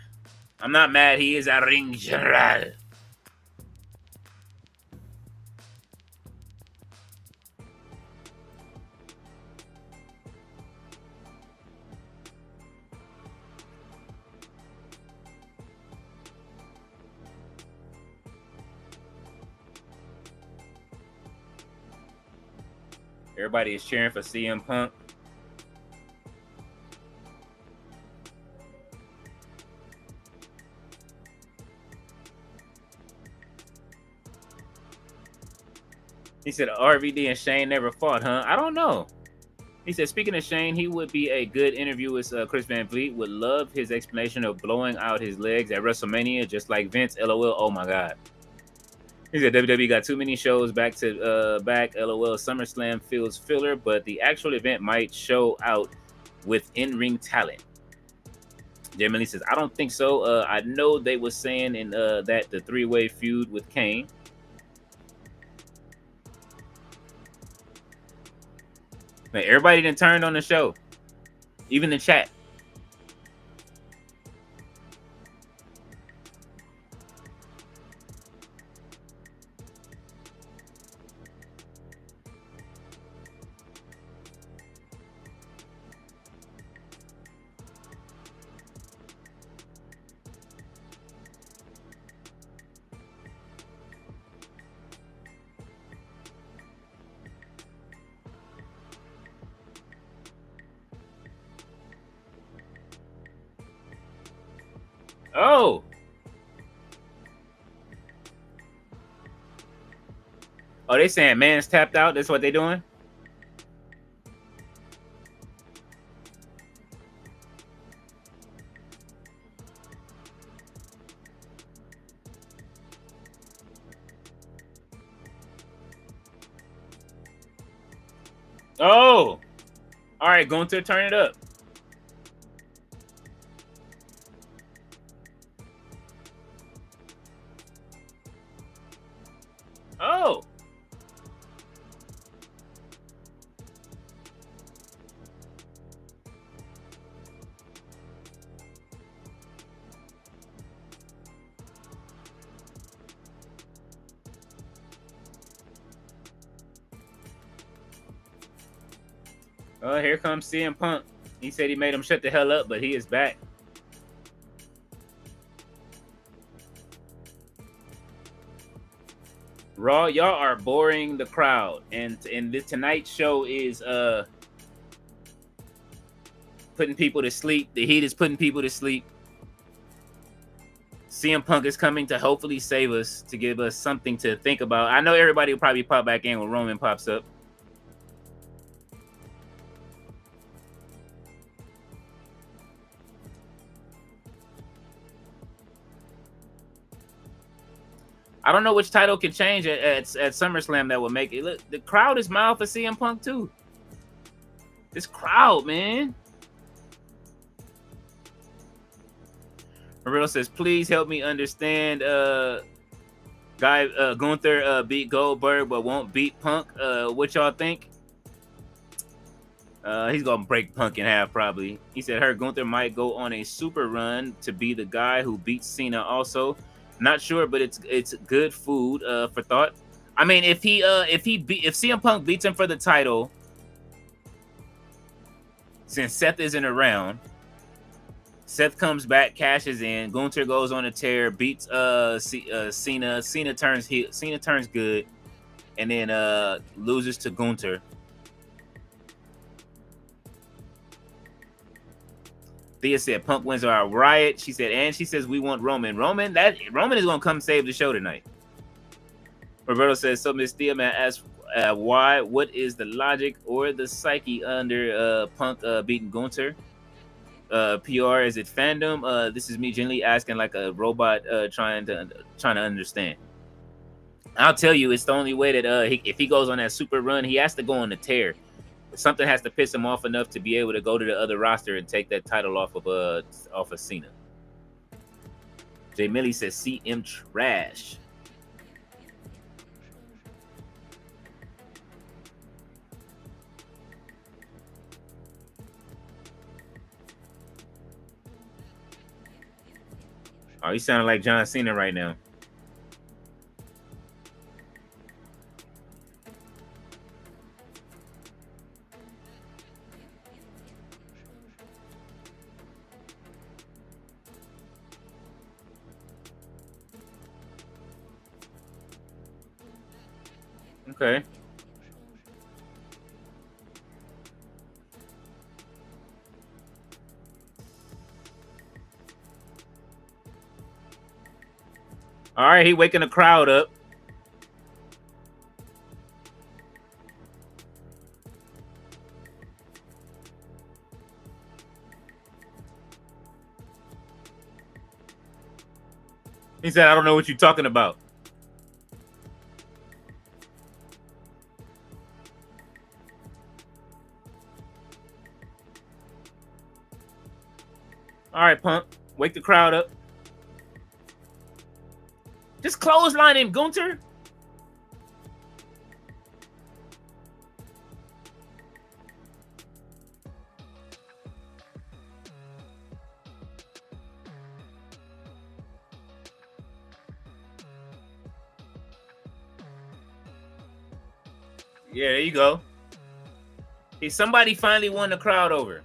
I'm not mad. He is a ring general. Everybody is cheering for CM Punk. He said RVD and Shane never fought, huh? I don't know. He said, speaking of Shane, he would be a good interview with Chris Van Vliet. Would love his explanation of blowing out his legs at WrestleMania, just like Vince. LOL. Oh my God. He said WWE got too many shows back to back. LOL. SummerSlam feels filler, but the actual event might show out with in-ring talent. Jamie says, I don't think so. I know they were saying in that the three-way feud with Kane. Man, everybody done turned on the show, even the chat. Oh. Oh, they saying man's tapped out. That's what they doing? Oh. All right, Gunther, turn it up. Oh. Oh, here comes CM Punk. He said he made him shut the hell up, but he is back. Raw, y'all are boring the crowd, and this tonight's show is putting people to sleep. The heat is putting people to sleep. CM Punk is coming to hopefully save us, to give us something to think about. I know everybody will probably pop back in when Roman pops up. I don't know which title can change at SummerSlam that will make it. Look, the crowd is mild for CM Punk too. This crowd, man. Marino says, please help me understand. Gunther beat Goldberg but won't beat Punk. What y'all think? He's gonna break Punk in half probably. He said, Gunther might go on a super run to be the guy who beats Cena also. Not sure, but it's good food for thought. I mean, if CM Punk beats him for the title, since Seth isn't around, Seth comes back, cashes in. Gunther goes on a tear, beats Cena. Cena turns good, and then loses to Gunther. Thea said Punk wins our riot. She said, and she says we want Roman. Roman is gonna come save the show tonight. Roberto says, so Miss Thea man asks why? What is the logic or the psyche under Punk beating Gunther? PR, is it fandom? This is me gently asking like a robot trying to understand. I'll tell you, it's the only way that if he goes on that super run, he has to go on the tear. Something has to piss him off enough to be able to go to the other roster and take that title off of Cena. Jay Millie says CM trash. Oh, he sounding like John Cena right now. Okay. All right, he waking the crowd up. He said, I don't know what you're talking about. All right, Punk, wake the crowd up. Just clothesline him, Gunther. Yeah, there you go. Hey, somebody finally won the crowd over.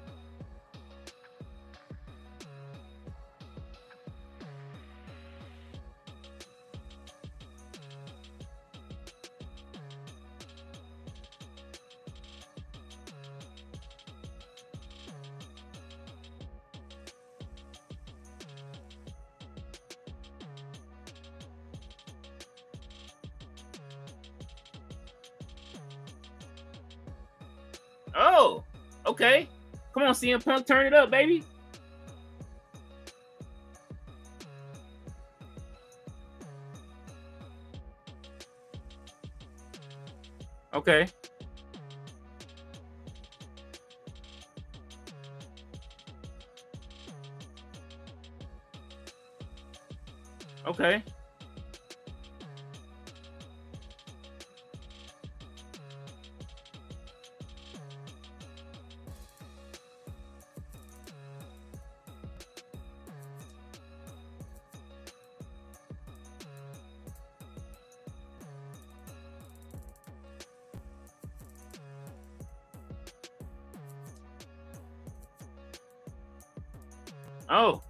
Oh, okay. Come on, CM Punk, turn it up, baby. Okay. Okay. Oh.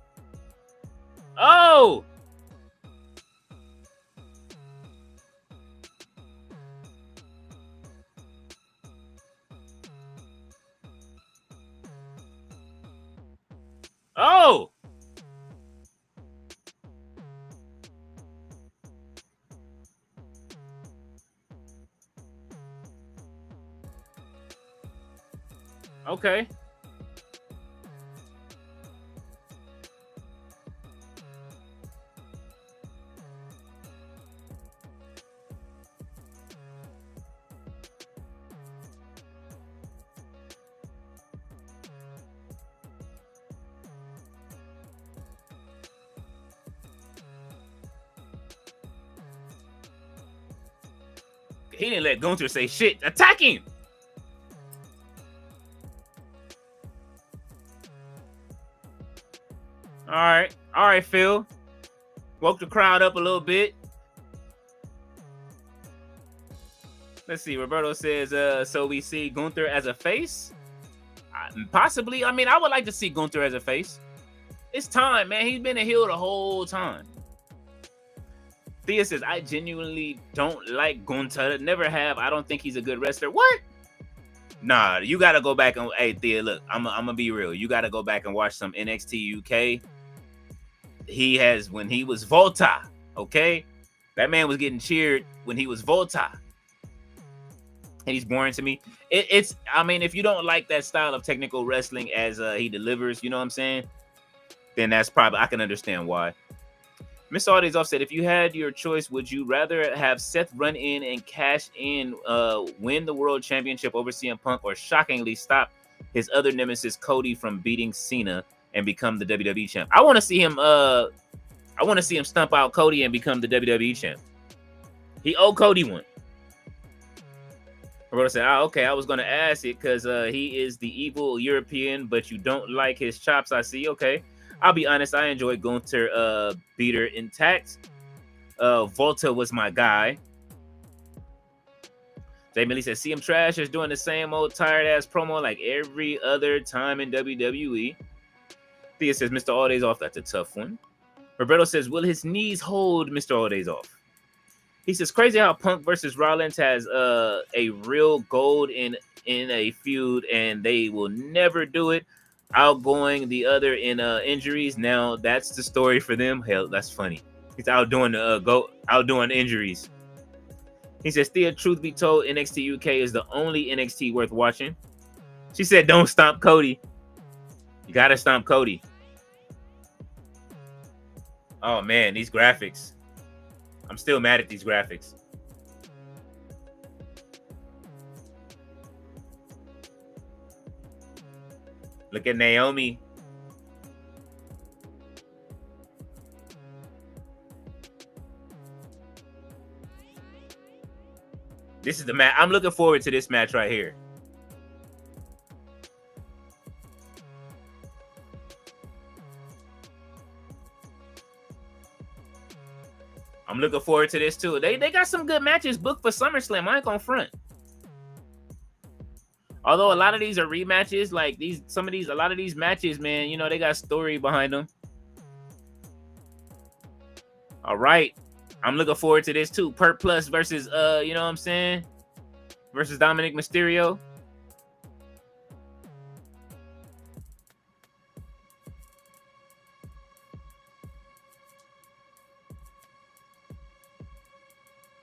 Oh. Oh. Okay. He didn't let Gunther say shit. Attack him. All right, Phil. Woke the crowd up a little bit. Let's see. Roberto says, so we see Gunther as a face? Possibly. I mean, I would like to see Gunther as a face. It's time, man. He's been a heel the whole time. Thea says, I genuinely don't like Gunther. Never have. I don't think he's a good wrestler. What? Nah, you got to go back and... Hey, Thea, look. I'm going to be real. You got to go back and watch some NXT UK. He has... When he was Volta, okay? That man was getting cheered when he was Volta. And he's boring to me. It's... I mean, if you don't like that style of technical wrestling as he delivers, you know what I'm saying? Then that's probably... I can understand why. Miss Audi's offset. If you had your choice, would you rather have Seth run in and cash in, win the world championship over CM Punk, or shockingly stop his other nemesis Cody from beating Cena and become the WWE champ? I want to see him. I want to see him stump out Cody and become the WWE champ. He owed Cody one. Roberto said, okay, I was going to ask it because he is the evil European, but you don't like his chops, I see. Okay. I'll be honest, I enjoyed Gunther beater intact. Volta was my guy. Jay Millie says, CM Trash is doing the same old tired-ass promo like every other time in WWE. Thea says, Mr. All Days Off, that's a tough one. Roberto says, will his knees hold Mr. All Days Off? He says, crazy how Punk versus Rollins has a real gold in a feud, and they will never do it. Outgoing the other in injuries. Now that's the story for them. Hell, that's funny. He's outdoing injuries. He says, Thea, truth be told, NXT UK is the only NXT worth watching. She said, don't stomp Cody. You gotta stomp Cody. Oh man, these graphics. I'm still mad at these graphics. Look at Naomi. This is the match. I'm looking forward to this match right here. I'm looking forward to this too. They got some good matches booked for SummerSlam. I ain't gonna front. Although a lot of these are rematches, like a lot of these matches, man, you know, they got story behind them. All right. I'm looking forward to this too. Perk Plus versus you know what I'm saying? Versus Dominic Mysterio.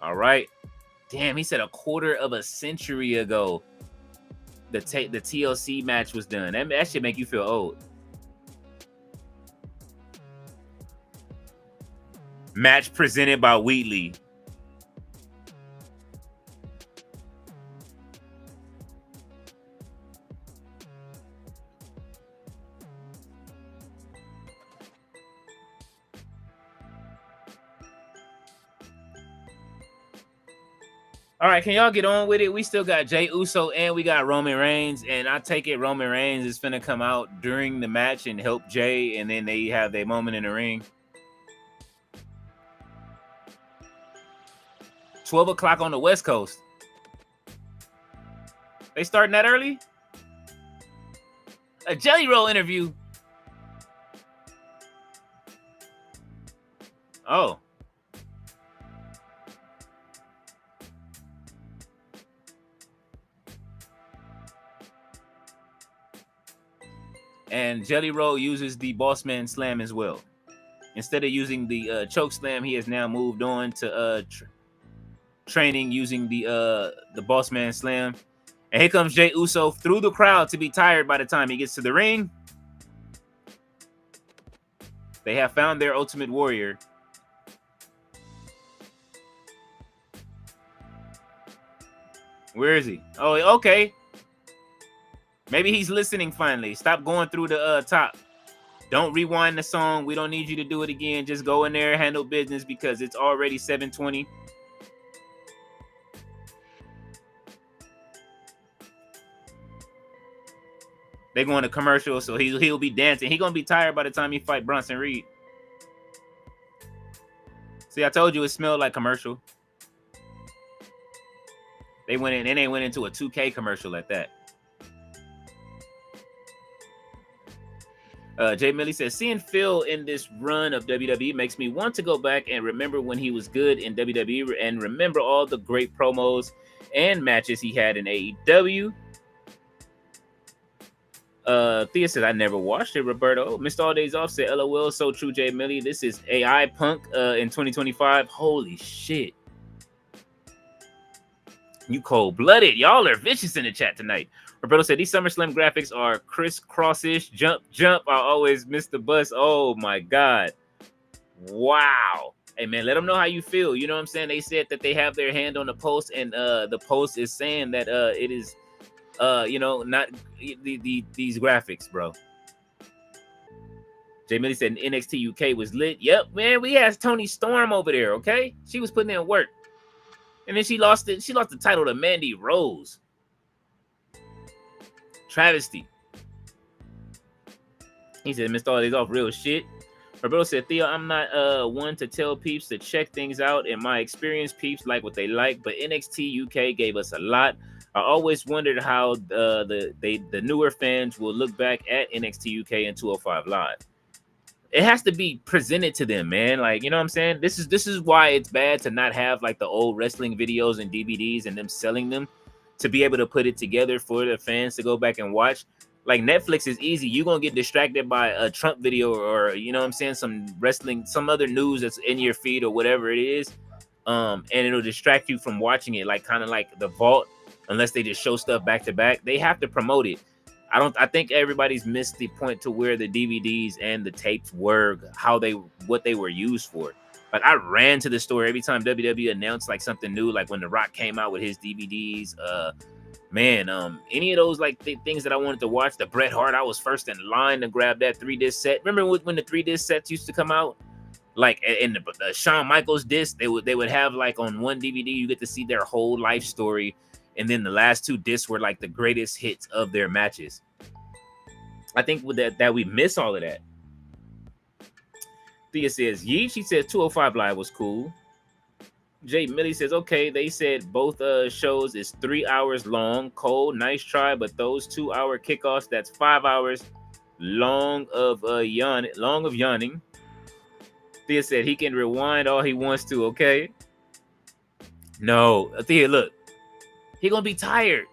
All right. Damn, he said a quarter of a century ago the TLC match was done. That should make you feel old. Match presented by Wheatley. All right, can y'all get on with it? We still got Jey Uso and we got Roman Reigns, and I take it Roman Reigns is finna come out during the match and help Jey, and then they have their moment in the ring. 12 o'clock on the West Coast. They starting that early? A Jelly Roll interview. Oh. And Jelly Roll uses the Bossman Slam as well. Instead of using the choke slam, he has now moved on to training using the Bossman Slam. And here comes Jey Uso through the crowd to be tired by the time he gets to the ring. They have found their Ultimate Warrior. Where is he? Oh, okay. Maybe he's listening finally. Stop going through the top. Don't rewind the song. We don't need you to do it again. Just go in there, handle business because it's already 7:20. They're going to commercial, so he'll be dancing. He's going to be tired by the time he fight Bronson Reed. See, I told you it smelled like commercial. They went into a 2K commercial at that. Jay Millie says, seeing Phil in this run of WWE makes me want to go back and remember when he was good in WWE and remember all the great promos and matches he had in AEW. Thea says, I never watched it, Roberto. Missed all days off, said, LOL, so true, Jay Millie. This is AI Punk in 2025. Holy shit. You cold-blooded. Y'all are vicious in the chat tonight. Roberto said, these SummerSlam graphics are crisscrossish. Jump. I always miss the bus. Oh, my God. Wow. Hey, man, let them know how you feel. You know what I'm saying? They said that they have their hand on the post, and the post is saying that it is, you know, not these graphics, bro. Jay Millie said NXT UK was lit. Yep, man, we had Toni Storm over there, okay? She was putting in work. And then she lost it. She lost the title to Mandy Rose. Travesty. He said, missed all these off real shit. Roberto said, Theo, I'm not one to tell peeps to check things out. In my experience, peeps like what they like, but NXT UK gave us a lot. I always wondered how the newer fans will look back at NXT UK and 205 Live. It has to be presented to them, man. Like, you know what I'm saying? This is why it's bad to not have like the old wrestling videos and DVDs and them selling them to be able to put it together for the fans to go back and watch. Like Netflix is easy. You're gonna get distracted by a Trump video or you know what I'm saying, some wrestling, some other news that's in your feed or whatever it is. And it'll distract you from watching it, like kind of like the vault, unless they just show stuff back to back. They have to promote it. I think everybody's missed the point to where the DVDs and the tapes were what they were used for. Like I ran to the store every time WWE announced like something new, like when The Rock came out with his DVDs. Any of those like things that I wanted to watch, the Bret Hart, I was first in line to grab that 3-disc set. Remember when the 3-disc sets used to come out? Like in the Shawn Michaels disc, they would have like on one DVD, you get to see their whole life story. And then the last 2 discs were like the greatest hits of their matches. I think with that we miss all of that. Thea says, Yee, she says 205 Live was cool. Jay Millie says, okay, they said both shows is 3 hours long. Cole, nice try, but those 2-hour kickoffs, that's 5 hours long of yawning. Thea said he can rewind all he wants to, okay? No, Thea, look. He gonna be tired.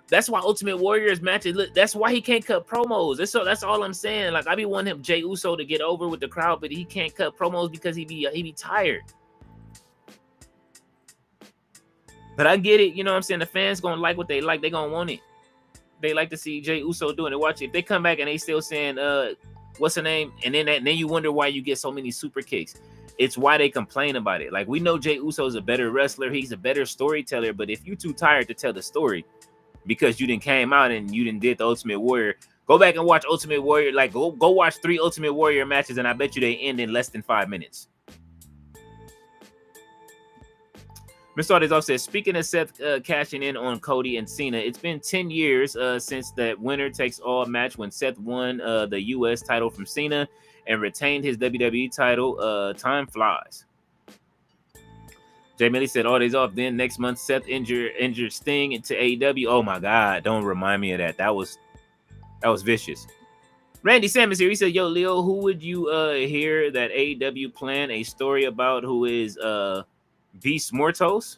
That's why Ultimate Warrior's matches. Look, that's why he can't cut promos. That's all I'm saying. Like I be wanting him, Jey Uso, to get over with the crowd, but he can't cut promos because he be tired. But I get it. You know what I'm saying? The fans gonna like what they like. They gonna want it. They like to see Jey Uso doing it. Watch it. If they come back and they still saying what's the name, and then you wonder why you get so many super kicks. It's why they complain about it. Like we know Jey Uso is a better wrestler. He's a better storyteller. But if you too tired to tell the story because you didn't came out and you didn't did the Ultimate Warrior, go back and watch Ultimate Warrior. Like go watch 3 Ultimate Warrior matches, and I bet you they end in less than 5 minutes. Mr. Artis says, speaking of Seth cashing in on Cody and Cena, it's been 10 years since that winner takes all match when Seth won the U.S. title from Cena and retained his WWE title. Time flies. Jay Millie said, all days off. Then next month, Seth injured Sting into AEW. Oh my God, don't remind me of that. That was vicious. Randy Sammons here. He said, yo, Leo, who would you hear that AEW plan a story about who is Beast Mortos?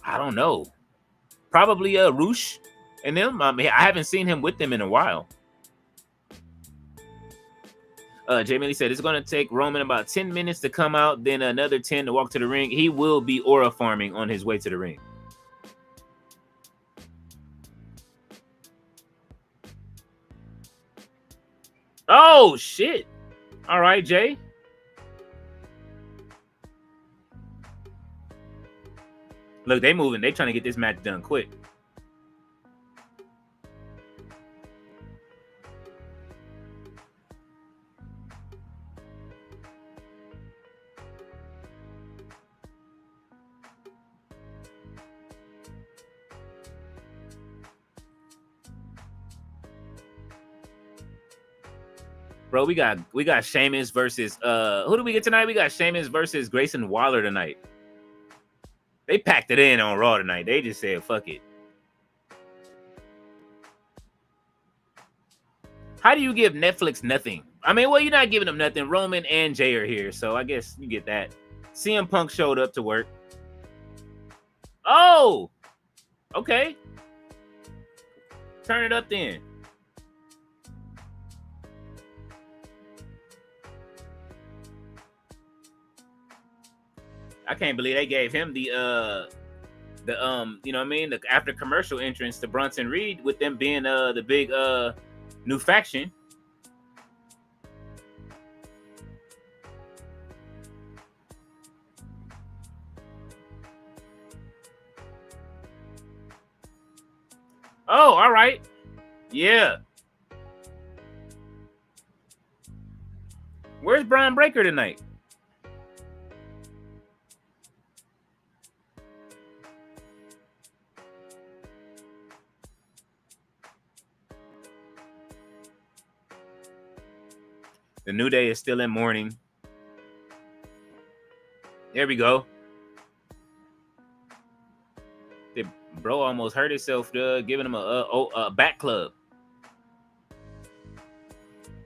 I don't know. Probably Roosh and them. I haven't seen him with them in a while. Jay Millie said it's going to take Roman about 10 minutes to come out, then another 10 to walk to the ring. He will be aura farming on his way to the ring. Oh, shit. All right, Jay. Look, they moving. They trying to get this match done quick. Bro, we got Sheamus versus who do we get tonight? We got Sheamus versus Grayson Waller tonight. They packed it in on Raw tonight. They just said, fuck it. How do you give Netflix nothing? I mean, well, you're not giving them nothing. Roman and Jay are here, so I guess you get that. CM Punk showed up to work. Oh! Okay. Turn it up then. I can't believe they gave him the you know what I mean, the after commercial entrance to Bronson Reed with them being the big new faction. Oh, all right. Yeah. Where's Brian Breaker tonight? The New Day is still in mourning. There we go. The bro almost hurt himself, giving him a back club.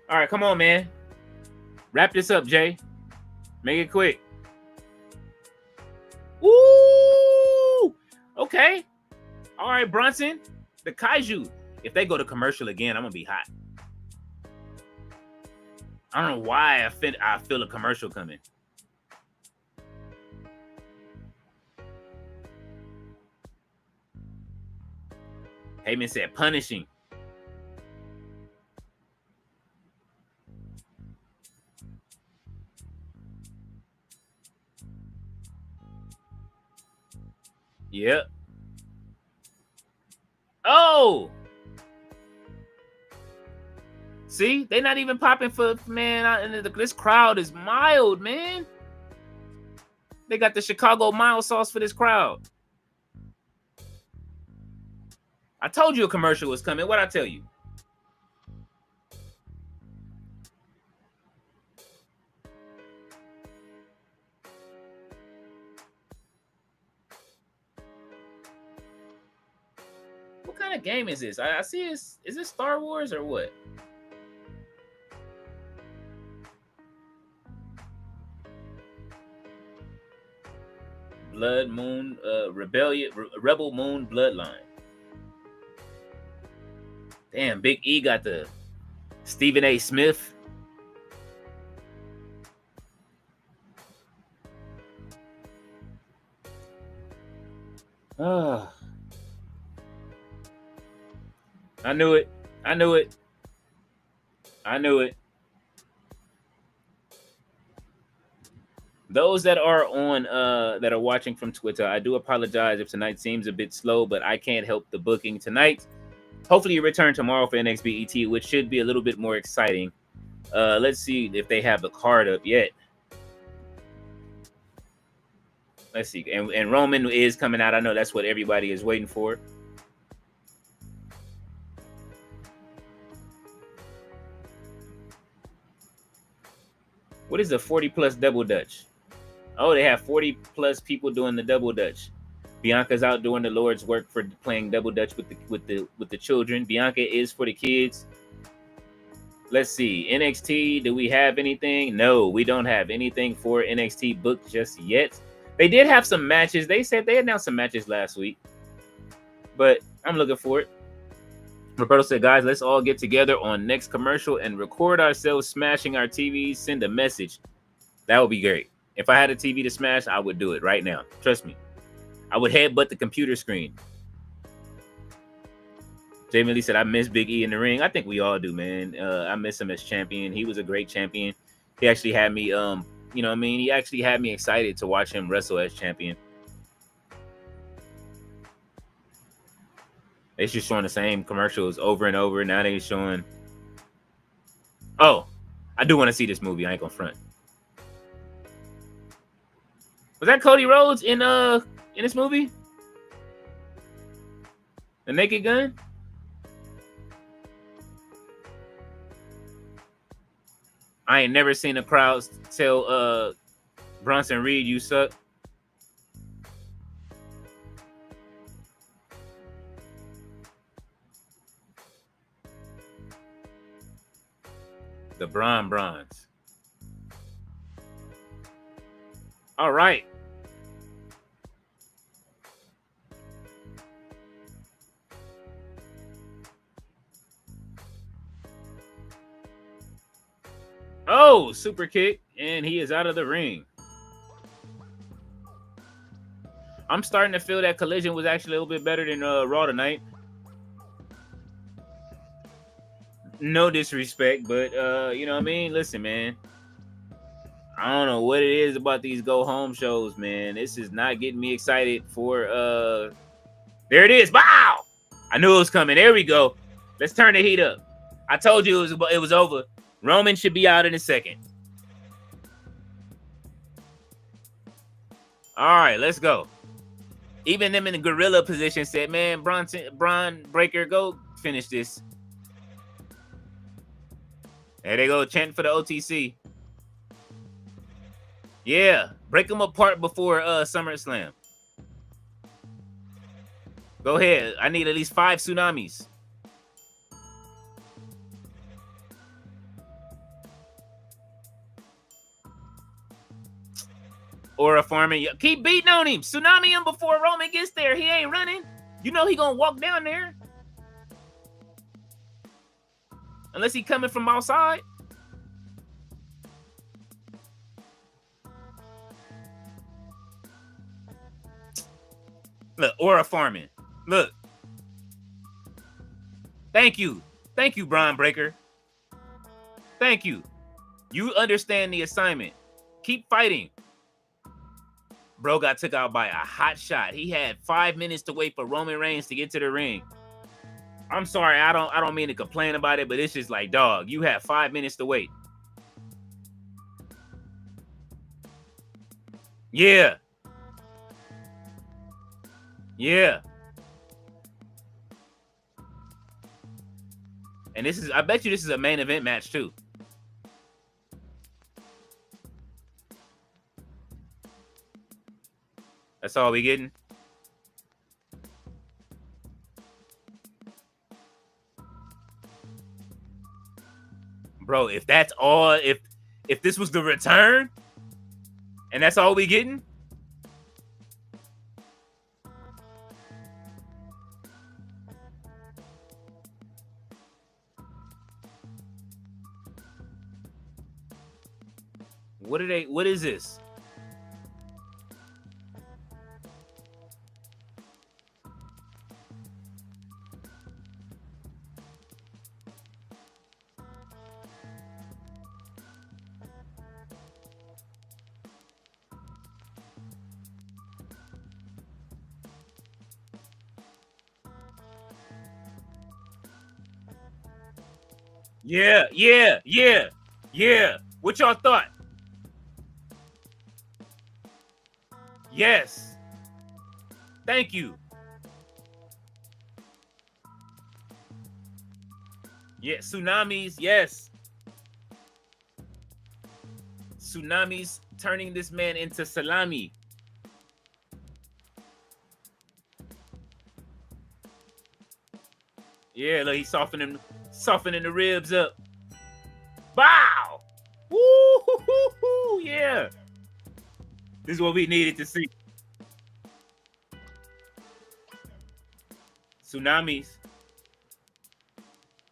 All right, come on, man. Wrap this up, Jay. Make it quick. Woo! Okay. All right, Bronson, the Kaiju. If they go to commercial again, I'm gonna be hot. I don't know why I feel a commercial coming. Heyman said punishing. Yep. Oh! See? They're not even popping for, man. This crowd is mild, man. They got the Chicago mild sauce for this crowd. I told you a commercial was coming. What'd I tell you? What kind of game is this? I see is this Star Wars or what? Blood Moon, Rebel Moon Bloodline. Damn, Big E got the Stephen A. Smith. I knew it. I knew it. I knew it. Those that are on that are watching from Twitter, I do apologize if tonight seems a bit slow, but I can't help the booking tonight. Hopefully you return tomorrow for NXBET, which should be a little bit more exciting. Let's see if they have the card up yet. Let's see. And Roman is coming out. I know that's what everybody is waiting for. What is the 40-plus double dutch? Oh, they have 40-plus people doing the double dutch. Bianca's out doing the Lord's work for playing double dutch with the children. Bianca is for the kids. Let's see. NXT, do we have anything? No, we don't have anything for NXT booked just yet. They did have some matches. They said they announced some matches last week, but I'm looking for it. Roberto said, guys, let's all get together on next commercial and record ourselves smashing our TVs. Send a message. That would be great. If I had a TV to smash, I would do it right now. Trust me. I would headbutt the computer screen. Jay Millie said, I miss Big E in the ring. I think we all do, man. I miss him as champion. He was a great champion. He actually had me, you know what I mean? He actually had me excited to watch him wrestle as champion. They're just showing the same commercials over and over. Now they're showing. Oh, I do want to see this movie. I ain't gonna front. Was that Cody Rhodes in this movie? The Naked Gun? I ain't never seen the crowd tell Bronson Reed, you suck. The Bronze. All right. Oh, super kick, and he is out of the ring. I'm starting to feel that Collision was actually a little bit better than Raw tonight. No disrespect, but you know what I mean? Listen, man. I don't know what it is about these go-home shows, man. This is not getting me excited for there it is. Wow! I knew it was coming. There we go. Let's turn the heat up. I told you it was over. Roman should be out in a second. All right, let's go. Even them in the gorilla position said, man, Braun Breaker, go finish this. There they go, chanting for the OTC. Yeah, break them apart before SummerSlam. Go ahead. I need at least 5 tsunamis. Or a farming. Keep beating on him. Tsunami him before Roman gets there. He ain't running. You know he gonna walk down there. Unless he coming from outside. Look, aura farming. Look. Thank you. Thank you, Braun Breaker. Thank you. You understand the assignment. Keep fighting. Bro got took out by a hot shot. He had 5 minutes to wait for Roman Reigns to get to the ring. I'm sorry, I don't mean to complain about it, but it's just like, dog, you have 5 minutes to wait. Yeah. Yeah. And this is, I bet you this is a main event match too. That's all we getting. Bro, if that's all, if this was the return, and that's all we getting. What is this? Yeah. What y'all thought? Yes. Thank you. Yeah, tsunamis, yes. Tsunamis turning this man into salami. Yeah, look, he's softening the ribs up. Wow! Woo! Yeah. This is what we needed to see. Tsunamis.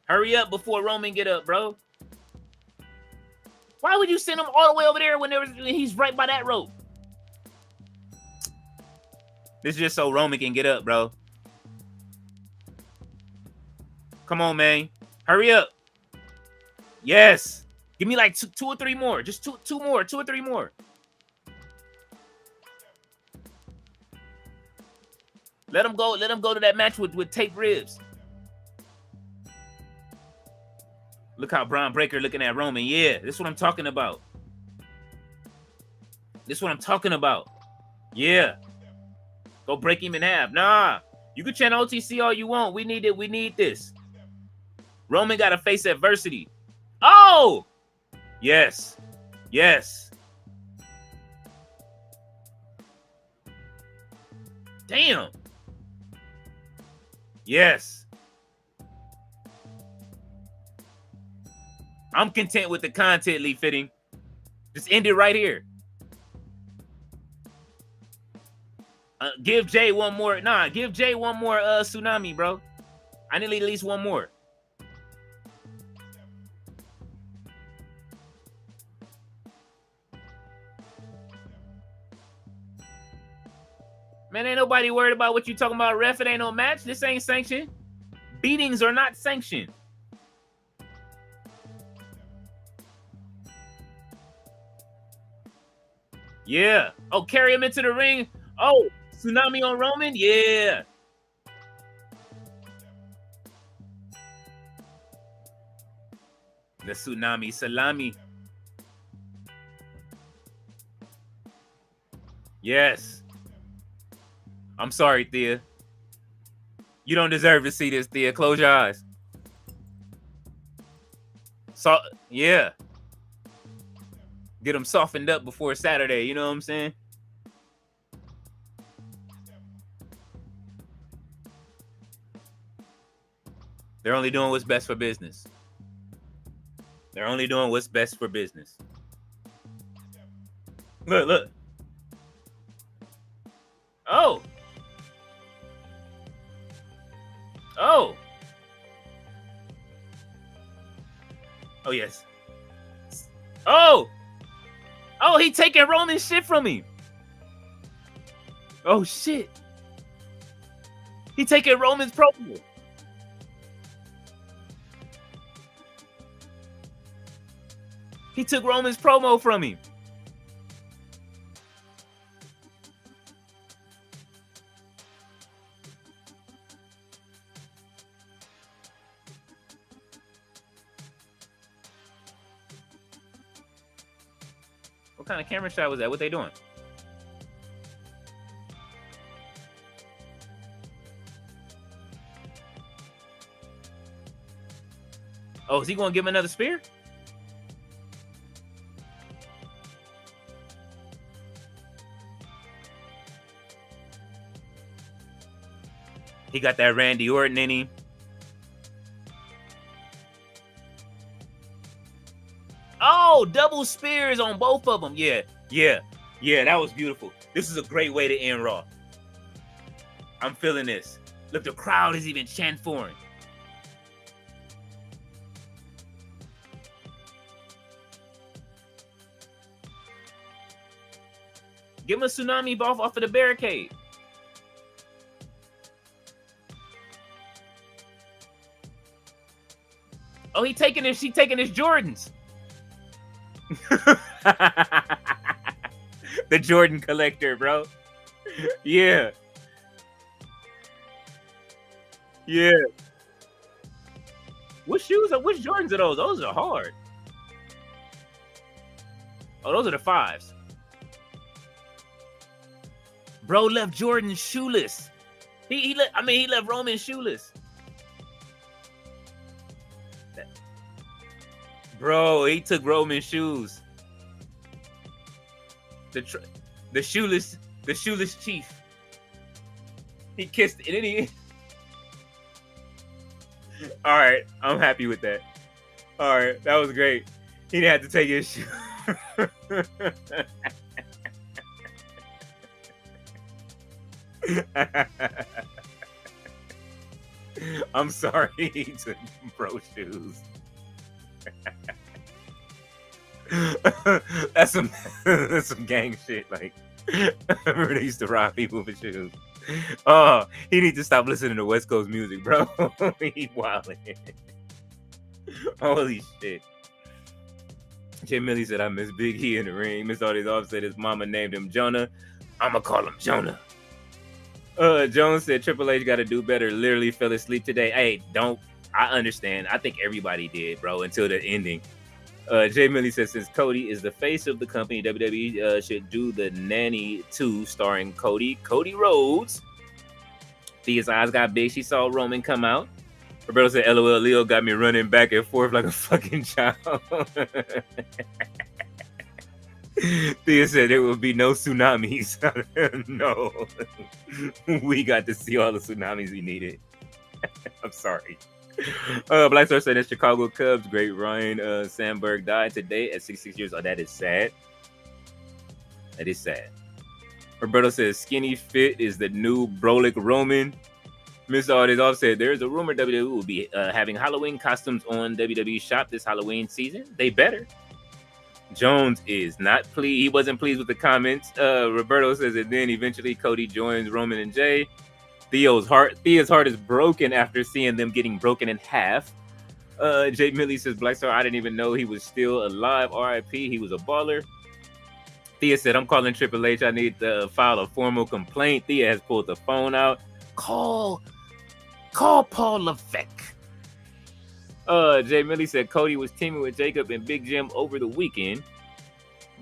Hurry up before Roman get up, bro. Why would you send him all the way over there when he's right by that rope? This is just so Roman can get up, bro. Come on, man. Hurry up. Yes. Give me like two or three more. Just two or three more. Let him go. Let him go to that match with taped ribs. Look how Braun Breaker looking at Roman. Yeah, this is what I'm talking about. This is what I'm talking about. Yeah. Go break him in half. Nah. You can chant OTC all you want. We need it. We need this. Roman got to face adversity. Oh! Yes. Yes. Damn. Yes. I'm content with the content, Lee Fitting. Just end it right here. Give Jey one more. Nah, give Jey one more tsunami, bro. I need at least one more. Man, ain't nobody worried about what you talking about, ref. It ain't no match. This ain't sanctioned. Beatings are not sanctioned. Yeah. Oh, carry him into the ring. Oh, tsunami on Roman? Yeah. The tsunami salami. Yes. I'm sorry, Thea. You don't deserve to see this, Thea. Close your eyes. So, yeah. Get them softened up before Saturday. You know what I'm saying? They're only doing what's best for business. They're only doing what's best for business. Look, look. Oh. yes. Oh, he taking Roman's shit from me. Oh shit. He taking Roman's promo. He took Roman's promo from him. What kind of camera shot was that? What they doing? Oh, is he going to give him another spear? He got that Randy Orton in him. Oh, double spears on both of them. Yeah. That was beautiful. This is a great way to end Raw. I'm feeling this. Look, the crowd is even chanting for him. Give him a tsunami off of the barricade. Oh, she taking his Jordans. The Jordan collector, bro. Yeah. What shoes are? Which Jordans are those? Those are hard. Oh, those are the 5s. Bro left Jordan shoeless. He left Roman shoeless. Bro, he took Roman's shoes. The shoeless chief. He kissed it, didn't he? All right, I'm happy with that. All right, that was great. He didn't have to take his shoe. I'm sorry he took bro shoes. That's some gang shit. Like, I remember they used to rob people for shoes. Oh, he needs to stop listening to West Coast music, bro. He wilding. Holy shit. Jay Millie said, I miss Big E in the ring. Miss All These Off said his mama named him Jonah. I'ma call him Jonah. Jones said Triple H got to do better. Literally fell asleep today. Hey, I understand. I think everybody did, bro, until the ending. Jay Millie says, since Cody is the face of the company, WWE should do the Nanny 2 starring Cody Rhodes. Thea's eyes got big. She saw Roman come out. Roberto said, LOL, Leo got me running back and forth like a fucking child. Thea said there will be no tsunamis. No. We got to see all the tsunamis we needed. I'm sorry. Black Star said that Chicago Cubs great Ryan Sandberg died today at 66 years old. That is sad. That is sad. Roberto says skinny fit is the new Brolic Roman. Miss Audis off said there's a rumor WWE will be having Halloween costumes on WWE Shop this Halloween season. They better. Jones is not pleased. He wasn't pleased with the comments. Roberto says that then eventually Cody joins Roman and Jay. Thea's heart is broken after seeing them getting broken in half. Jay Millie says, Black Star, I didn't even know he was still alive. RIP, he was a baller. Thea said, I'm calling Triple H. I need to file a formal complaint. Thea has pulled the phone out. Call Paul Levesque. Jay Millie said Cody was teaming with Jacob and Big Jim over the weekend.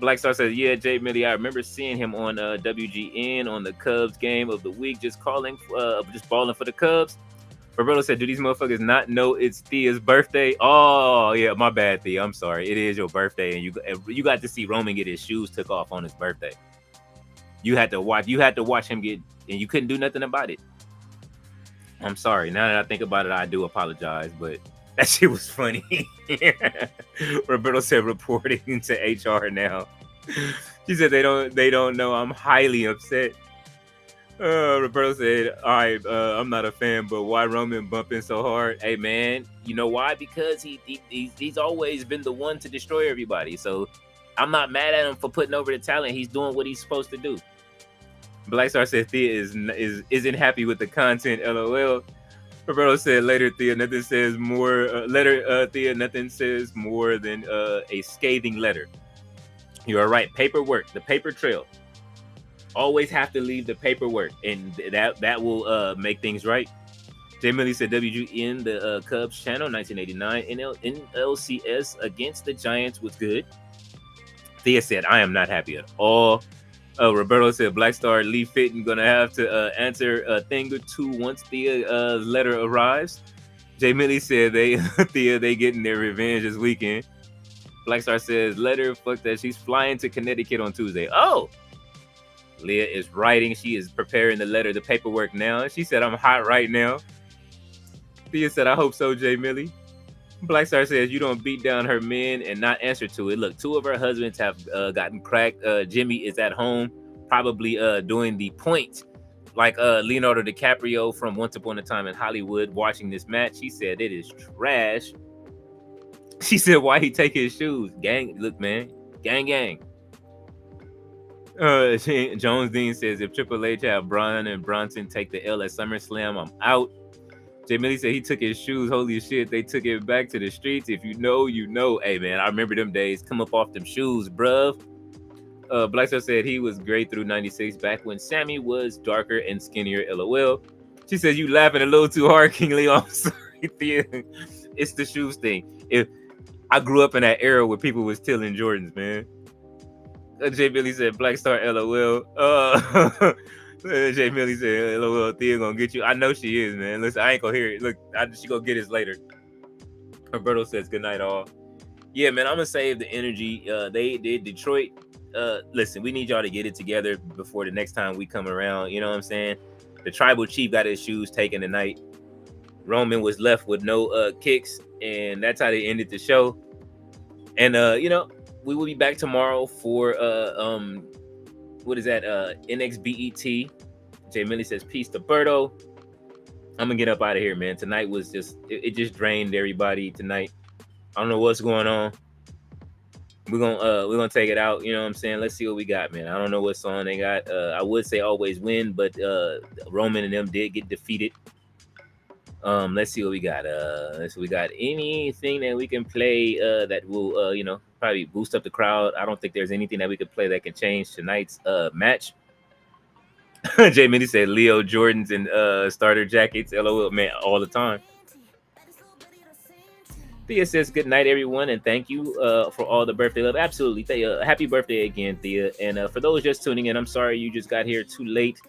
Black Star says, yeah, Jay Millie, I remember seeing him on WGN on the Cubs game of the week, just balling for the Cubs. Roberto said, do these motherfuckers not know it's Thea's birthday? Oh, yeah, my bad, Thea. I'm sorry. It is your birthday, and you got to see Roman get his shoes took off on his birthday. You had to watch him get, and you couldn't do nothing about it. I'm sorry. Now that I think about it, I do apologize, but that shit was funny. Roberto said reporting to HR now. She said they don't know. I'm highly upset. Roberto said, all right, I'm not a fan, but why Roman bumping so hard? Hey, man, you know why? Because he's always been the one to destroy everybody. So I'm not mad at him for putting over the talent. He's doing what he's supposed to do. Black Star said Thea isn't happy with the content. LOL. Roberto said later, Thea, nothing says more. Thea, nothing says more than a scathing letter. You are right. Paperwork, the paper trail. Always have to leave the paperwork, and that will make things right. Jay Millie said WGN, the Cubs channel, 1989. NLCS against the Giants was good. Thea said, I am not happy at all. Roberto said Black Star Lee Fitton gonna have to answer a thing or two once Thea's letter arrives. Jay Millie said they getting their revenge this weekend. Black Star says letter, fuck that, she's flying to Connecticut on Tuesday. Oh, Leah is writing. She is preparing the letter, the paperwork now. She said, I'm hot right now. Thea said, I hope so, Jay Millie. Black Star says, you don't beat down her men and not answer to it. Look, 2 of her husbands have gotten cracked. Jimmy is at home, probably doing the point, like Leonardo DiCaprio from Once Upon a Time in Hollywood, watching this match. She said, it is trash. She said, why he take his shoes? Gang, look, man. Gang, gang. Jones Dean says, if Triple H have Braun and Bronson take the L at SummerSlam, I'm out. Jay Millie said he took his shoes. Holy shit, they took it back to the streets. If you know, you know. Hey, man, I remember them days. Come up off them shoes, bruv. Black Star said he was great through 96, back when Sammy was darker and skinnier, LOL. She said, you laughing a little too hard, KingLeo. I'm sorry, Thea. It's the shoes thing. If I grew up in that era where people was stealing Jordans, man. Jay Millie said, Black Star, LOL. Jay Millie said, LOL, Thea gonna get you. I know she is, man. Listen, I ain't gonna hear it. Look, she gonna get us later. Roberto says, good night, all. Yeah, man, I'm gonna save the energy. They did Detroit. Listen, we need y'all to get it together before the next time we come around. You know what I'm saying? The tribal chief got his shoes taken tonight. Roman was left with no kicks, and that's how they ended the show. And you know, we will be back tomorrow for what is that? NXBET. Jay Millie says, peace to Berto. I'm gonna get up out of here, man. Tonight was just it just drained everybody tonight. I don't know what's going on. We're gonna take it out, you know what I'm saying? Let's see what we got, man. I don't know what song they got. I would say Always Win, but Roman and them did get defeated. Let's see what we got. So we got anything that we can play that will you know, probably boost up the crowd. I don't think there's anything that we could play that can change tonight's match. Jay Millie said Leo Jordans and starter jackets, LOL, man, all the time. Thea says, good night, everyone, and thank you for all the birthday love. Absolutely. Thea, happy birthday again, Thea. And for those just tuning in, I'm sorry you just got here too late.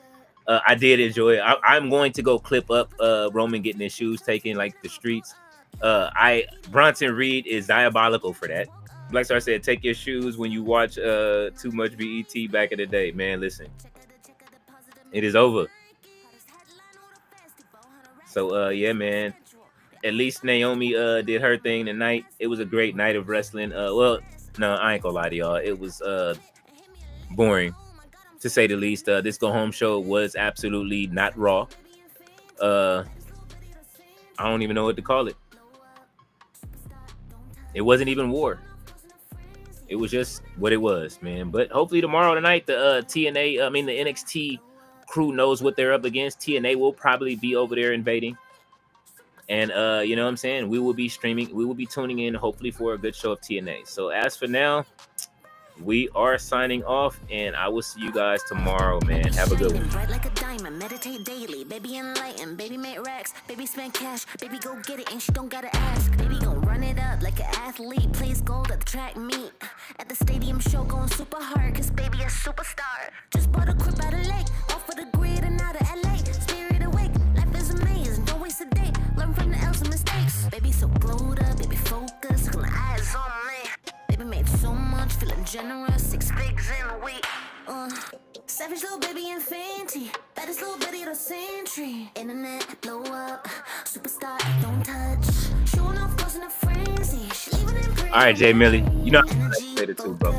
I did enjoy it. I'm going to go clip up Roman getting his shoes taken, like the streets. Bronson Reed is diabolical for that. Black Star said, take your shoes when you watch too much BET back in the day. Man, listen. It is over. So, yeah, man. At least Naomi did her thing tonight. It was a great night of wrestling. Well, no, I ain't gonna lie to y'all. It was boring, to say the least. This go home show was absolutely not Raw. I don't even know what to call it. It wasn't even War. It was just what it was, man. But hopefully tomorrow night, the the NXT crew knows what they're up against. TNA will probably be over there invading. And you know what I'm saying? We will be streaming. We will be tuning in, hopefully, for a good show of TNA. So as for now, we are signing off, and I will see you guys tomorrow, man. Have a good one. Bright like a diamond, meditate daily. Baby enlightened, baby make racks, baby spend cash, baby go get it, and she don't gotta ask. Baby gon' run it up like an athlete, plays gold at the track meet. At the stadium show going super hard, cause baby a superstar. Just bought a crib out of lake, off of the grid and out of LA. Spirit awake, life is amazing, don't waste a day. Learn from the L's and mistakes. Baby so glowed up, baby focused, got my eyes on me. Baby made so much, feeling generous, 6 figs in a week. Savage little baby and Fenty, baddest little bitty of the century. Internet blow up, superstar don't touch. Showing off, causing a frenzy. She leaving in. All right, Jay Millie, you know I'm excited too, bro.